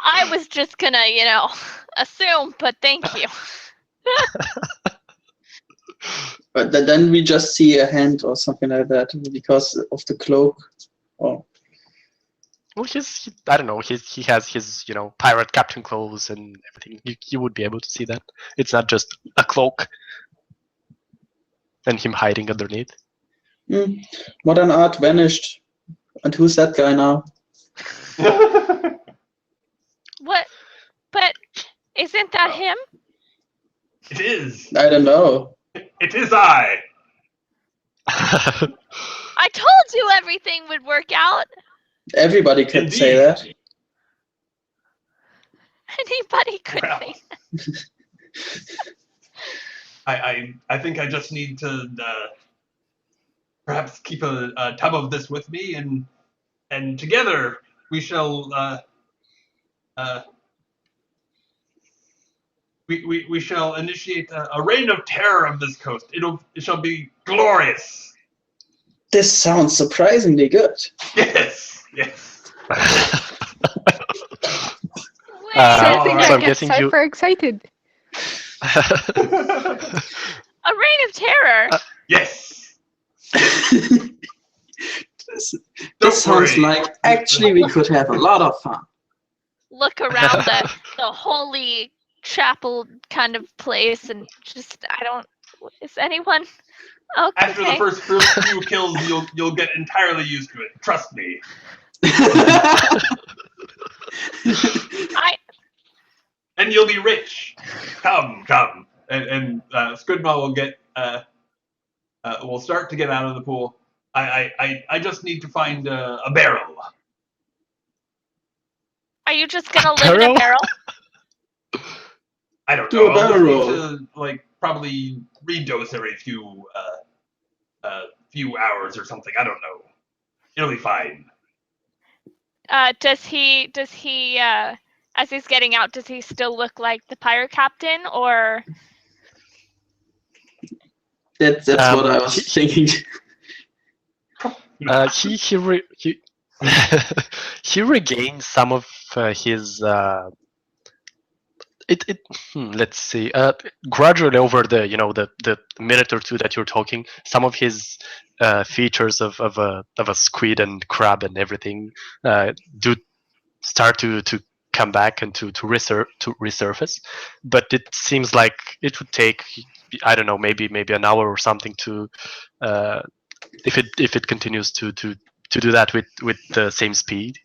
I was just gonna, assume, but thank you. But then we just see a hand or something like that because of the cloak. Oh. Well, I don't know. He has his pirate captain clothes and everything. You would be able to see that. It's not just a cloak and him hiding underneath. Modern art vanished. And who's that guy now? What? But isn't that him? It is. I don't know. It is I. I told you everything would work out. Everybody could say that. Anybody could say that. I think I just need to perhaps keep a tub of this with me, and together we shall we shall initiate a reign of terror of this coast. It shall be glorious. This sounds surprisingly good. Yes. I get super excited. a reign of terror. Yes. This sounds like actually we could have a lot of fun. Look around the holy chapel kind of place and just is anyone okay? After the first few kills, you'll get entirely used to it. Trust me. And you'll be rich. Come. And Squidmaw will get will start to get out of the pool. I just need to find a barrel. Are you just gonna live in a barrel? I don't Do know. a barrel. I'll just need to probably redose every few hours or something. I don't know. It'll be fine. Does he as he's getting out, does he still look like the pirate captain, or? That's what I was thinking. He regains some of his. Let's see. Gradually over the minute or two that you're talking, some of his features of a squid and crab and everything do start to come back and to resurface. But it seems like it would take, I don't know, maybe an hour or something to if it continues to do that with the same speed.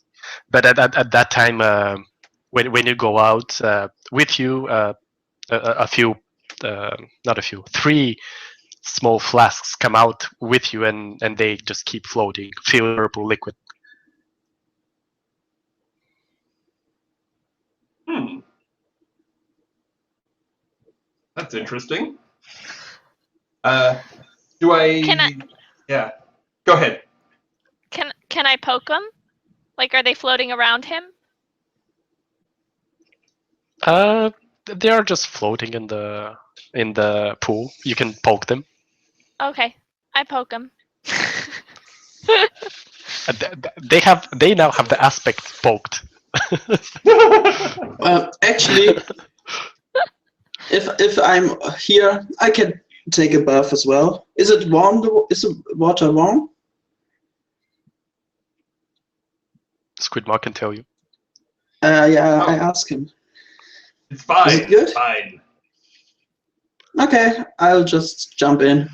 But at that time, when you go out with you, three small flasks come out with you, and they just keep floating, filled with purple liquid. That's interesting. Do I? Can I? Yeah. Go ahead. Can I poke them? Like, are they floating around him? They are just floating in the pool. You can poke them. Okay, I poke them. They now have the aspect poked. Actually, if I'm here, I can take a bath as well. Is it warm? Is the water warm? Squidmark can tell you. Yeah, Oh. I asked him. It's fine. Is it good? It's fine. Okay, I'll just jump in.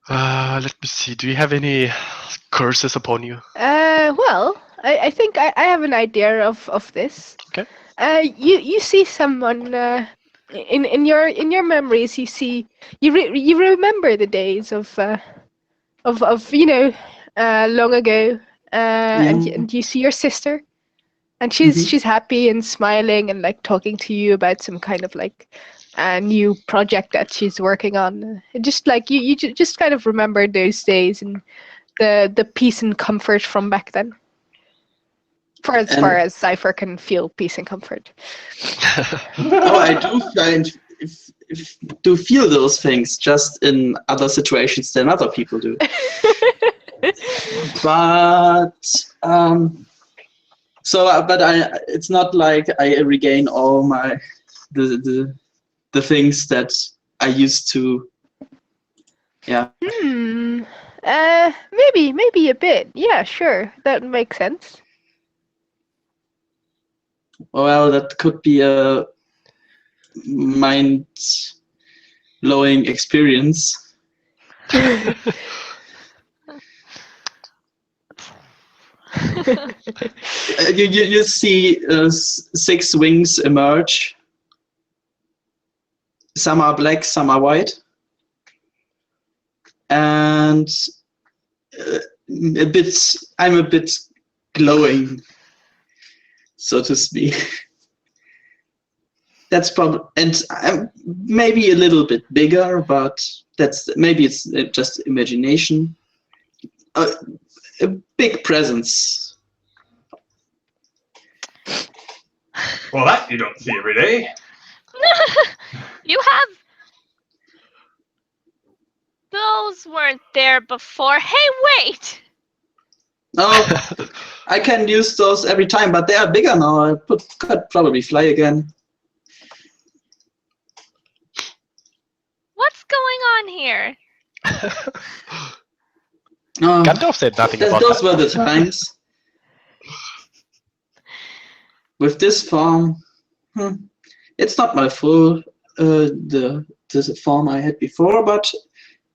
Let me see. Do you have any curses upon you? Well, I think I have an idea of this. Okay. You see someone in your memories. You remember the days of long ago, and you see your sister, and she's happy and smiling and like talking to you about some kind of like a new project that she's working on. Just like you just kind of remember those days and the peace and comfort from back then. For as far as Cypher can feel peace and comfort. Oh, I do do feel those things, just in other situations than other people do. But it's not like I regain all the things that I used to. Yeah. Maybe a bit. Yeah, sure. That makes sense. Well, that could be a mind-blowing experience. You see 6 wings emerge. Some are black, some are white, and I'm a bit glowing, so to speak. That's probably, and I'm maybe a little bit bigger, but maybe it's just imagination. A big presence. Well, that you don't see every day. You have. Those weren't there before. Hey, wait! Oh, I can use those every time, but they are bigger now. I could probably fly again. What's going on here? Oh, Gandalf said nothing about those that. were the times. With this form, it's not my full the form I had before, but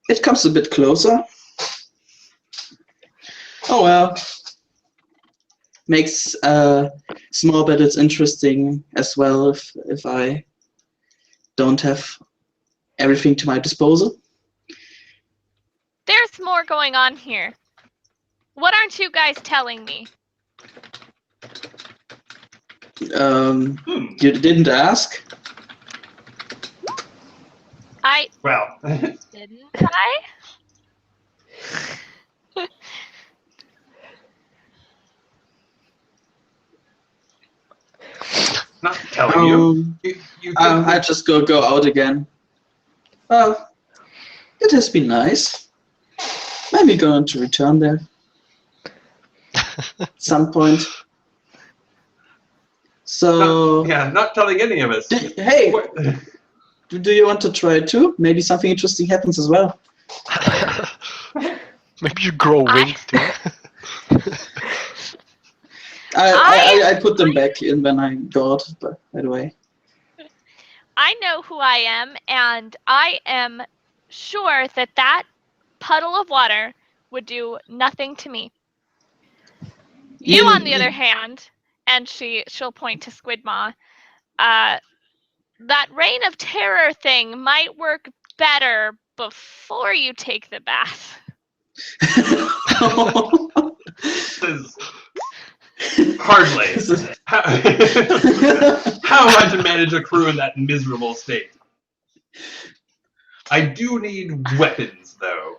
it comes a bit closer. Oh well. Makes small battles interesting as well if I don't have everything to my disposal. There's more going on here. What aren't you guys telling me? You didn't ask? Well, Didn't I? not telling you. You I just go out again. It has been nice. Maybe going to return there at some point. So not telling any of us. Hey, do you want to try it too? Maybe something interesting happens as well. Maybe you grow wings too. I put them back in when I got, by the way. I know who I am, and I am sure that puddle of water would do nothing to me. You, on the other hand, and she'll point to Squidmaw, that reign of terror thing might work better before you take the bath. Hardly. How am I to manage a crew in that miserable state? I do need weapons, though.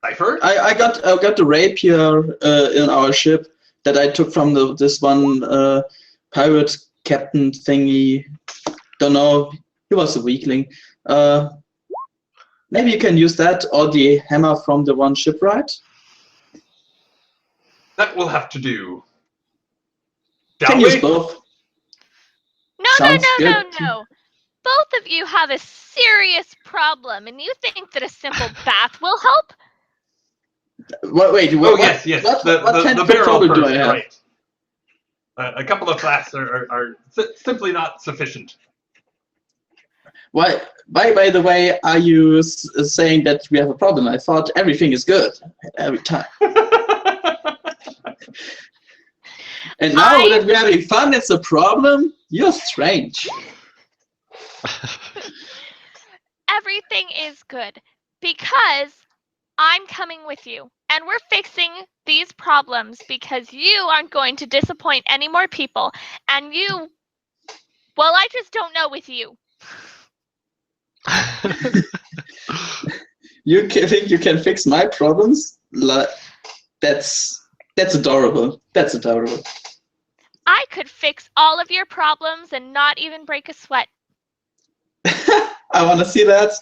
Cypher? I got the rapier in our ship that I took from this one pirate captain thingy. Don't know. He was a weakling. Maybe you can use that or the hammer from the one shipwright. That will have to do. Can use both. No. Good. Both of you have a serious problem, and you think that a simple bath will help? Wait. Yes. What kind the of barrel trouble do I first, have? right. A couple of flasks are simply not sufficient. Why? By the way, are you saying that we have a problem? I thought everything is good every time. And now that we're having fun, it's a problem? You're strange. Everything is good because I'm coming with you. And we're fixing these problems because you aren't going to disappoint any more people. And you, well, I just don't know with you. You think you can fix my problems? That's adorable. That's adorable. I could fix all of your problems and not even break a sweat. I want to see that.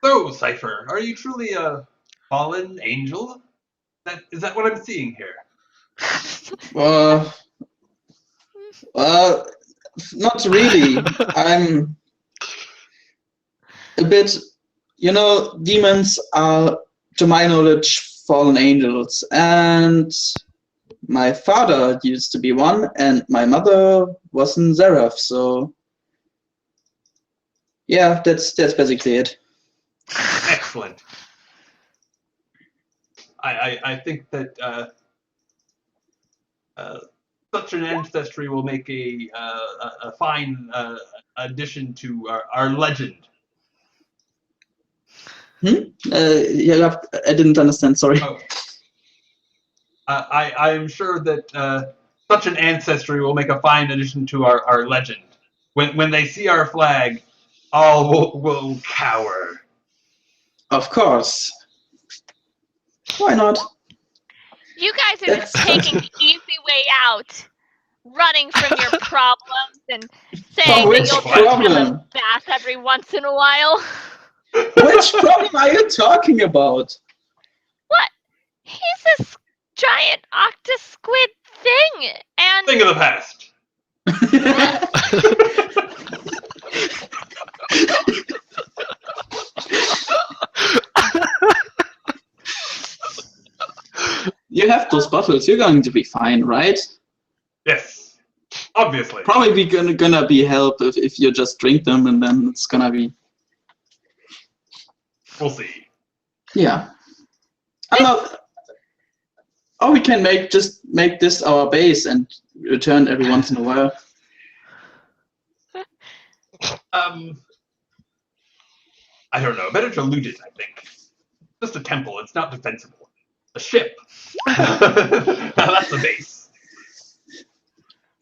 So, Cypher, are you truly a fallen angel? Is that what I'm seeing here? Not really. I'm a bit, demons are, to my knowledge, fallen angels. And my father used to be one, and my mother was in Seraph, so yeah, that's basically it. Excellent. I think that such an ancestry will make a fine addition to our legend. Yeah, I didn't understand. Sorry. Oh. I am sure that such an ancestry will make a fine addition to our legend. When they see our flag, all will cower. Of course. Why not? You guys are just taking the easy way out, running from your problems and saying that you'll just have a bath every once in a while. Which problem are you talking about? What? He's this giant octosquid thing, and Thing of the past. You have those bottles. You're going to be fine, right? Yes, obviously. Probably gonna be help if you just drink them, and then it's gonna be. We'll see. Yeah. I'm not. Or we can make this our base and return every once in a while. I don't know. Better to loot it, I think. Just a temple. It's not defensible. A ship. Now that's the base.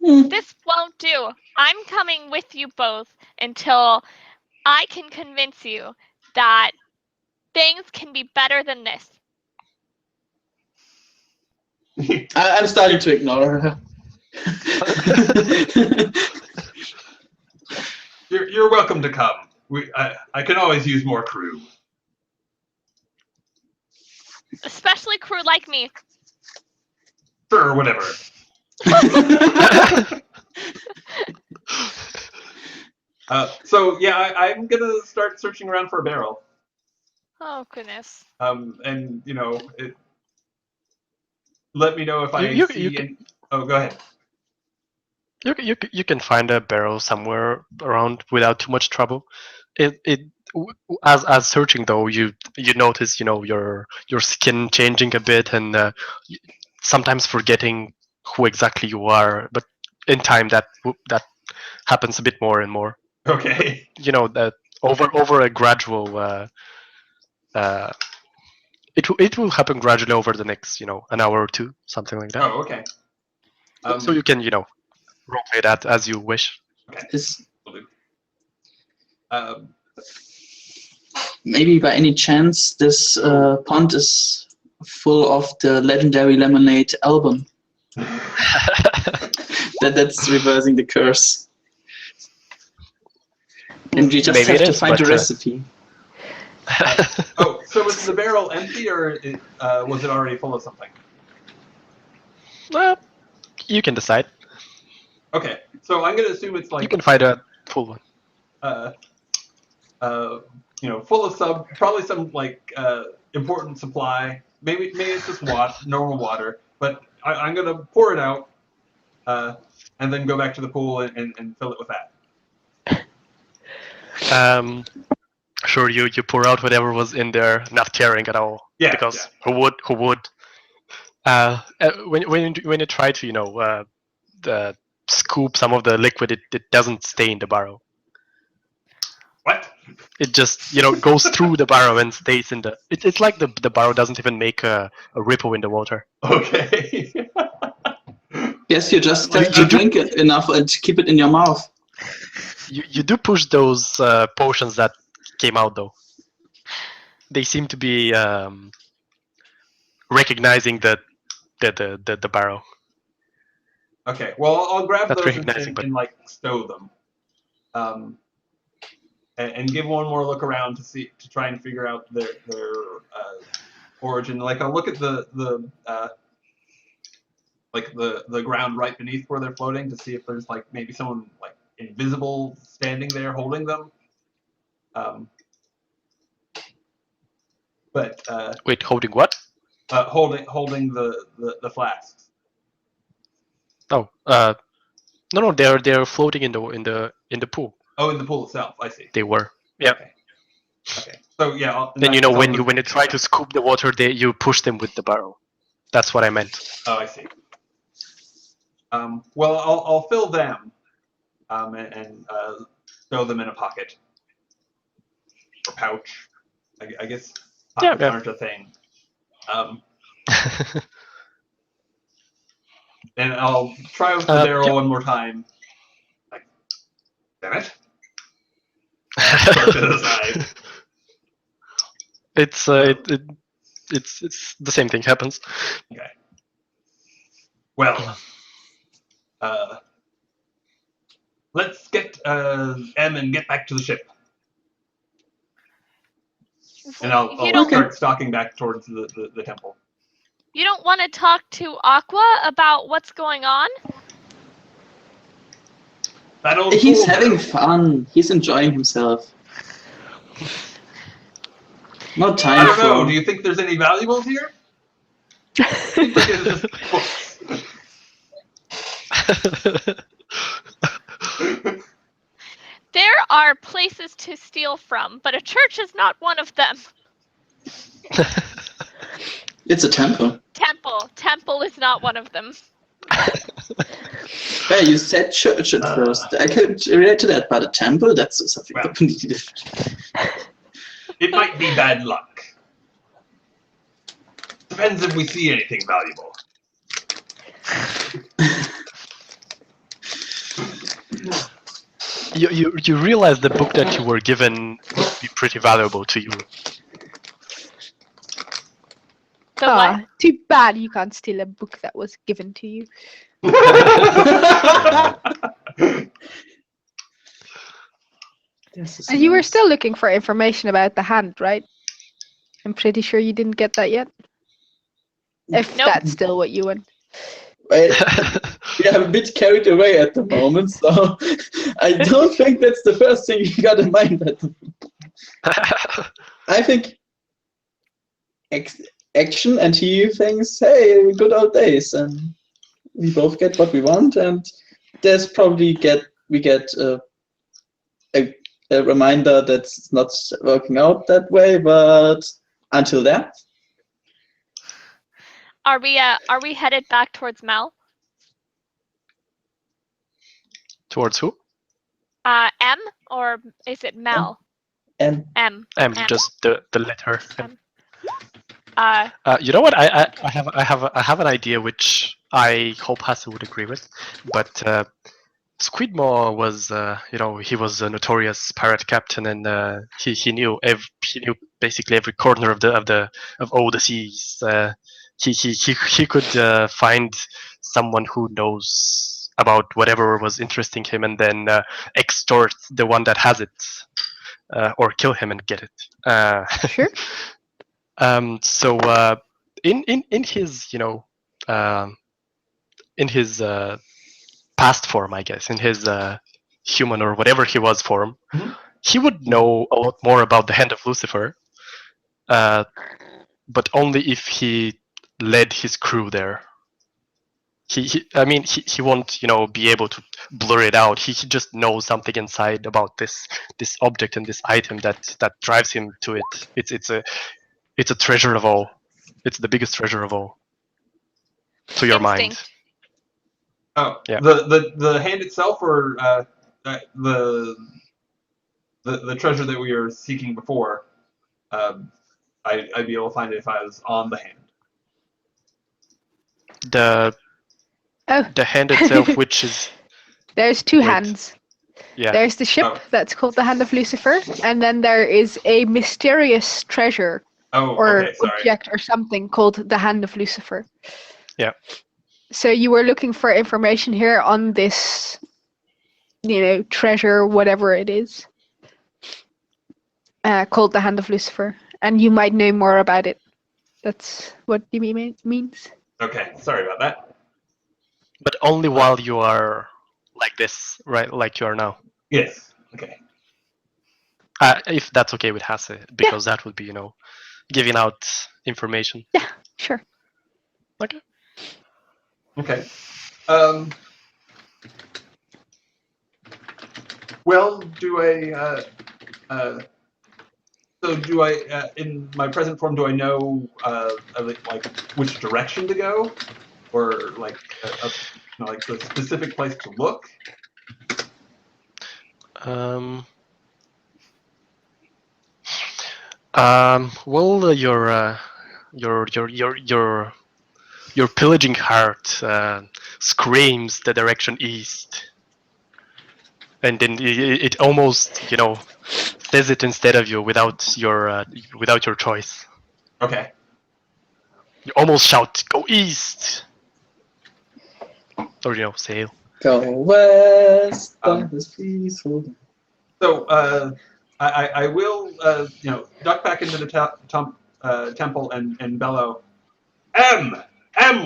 this won't do. I'm coming with you both until I can convince you that things can be better than this. I'm starting to ignore her. You're welcome to come. I can always use more crew. Especially crew like me. Sure, whatever. So yeah, I'm gonna start searching around for a barrel. Oh goodness. And let me know if I see any. Oh, go ahead. You can find a barrel somewhere around without too much trouble. As searching though, you notice your skin changing a bit and sometimes forgetting who exactly you are. But in time, that happens a bit more and more. Okay. That over a gradual It will happen gradually over the next, an hour or two, something like that. Oh, okay. So you can, roleplay that as you wish. Okay. Will do. Maybe by any chance this pond is full of the legendary lemonade album. That's reversing the curse. And we just Maybe have it to is, find the but, recipe. So was the barrel empty, or was it already full of something? Well, you can decide. Okay, so I'm gonna assume it's like You can find a full one. Full of probably some like important supply. Maybe it's just normal water. But I'm gonna pour it out, and then go back to the pool and fill it with that. Sure, you pour out whatever was in there, not caring at all. Yeah. Because who would? When you try to scoop some of the liquid, it doesn't stay in the barrel. What? It just goes through the barrel and stays in the. It's like the barrel doesn't even make a ripple in the water. Okay. Yes, you just have to drink it enough and keep it in your mouth. You do push those potions that came out though. They seem to be recognizing the barrel. Okay. Well, I'll grab That's those recognizing, and like stow them, and give one more look around to try and figure out their origin. Like I'll look at the ground right beneath where they're floating to see if there's like maybe someone like invisible standing there holding them. Wait, holding what? Holding the flasks. Oh, no, they're floating in the pool. Oh, in the pool itself. I see. They were. Yeah. Okay. So yeah. Then when you try to scoop the water, you push them with the barrel. That's what I meant. Oh, I see. Well, I'll fill them, and stow them in a pocket or pouch. I guess pockets aren't a thing. And I'll try with the barrel one more time. Like, damn it! Start to the side. It's the same thing happens. Okay. Well, let's get M and get back to the ship. And I'll start stalking back towards the temple. You don't want to talk to Aqua about what's going on? He's having fun. He's enjoying himself. No time. I don't know. Do you think there's any valuables here? Seems like it's just books. There are places to steal from, but a church is not one of them. It's a temple. Temple is not one of them. Yeah, you said church at first. I could relate to that, but a temple, that's something completely different. It might be bad luck. Depends if we see anything valuable. You realize the book that you were given would be pretty valuable to you. Too bad you can't steal a book that was given to you. And you were still looking for information about the hand, right? I'm pretty sure you didn't get that yet. If that's still what you want. Well, we are a bit carried away at the moment, so I don't think that's the first thing you got in mind. I think action, and he thinks, hey, good old days, and we both get what we want, and there's probably we get a reminder that's not working out that way, but until then. Are we headed back towards Mel? Towards who? M, or is it Mel? M. M. Just the letter. M. You know what? I have an idea which I hope Hasse would agree with, but Squidmaw was he was a notorious pirate captain, and he knew basically every corner of all the seas. He could find someone who knows about whatever was interesting him, and then extort the one that has it, or kill him and get it. Sure. So in his in his past form, I guess, in his human or whatever he was form, he would know a lot more about the Hand of Lucifer, but only if he led his crew there. He won't be able to blur it out. He just knows something inside about this object and this item that drives him to it. It's a treasure of all. It's the biggest treasure of all. To your mind. Oh, yeah. The hand itself, or the treasure that we were seeking before. I'd be able to find it if I was on the hand. The hand itself, which is... There's two hands. Yeah. There's the ship that's called the Hand of Lucifer, and then there is a mysterious treasure or object or something called the Hand of Lucifer. Yeah. So you were looking for information here on this, treasure, whatever it is, called the Hand of Lucifer, and you might know more about it. That's what it means. Okay, sorry about that. But only while you are like this, right? Like you are now. Yes. Okay. If that's okay with Hasse, because that would be, giving out information. Yeah, sure. Okay. Okay. Well, do I? So do I? In my present form, do I know like which direction to go, or like like the specific place to look? Well, your pillaging heart screams the direction east, and then it almost says it instead of you without your choice. Okay. You almost shout, "Go east!" Or sail. Go west, that is peaceful. So I will duck back into the temple and bellow, M,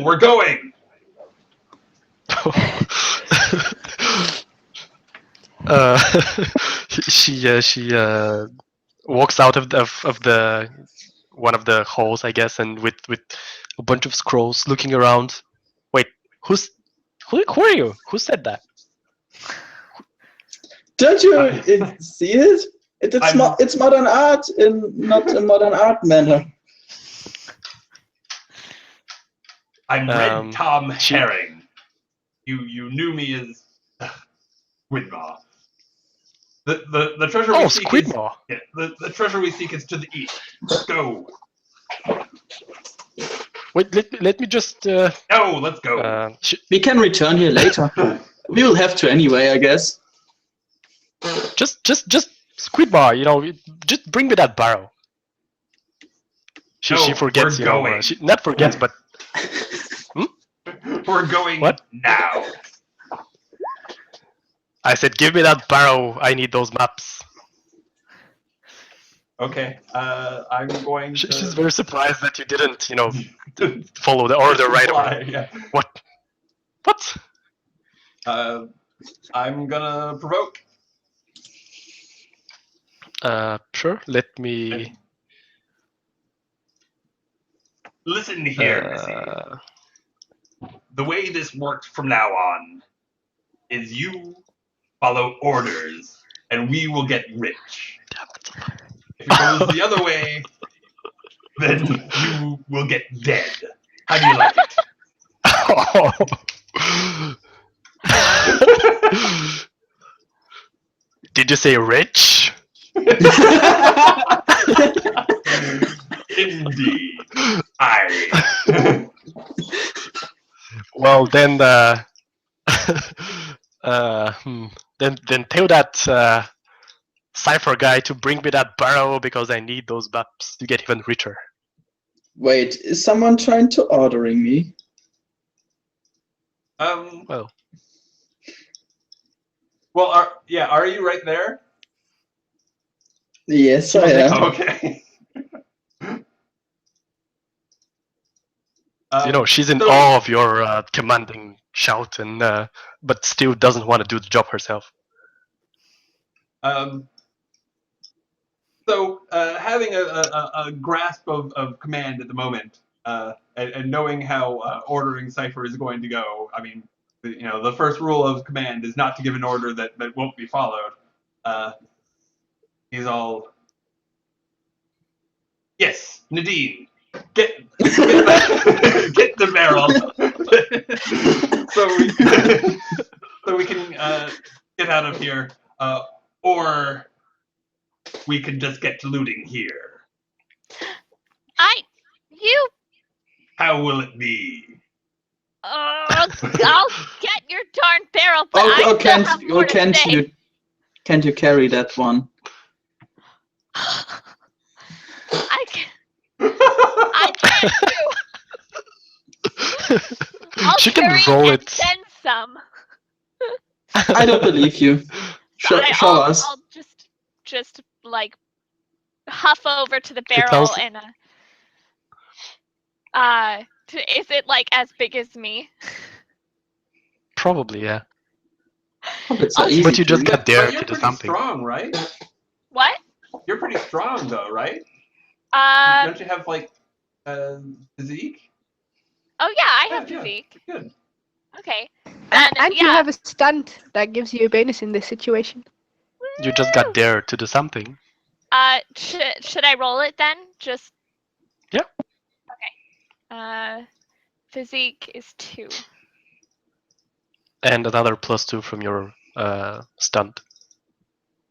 we're going. She walks out of the one of the halls, I guess, and with a bunch of scrolls, looking around. Wait, who are you? Who said that? Don't you see it? It's modern art in not a modern art manner. I'm Red Tom Herring. You knew me as Squidmaw. The treasure we seek Squidmaw. Is, the treasure we seek is to the east. Let's go. Wait, let me just. No, let's go. We can return here later. We will have to anyway, I guess. Just Squidmaw, just bring me that barrel. She forgets, we're going. She not forgets, but. We're going now. I said, give me that barrel. I need those maps. Okay. I'm going to... She's very surprised that you didn't, follow the order right away. Yeah. What? I'm gonna provoke. Sure. Let me... Listen here, Missy. The way this works from now on is you follow orders, and we will get rich. If it goes the other way, then you will get dead. How do you like it? Did you say rich? Indeed. Aye. Well, then, then tell that cipher guy to bring me that barrel because I need those bucks to get even richer. Wait, is someone trying to ordering me? Well, Well, are you right there? Yes, She I was next am. to Okay. you know, she's in so- awe of your commanding shout, and but still doesn't want to do the job herself. So having a grasp of command at the moment, and knowing how ordering cipher is going to go, I mean, the first rule of command is not to give an order that won't be followed. He's all, yes, Nadine, get the barrel, so we can get out of here, or we can just get to looting here. You. How will it be? I'll get your darn barrel, but I still have more to say. Can't you carry that one? I can too. I'll She can carry roll and it. then some. I don't believe you. Show us. I'll just like huff over to the It barrel sounds- and is it like as big as me? Probably, yeah. Oh, that's so But easy But you to just do. got there But you're to do pretty something. strong, right? What? You're pretty strong, though, right? Uh Don't you have like physique? oh yeah, I have Yeah, physique. Good. Okay. Then And you have a stunt that gives you a bonus in this situation. You just got there to do something. should I roll it then? Just Yeah. Okay. Physique is 2. And another +2 from your stunt.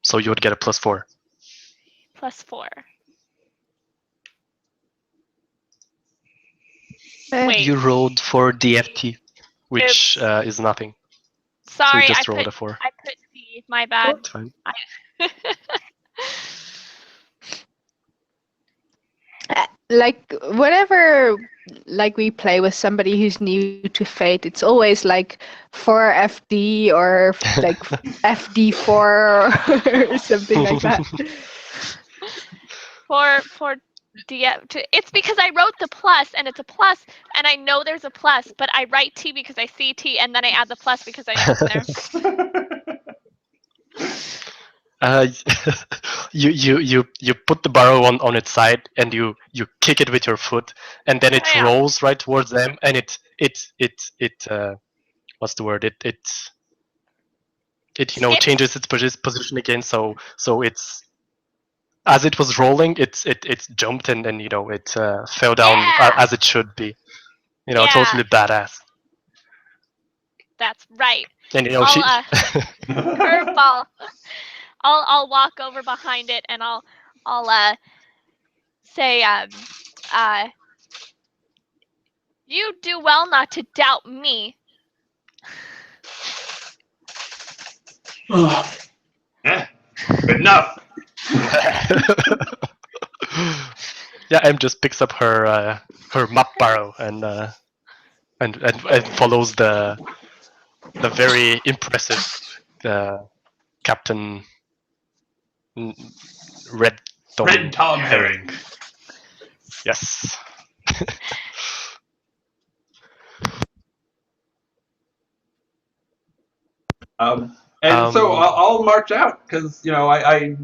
So you would get a +4. +4. Wait. You rolled for DFT, which Oops. is nothing. Sorry, so you just I rolled put a 4. I put C. My bad. It's fine. Like whenever we play with somebody who's new to Fate, it's always like 4 FD or like FD4 or something like that. For it's because I wrote the plus and it's a plus and I know there's a plus, but I write T because I see T and then I add the plus because I know it's there. You put the barrel on its side and you kick it with your foot, and then it Yeah. rolls right towards them, and it what's the word? It Skips? changes its position again. So it's, as it was rolling, it jumped and it fell down Yeah. as it should be. Yeah. Totally badass. That's right. And I'll, she curveball. I'll walk over behind it and I'll say you do well not to doubt me. Oh, Yeah. Good enough. Yeah, M just picks up her map barrel and follows the very impressive Captain Red Tom Herring. Yes. So I'll march out because I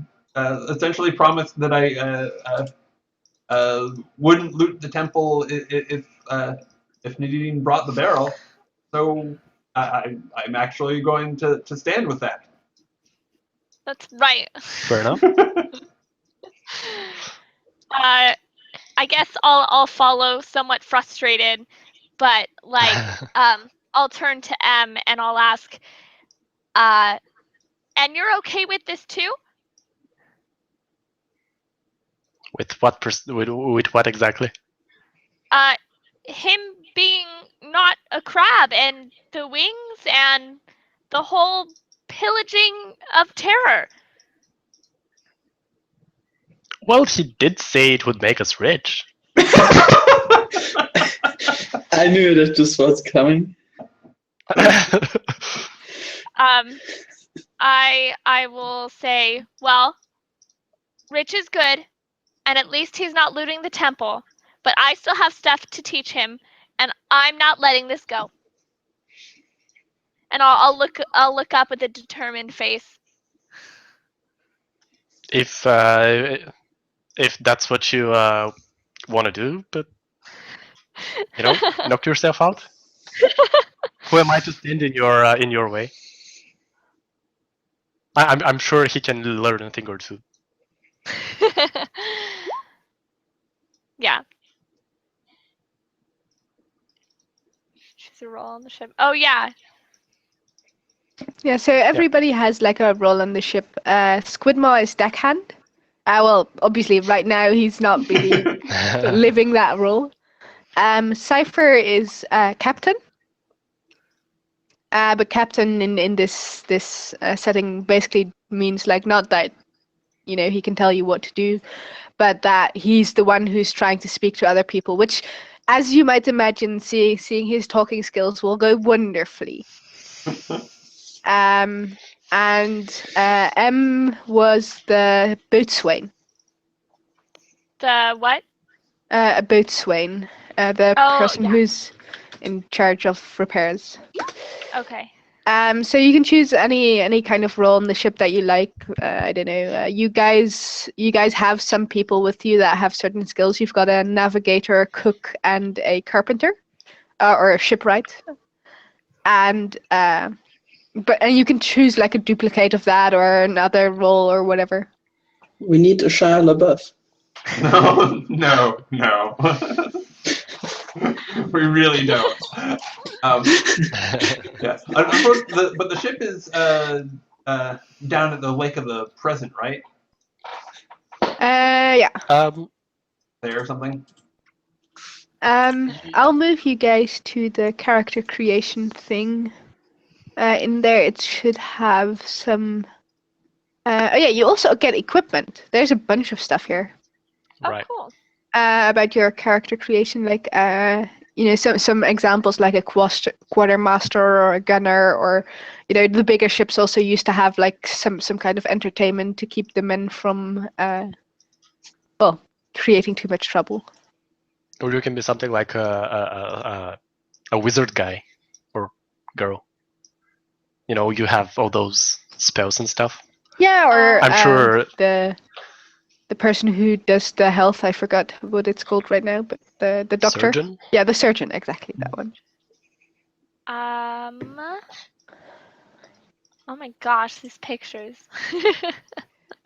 essentially promised that I wouldn't loot the temple if Nadine brought the barrel. So I'm actually going to stand with that. That's right. Fair enough. I guess I'll follow somewhat frustrated, but like I'll turn to M and I'll ask, and you're okay with this too? With what exactly? him being not a crab and the wings and the whole pillaging of terror. Well, he did say it would make us rich. I knew that this was coming. I will say, well, Rich is good, and at least he's not looting the temple. But I still have stuff to teach him, and I'm not letting this go. And I'll look up with a determined face. If that's what you want to do, but knock yourself out. Who am I to stand in your way? I'm sure he can learn a thing or two. Yeah. Choose a role on the ship. Oh yeah. Yeah, so everybody has like a role on the ship. Squidmaw is deckhand. Well, obviously right now he's not really living that role. Cypher is captain. But captain in this setting basically means like not that he can tell you what to do, but that he's the one who's trying to speak to other people, which, as you might imagine, seeing his talking skills will go wonderfully. And M was the boatswain. The what? A boatswain, the person who's in charge of repairs. Okay. So you can choose any kind of role on the ship that you like. I don't know. You guys have some people with you that have certain skills. You've got a navigator, a cook, and a carpenter, or a shipwright. And you can choose like a duplicate of that or another role or whatever. We need a Shia LaBeouf. No. We really don't. Yeah. But the ship is down at the Lake of the Present, right? Yeah. There or something. I'll move you guys to the character creation thing. In there, it should have some. Oh yeah, you also get equipment. There's a bunch of stuff here. Right. Oh, cool. About your character creation, like some examples like a quartermaster or a gunner, or the bigger ships also used to have like some kind of entertainment to keep the men from creating too much trouble. Or you can be something like a wizard guy or girl. You have all those spells and stuff. Yeah, or I'm sure the person who does the health, I forgot what it's called right now, but the doctor. Surgeon? Yeah, the surgeon, exactly, that one. Oh my gosh, these pictures.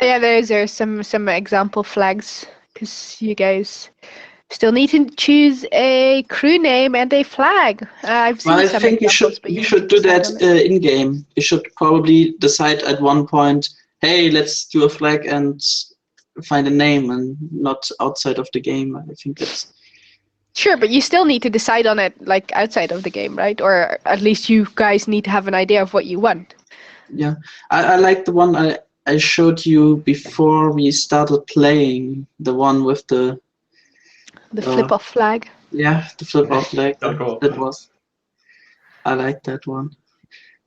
Yeah, there's some example flags, because you guys still need to choose a crew name and a flag. I've seen I some think examples, you should do that in game. You should probably decide at one point, hey, let's do a flag and find a name, and not outside of the game. I think that's sure, but you still need to decide on it like outside of the game, right? Or at least you guys need to have an idea of what you want. Yeah, I like the one I showed you before we started playing, the one with the flip-off flag. Yeah, the flip-off flag. Cool. That was. I like that one.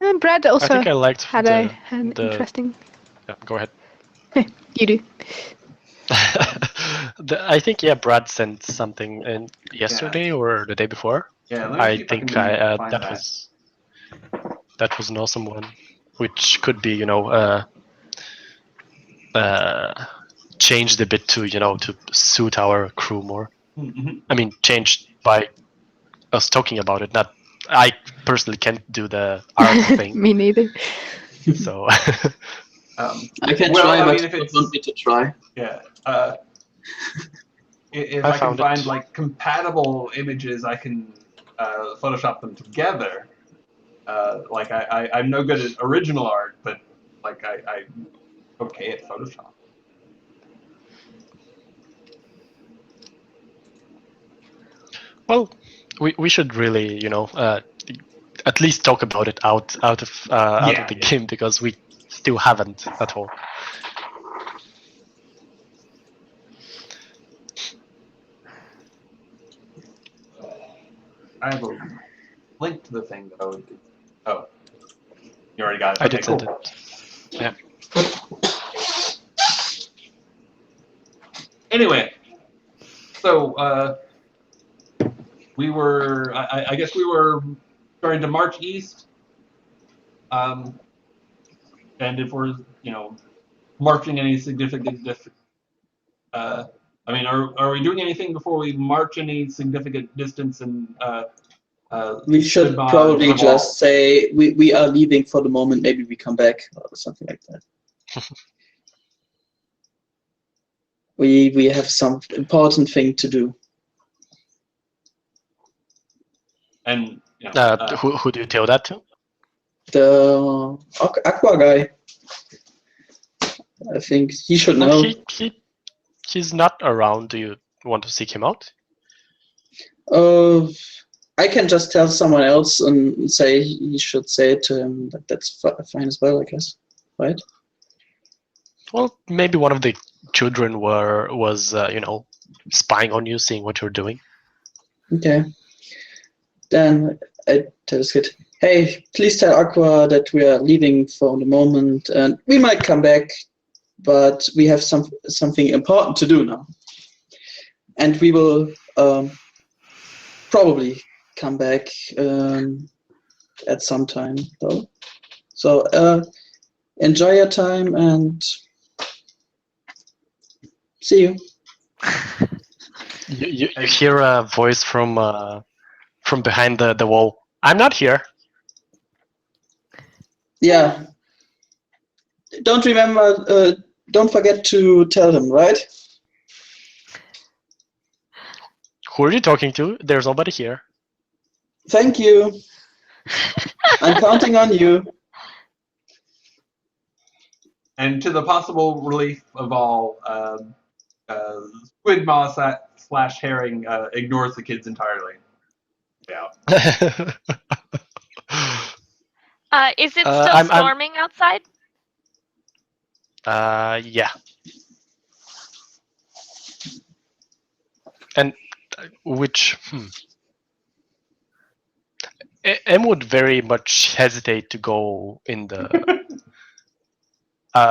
And Brad also I think I liked had an interesting. Yeah, go ahead. You do. I think Brad sent something in yesterday or the day before. Yeah, I think that was an awesome one, which could be changed a bit to to suit our crew more. Mm-hmm. I mean, changed by us talking about it. Not, I personally can't do the art thing. Me neither. So I can try, but if you want me to try. Yeah. If I can find like compatible images, I can Photoshop them together. Like I'm no good at original art, but like I'm okay at Photoshop. Well, we should really, at least talk about it out of the game, because we still haven't at all. I have a link to the thing that I would do. Oh, you already got it. I did send it. Yeah. Anyway, so we were. I guess we were starting to march east. And if we're, marching any significant I mean, are we doing anything before we march any significant distance? And we should probably just say we are leaving for the moment. Maybe we come back or something like that. we have some important thing to do. And who do you tell that to? The Aqua guy. I think he should know. He's not around. Do you want to seek him out? I can just tell someone else and say he should say it to him. That's fine as well, I guess. Right? Well, maybe one of the children was spying on you, seeing what you're doing. Okay. Then I tell Skid, hey, please tell Aqua that we are leaving for the moment, and we might come back, but we have something important to do now. And we will probably come back at some time, though. So enjoy your time and see you. You hear a voice from behind the wall. I'm not here. Yeah. Don't forget to tell him, right? Who are you talking to? There's nobody here. Thank you. I'm counting on you. And to the possible relief of all, Squid Maw / Herring ignores the kids entirely. Yeah. Is it still storming outside? Yeah. And which M would very much hesitate to go in the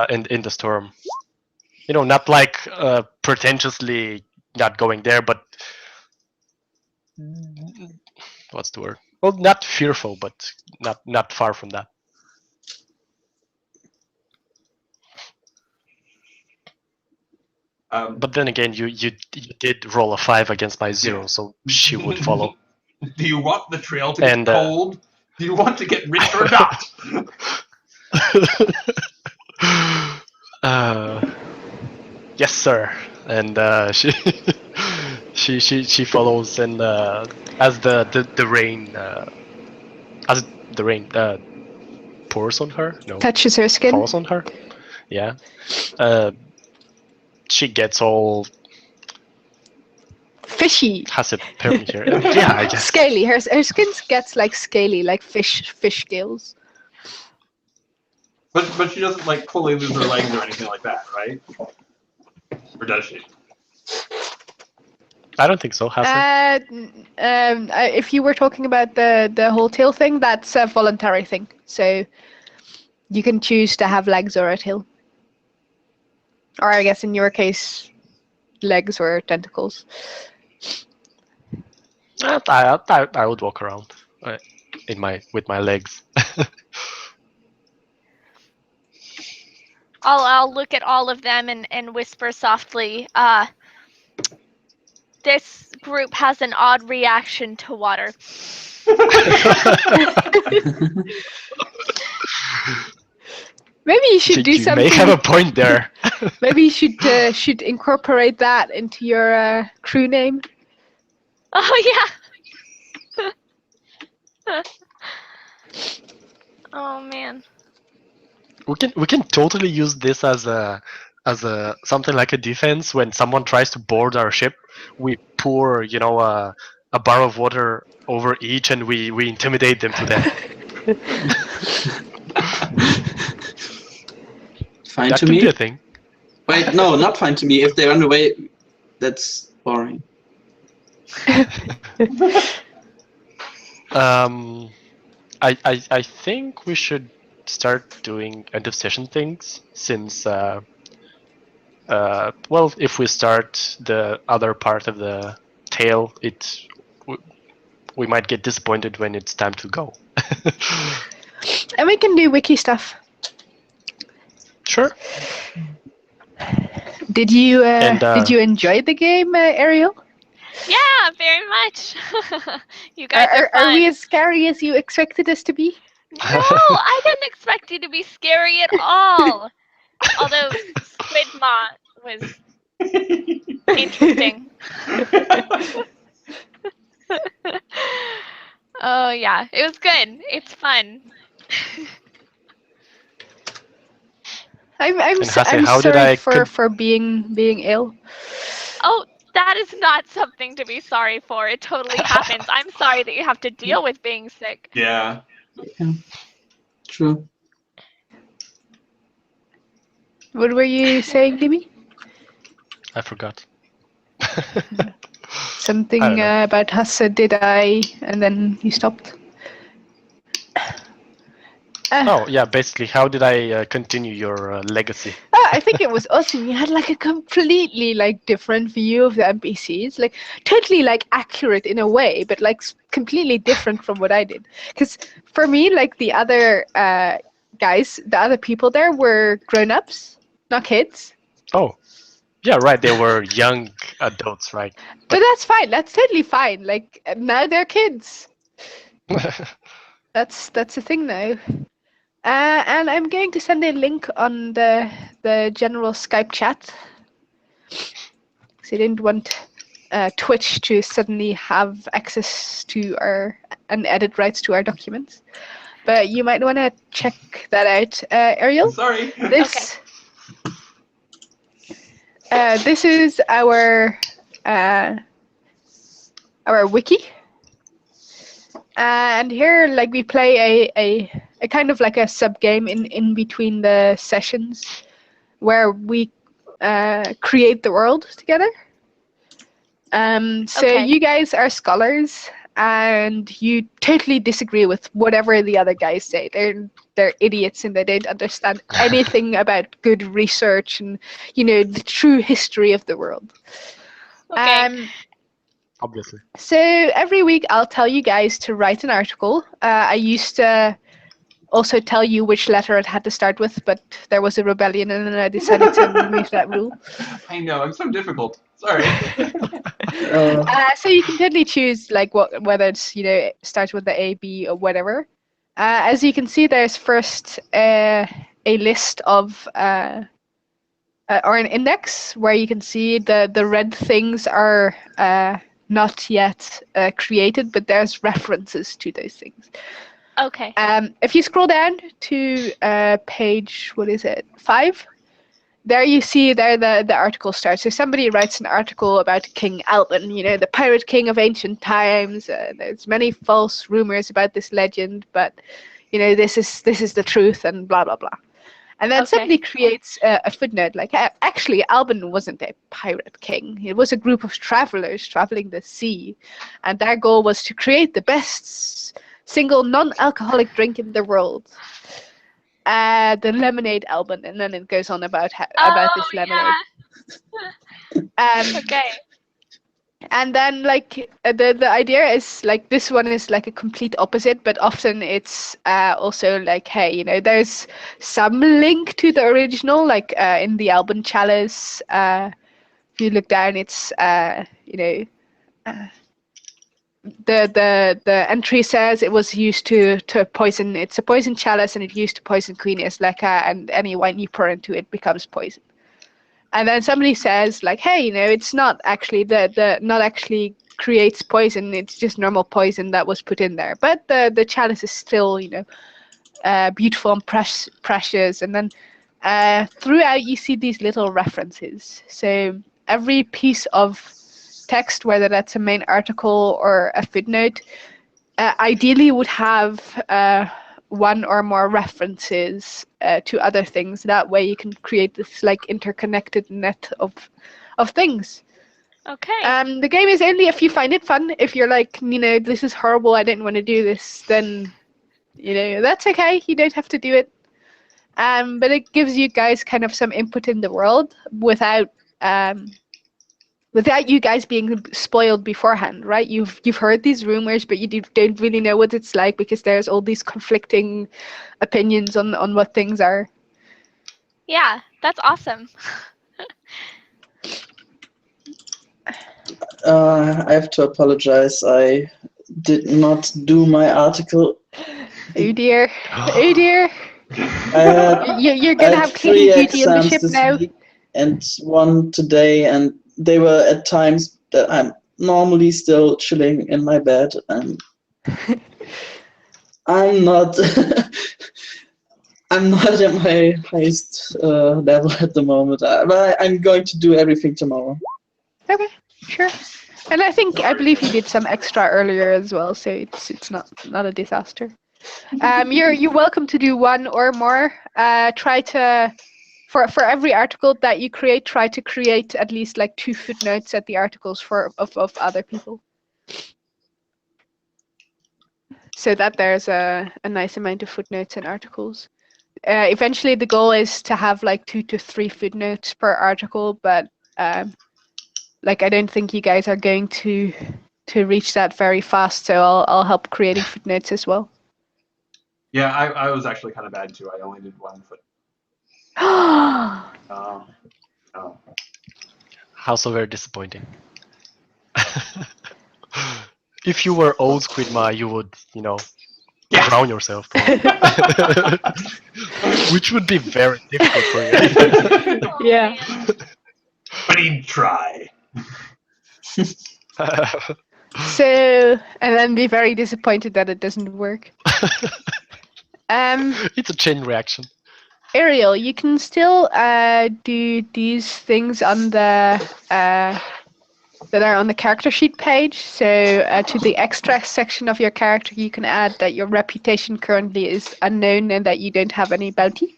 in the storm. Not like pretentiously not going there, but what's the word? Well, not fearful, but not far from that. But then again, you did roll a 5 against my 0, so she would follow. Do you want the trail to get cold? Do you want to get rich or not? Yes, sir. And she follows, and as the rain pours on her, touches her skin, falls on her. Yeah. She gets all fishy. Has a pyramid here. Yeah, I guess. Scaly. Her skin gets like scaly, like fish scales. But she doesn't like fully lose her legs or anything like that, right? Or does she? I don't think so. Has if you were talking about the whole tail thing, that's a voluntary thing. So you can choose to have legs or a tail. Or I guess in your case, legs or tentacles. I would walk around with my legs. I'll look at all of them and whisper softly. This group has an odd reaction to water. Maybe you should do something. You may have a point there. Maybe you should incorporate that into your crew name. Oh yeah. Oh man. We can totally use this as a something like a defense when someone tries to board our ship. We pour a a bar of water over each, and we intimidate them to death. Fine That to could me. be a thing. Wait, no, not fine to me. If they run away, that's boring. I think we should start doing end of session things, since well, if we start the other part of the tale, we might get disappointed when it's time to go. And we can do wiki stuff. Sure. Did you enjoy the game, Ariel? Yeah, very much. You guys are Are fun. we as scary as you expected us to be? No, I didn't expect you to be scary at all. Although Squid Ma was interesting. Oh yeah, it was good. It's fun. I'm And Hase, I'm how did sorry I for being ill. Oh, that is not something to be sorry for. It totally happens. I'm sorry that you have to deal with being sick. Yeah. Yeah. True. What were you saying, Dimi? I forgot. Something I don't know. about Hassa, did I? And then you stopped. Oh yeah, basically, how did I continue your legacy? I think it was awesome. You had like a completely like different view of the NPCs, like totally like accurate in a way, but like completely different from what I did. Because for me, like the other guys, the other people there were grown-ups, not kids. Oh, yeah, right. They were young adults, right? But that's fine. That's totally fine. Like now they're kids. That's the thing now. And I'm going to send a link on the general Skype chat. Because I didn't want Twitch to suddenly have access to and edit rights to our documents. But you might want to check that out, Ariel. Sorry. This this is our wiki. And here, like, we play a kind of like a sub game in between the sessions, where we create the world together. So Okay. you guys are scholars, and you totally disagree with whatever the other guys say. They're idiots, and they don't understand anything about good research and the true history of the world. Okay. Obviously. So every week I'll tell you guys to write an article. I used to also tell you which letter it had to start with, but there was a rebellion and then I decided to remove that rule. I know, I'm so difficult. Sorry. So you can totally choose like whether it's starts with the A, B, or whatever. As you can see, there's first a list of or an index where you can see the red things are not yet created, but there's references to those things. Okay. If you scroll down to page, 5, there you see there the article starts. So somebody writes an article about King Alban, the pirate king of ancient times. There's many false rumors about this legend, but this is the truth, and blah blah blah. And then somebody creates a footnote like, actually, Alban wasn't a pirate king. It was a group of travelers traveling the sea. And their goal was to create the best single non-alcoholic drink in the world. The lemonade Alban. And then it goes on about this lemonade. Yeah. Okay. And then, like, the idea is, like, this one is, like, a complete opposite, but often it's also, like, hey, there's some link to the original, like, in the Alban Chalice. If you look down, it's, the entry says it was used to poison. It's a poison chalice, and it used to poison Queen Isleka, and any wine you pour into it becomes poison. And then somebody says, like, hey, it's not actually not actually creates poison. It's just normal poison that was put in there. But the chalice is still, beautiful and precious. And then throughout, you see these little references. So every piece of text, whether that's a main article or a footnote, ideally would have one or more references to other things. That way you can create this like interconnected net of things. Okay. The game is only if you find it fun. If you're like, this is horrible, I didn't want to do this, then, that's okay. You don't have to do it. But it gives you guys kind of some input in the world without you guys being spoiled beforehand, right? You've heard these rumors, but you don't really know what it's like because there's all these conflicting opinions on what things are. Yeah, that's awesome. I have to apologize. I did not do my article. Oh dear. Oh dear. You're going to have cleaning 3 duty on the exams ship this now. week and 1 today, and they were at times that I'm normally still chilling in my bed, and I'm not I'm not at my highest level at the moment, but I'm going to do everything tomorrow. Okay, sure. And I believe you did some extra earlier as well, so it's not a disaster. You're welcome to do 1 or more. Try to for every article that you create, try to create at least like 2 footnotes at the articles of other people, so that there's a nice amount of footnotes and articles. Eventually, the goal is to have like 2 to 3 footnotes per article, but like I don't think you guys are going to reach that very fast. So I'll help creating footnotes as well. Yeah, I was actually kind of bad too. I only did 1 foot. Oh. How so very disappointing. If you were old Squidma, you would, drown yourself. Which would be very difficult for you. Yeah. But he'd try. So, and then be very disappointed that it doesn't work. It's a chain reaction. Ariel, you can still do these things on the that are on the character sheet page. So to the extra section of your character, you can add that your reputation currently is unknown and that you don't have any bounty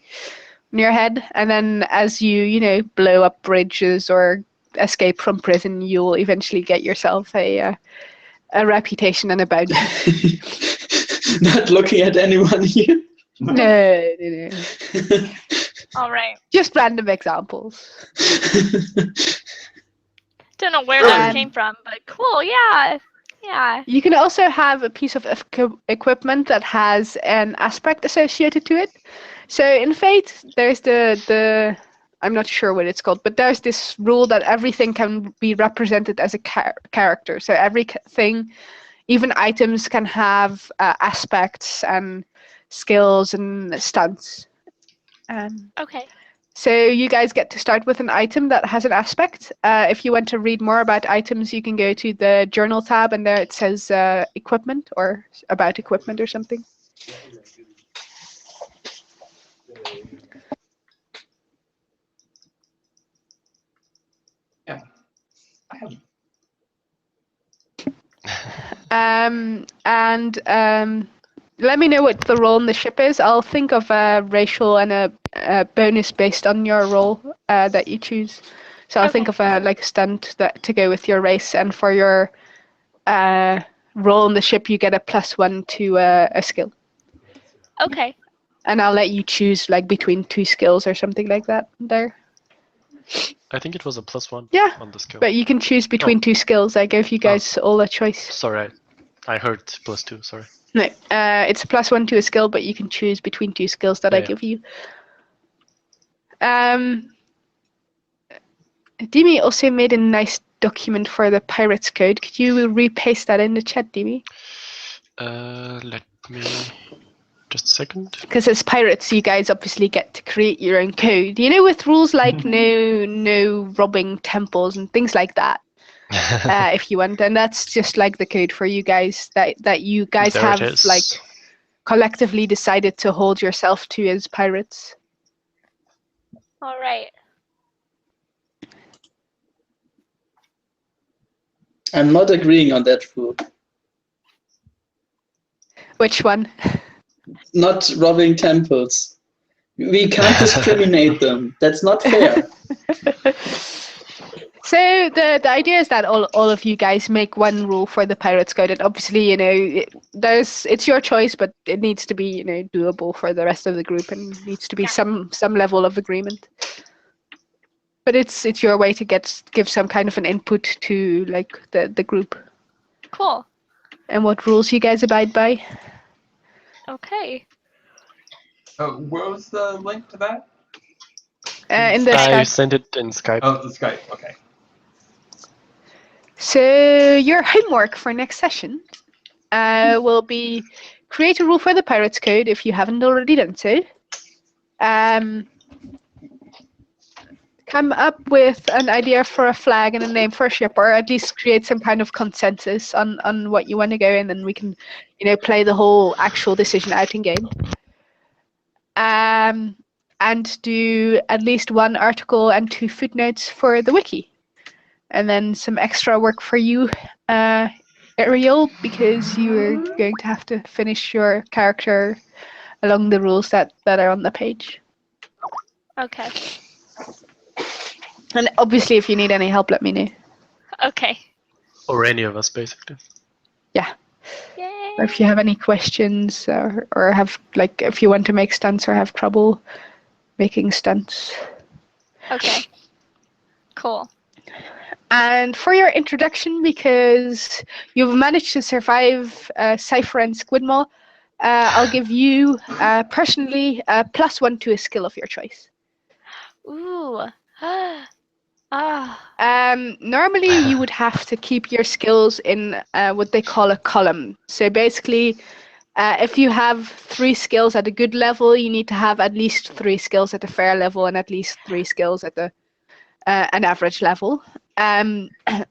on your head. And then as you blow up bridges or escape from prison, you'll eventually get yourself a reputation and a bounty. Not looking at anyone here. No. All right. Just random examples. Don't know where those came from, but cool. Yeah. You can also have a piece of equipment that has an aspect associated to it. So in Fate, there's the I'm not sure what it's called, but there's this rule that everything can be represented as a character. So everything, even items, can have aspects and skills and stunts. Okay. So you guys get to start with an item that has an aspect. If you want to read more about items, you can go to the journal tab, and there it says equipment or about equipment or something. Yeah, I have. Let me know what the role in the ship is. I'll think of a racial and a bonus based on your role that you choose. So I'll think of a stunt to go with your race, and for your role in the ship, you get a +1 to a skill. Okay. And I'll let you choose between 2 skills or something like that there. I think it was a +1 on the skill. But you can choose between 2 skills. I gave you guys all a choice. Sorry, I heard +2, sorry. No, it's a +1 to a skill, but you can choose between 2 skills that I give you. Dimi also made a nice document for the Pirates Code. Could you repaste that in the chat, Dimi? Let me... Just a second. Because as pirates, you guys obviously get to create your own code. With rules like no robbing temples and things like that. If you want, and that's just the code for you guys that you guys there have collectively decided to hold yourself to as pirates. All right. I'm not agreeing on that rule. Which one? Not robbing temples. We can't discriminate them. That's not fair. So the idea is that all of you guys make one rule for the Pirates Code, and obviously, it's your choice, but it needs to be, doable for the rest of the group, and needs to be some level of agreement. But it's your way to give some kind of an input to like the group. Cool. And what rules you guys abide by. Okay. Where was the link to that? In the I Skype. sent it in Skype. Oh, the Skype. Okay. So your homework for next session will be create a rule for the Pirates Code if you haven't already done so. Come up with an idea for a flag and a name for a ship, or at least create some kind of consensus on what you want to go in, and we can, play the whole actual decision out in game. And do at least 1 article and 2 footnotes for the wiki. And then some extra work for you, Ariel, because you're going to have to finish your character along the rules that are on the page. Okay. And obviously, if you need any help, let me know. Okay. Or any of us, basically. Yeah. Yay. Or if you have any questions, or have, like, if you want to make stunts or have trouble making stunts. Okay. Cool. And for your introduction, because you've managed to survive Cypher and Squidmaw, I'll give you personally +1 to a skill of your choice. Ooh. Normally, you would have to keep your skills in what they call a column. So basically, if you have 3 skills at a good level, you need to have at least 3 skills at a fair level and at least 3 skills at an average level. I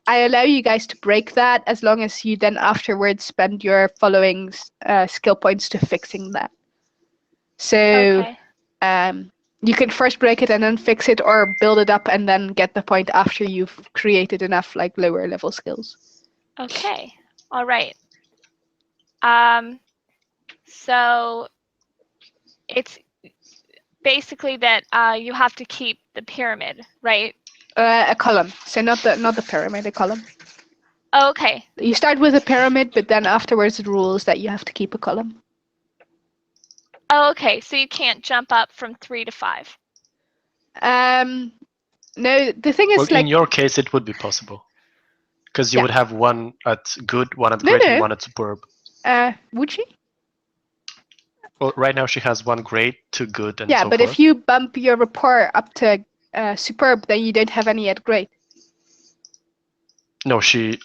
allow you guys to break that as long as you then afterwards spend your following skill points to fixing that. So Okay. you can first break it and then fix it, or build it up and then get the point after you've created enough like lower level skills. Okay. All right. So it's basically that you have to keep the pyramid, right? A column. So not the pyramid, a column. Oh, okay. You start with a pyramid, but then afterwards the rule is that you have to keep a column. Oh, okay. So you can't jump up from 3 to 5. No, the thing is, Well, in your case, it would be possible. Because you would have 1 at good, 1 at great, and 1 at superb. Would she? Well, right now she has 1 great, 2 good, and yeah, so but forth. if you bump your rapport up to superb, then you don't have any at great. No, she...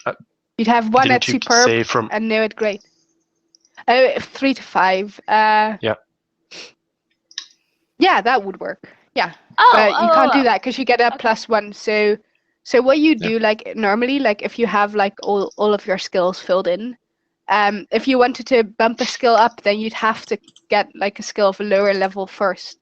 You'd have 1 at didn't you superb say from... and no at great. Oh, 3 to 5. Yeah. Yeah, that would work. Yeah. Oh, But you can't do that because you get a +1. So what you do, like normally, like if you have like all of your skills filled in, if you wanted to bump a skill up, then you'd have to get like a skill of a lower level first.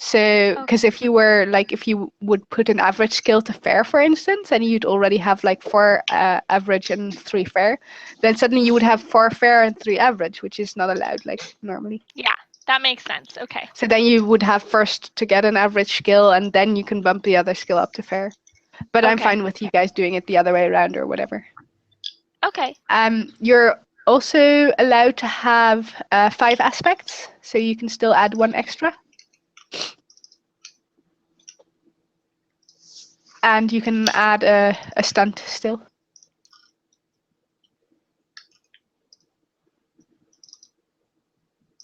So, because if you would put an average skill to fair, for instance, and you'd already have like 4 average and 3 fair, then suddenly you would have 4 fair and 3 average, which is not allowed like normally. Yeah, that makes sense. Okay. So then you would have first to get an average skill, and then you can bump the other skill up to fair. But I'm fine with you guys doing it the other way around or whatever. Okay. You're also allowed to have 5 aspects, so you can still add 1 extra. And you can add a stunt still.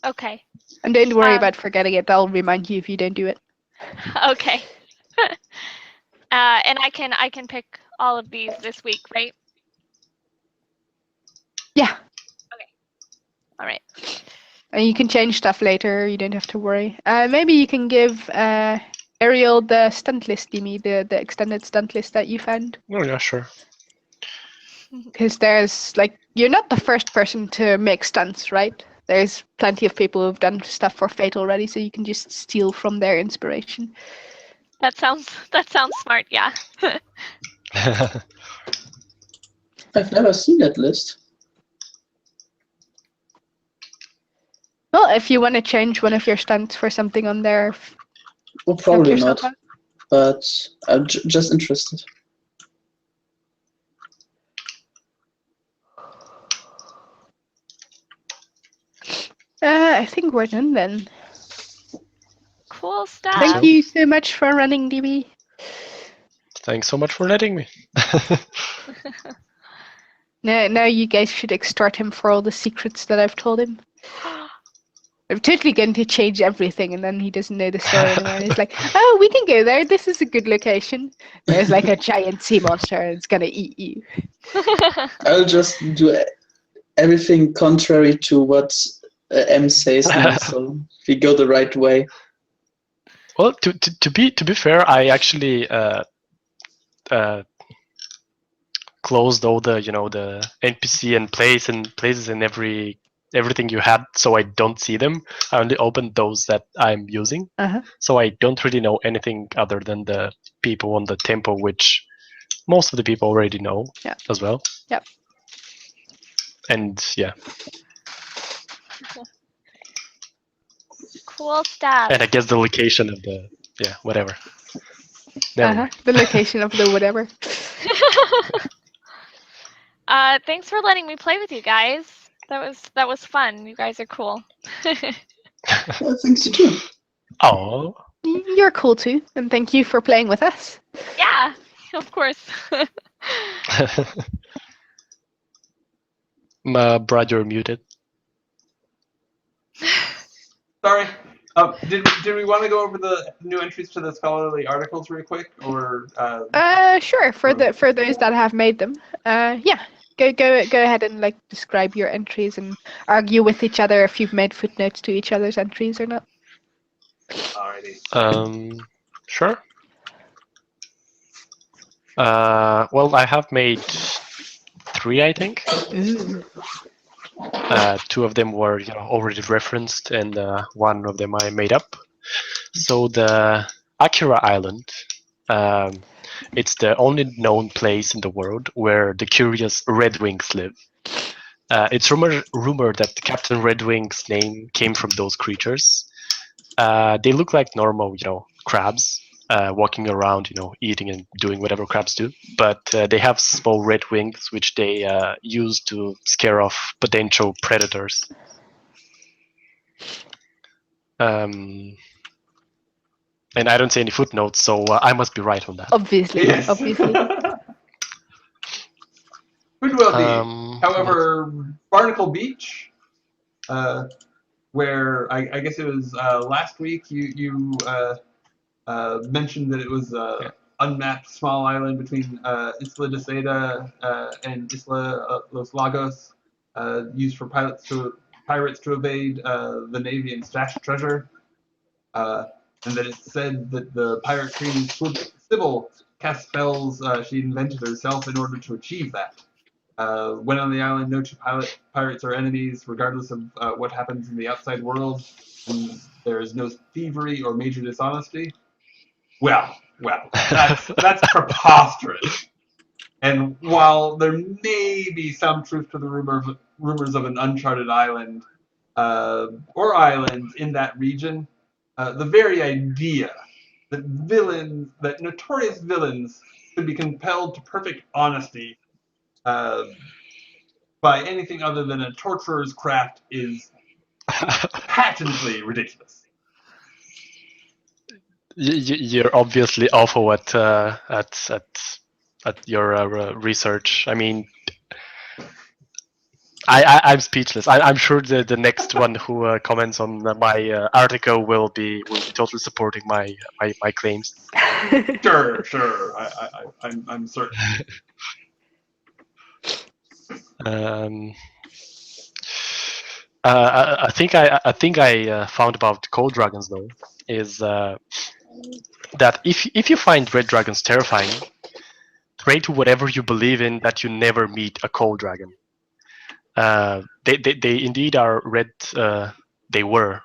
Okay. And don't worry about forgetting it. I'll remind you if you don't do it. Okay. And I can pick all of these this week, right? Yeah. Okay. All right. And you can change stuff later. You don't have to worry. Maybe you can give Ariel the stunt list, Dimi, the extended stunt list that you found. Oh, yeah, sure. Because there's like, you're not the first person to make stunts, right? There's plenty of people who've done stuff for Fate already, so you can just steal from their inspiration. That sounds smart, yeah. I've never seen that list. Well, if you want to change one of your stunts for something on there, Well, probably yourself not. out. But I'm just interested. I think we're done then. Cool stuff. Thank you so much for running, DB. Thanks so much for letting me. Now you guys should extort him for all the secrets that I've told him. I'm totally going to change everything, and then he doesn't know the story anymore. And he's like, "Oh, we can go there. This is a good location. There's like a giant sea monster, and it's gonna eat you." I'll just do everything contrary to what M says now, so we go the right way. Well, to be fair, I actually closed all the the NPC and places in everything you had, so I don't see them. I only opened those that I'm using, so I don't really know anything other than the people on the temple, which most of the people already know as well. Yep. And yeah. Cool stuff. And I guess the location of the whatever. Never mind. The location of the whatever. Thanks for letting me play with you guys. That was fun. You guys are cool. Well, thanks you too. Oh. You're cool too, and thank you for playing with us. Yeah, of course. Brad, you're muted. Sorry. Did we want to go over the new entries to the scholarly articles real quick, or? Sure. For those that have made them, yeah. Go ahead and like describe your entries and argue with each other if you've made footnotes to each other's entries or not. Alrighty. Sure. Well, I have made 3, I think. Ooh. 2 of them were already referenced, and 1 of them I made up. So the Akira Island, it's the only known place in the world where the curious Redwings live. It's rumored that Captain Redwing's name came from those creatures. They look like normal, crabs, walking around, eating and doing whatever crabs do. But they have small red wings, which they use to scare off potential predators. And I don't see any footnotes, so I must be right on that. Obviously, Yes. obviously. Could well be. However, Barnacle Beach, where I guess it was last week, you mentioned that it was an unmapped small island between Isla de Seda and Isla Los Lagos, used for pirates to evade the Navy and stash treasure. And that it's said that the pirate queen Sybil cast spells she invented herself in order to achieve that. When on the island, no 2 pirates are enemies, regardless of what happens in the outside world, and there is no thievery or major dishonesty. Well, that's preposterous. And while there may be some truth to the rumors of an uncharted island or islands in that region, the very idea that notorious villains could be compelled to perfect honesty by anything other than a torturer's craft is patently ridiculous. You're obviously awful at your research. I mean, I'm speechless. I'm sure the next one who comments on my article will be totally supporting my claims. Sure. I'm certain. I think I found about cold dragons though is that if you find red dragons terrifying, pray to whatever you believe in that you never meet a cold dragon. They indeed are red. They were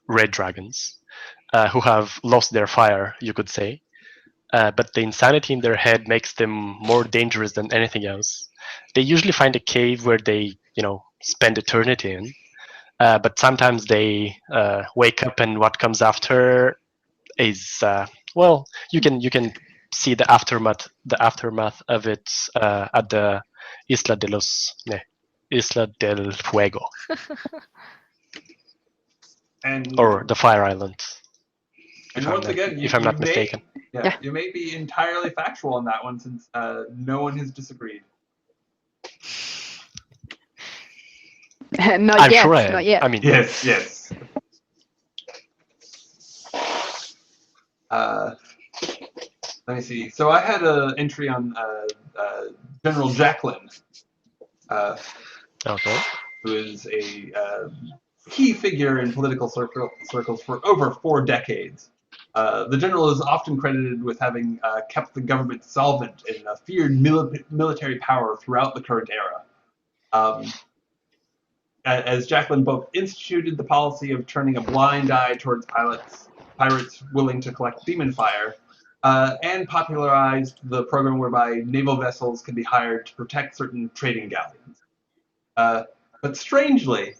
red dragons who have lost their fire, you could say. but the insanity in their head makes them more dangerous than anything else. They usually find a cave where they, spend eternity in. But sometimes they wake up, and what comes after is you can see the aftermath of it at the Isla del Fuego, And or the Fire Island. And once again, if I'm not mistaken. You may be entirely factual on that one, since no one has disagreed. Not yet. Not yet. I mean, yes. Let me see. So I had an entry on General Jacqueline, okay, who is a key figure in political circles for over 4 decades. The general is often credited with having kept the government solvent in feared military power throughout the current era. As Jacqueline both instituted the policy of turning a blind eye towards pirates willing to collect demon fire, and popularized the program whereby naval vessels can be hired to protect certain trading galleons. But strangely,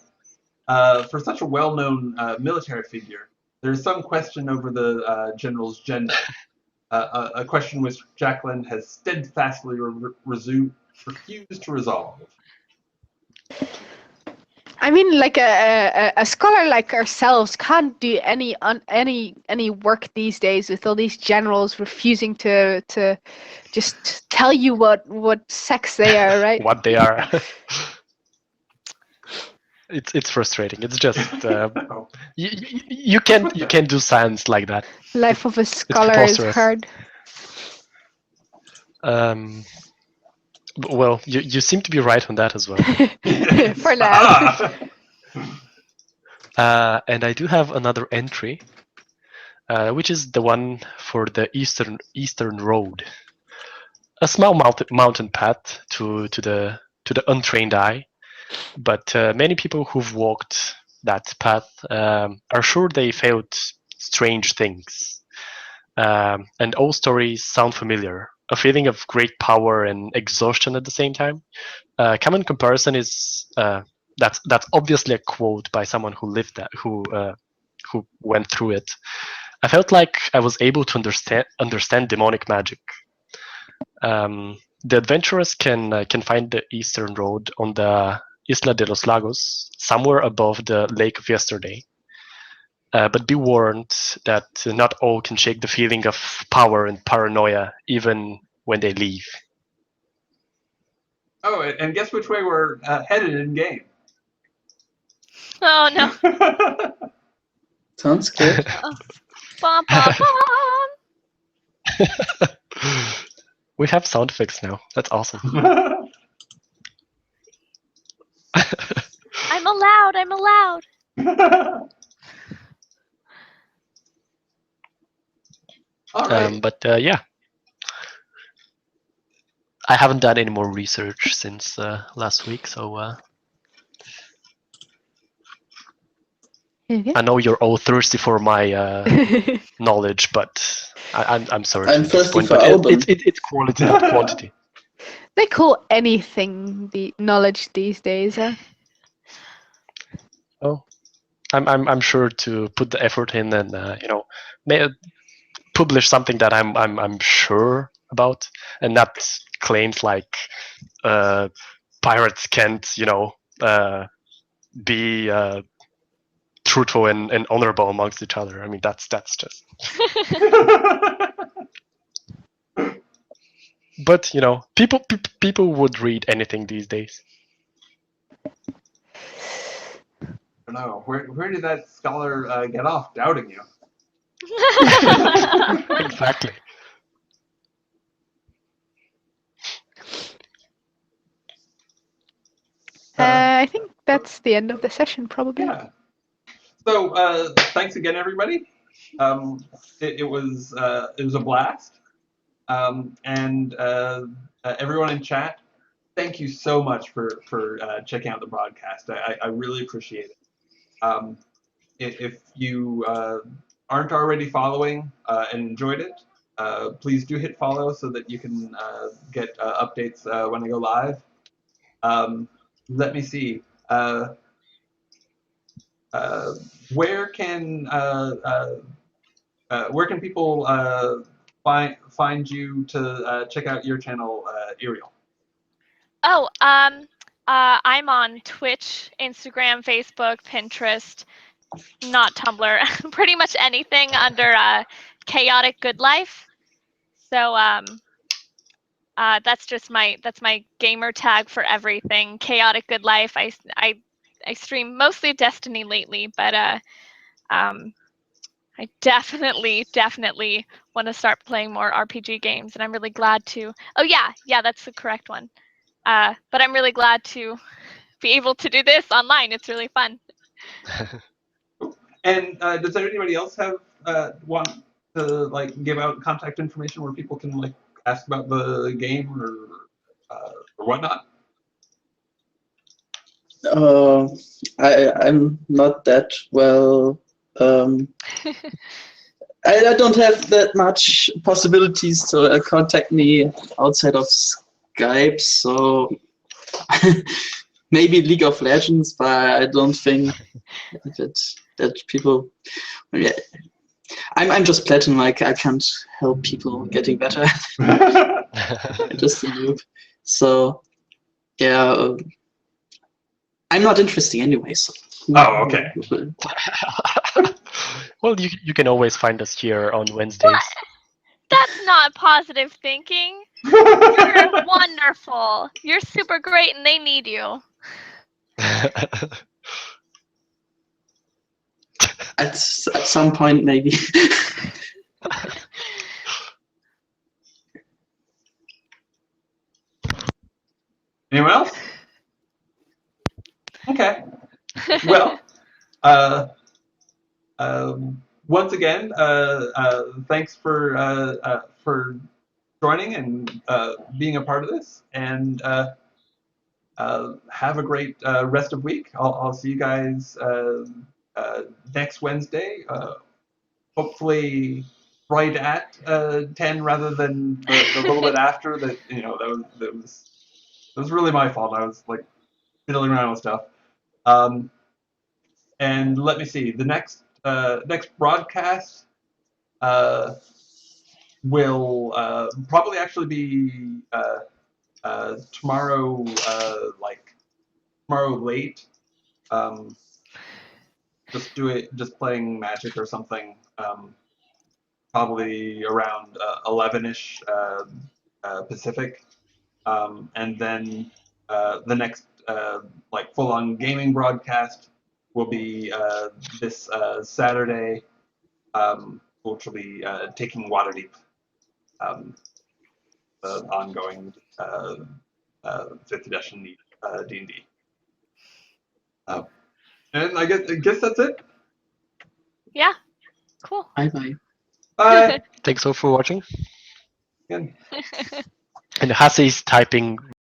for such a well-known military figure, there's some question over the general's gender, a question which Jacqueline has steadfastly refused to resolve. I mean, like a scholar like ourselves can't do any work these days with all these generals refusing to just tell you what sex they are, right? what they are. It's frustrating. It's just you can't do science like that. Life of a scholar is hard. Well, you seem to be right on that as well. For now. And I do have another entry, which is the one for the Eastern Road, a small mountain path to the untrained eye, but many people who've walked that path are sure they felt strange things, and all stories sound familiar. A feeling of great power and exhaustion at the same time. Common comparison is that's obviously a quote by someone who lived that, who went through it. I felt like I was able to understand demonic magic. The adventurers can find the Eastern Road on the Isla de los Lagos, somewhere above the Lake of Yesterday. But be warned that not all can shake the feeling of power and paranoia, even when they leave. Oh, and guess which way we're headed in game? Oh no! Sounds good. Bum, bum, bum. We have sound effects now. That's awesome. I'm allowed. All right. But yeah, I haven't done any more research since last week, so I know you're all thirsty for my knowledge, but I'm sorry. I'm thirsty for it's quality, not quantity. They call anything the knowledge these days, huh? Oh, I'm sure to put the effort in and publish something that I'm sure about, and not claims like pirates can't be truthful and honorable amongst each other. I mean, that's just. But people would read anything these days. I don't know. Where did that scholar get off doubting you? Exactly. I think that's the end of the session, probably. Yeah. So thanks again, everybody. It was a blast. And everyone in chat, thank you so much for checking out the broadcast. I really appreciate it. If you aren't already following and enjoyed it, please do hit follow so that you can get updates when I go live. Let me see. Where can people find you to check out your channel, Ariel? Oh, I'm on Twitch, Instagram, Facebook, Pinterest, not Tumblr, pretty much anything under Chaotic Good Life. So that's just my gamer tag for everything. Chaotic Good Life. I stream mostly Destiny lately, but I definitely want to start playing more RPG games, and I'm really glad to. Oh yeah, that's the correct one. But I'm really glad to be able to do this online. It's really fun. And does anybody else have want to like give out contact information where people can like ask about the game or whatnot? I'm not that well. I don't have that much possibilities to contact me outside of Skype, so maybe League of Legends, but I don't think that people. Yeah, I'm just platinum. I can't help people getting better. I'm just a noob. So yeah, I'm not interesting anyway. So. Oh, okay. Well, you can always find us here on Wednesdays. What? That's not positive thinking. You're wonderful. You're super great, and they need you. At some point, maybe. Anyone else? Okay. Well, once again, thanks for joining and being a part of this, and have a great rest of week. I'll see you guys next Wednesday. Hopefully, right at 10 rather than the little bit after. That was really my fault. I was like fiddling around with stuff. And let me see. The next broadcast will probably actually be tomorrow, tomorrow late. Just playing Magic or something. Probably around 11ish Pacific, and then the next full-on gaming broadcast will be this Saturday, which will be taking Waterdeep, the ongoing 5th edition D&D. And I guess that's it. Yeah, cool. Bye. Bye. Thanks all for watching. Again. And Hase is typing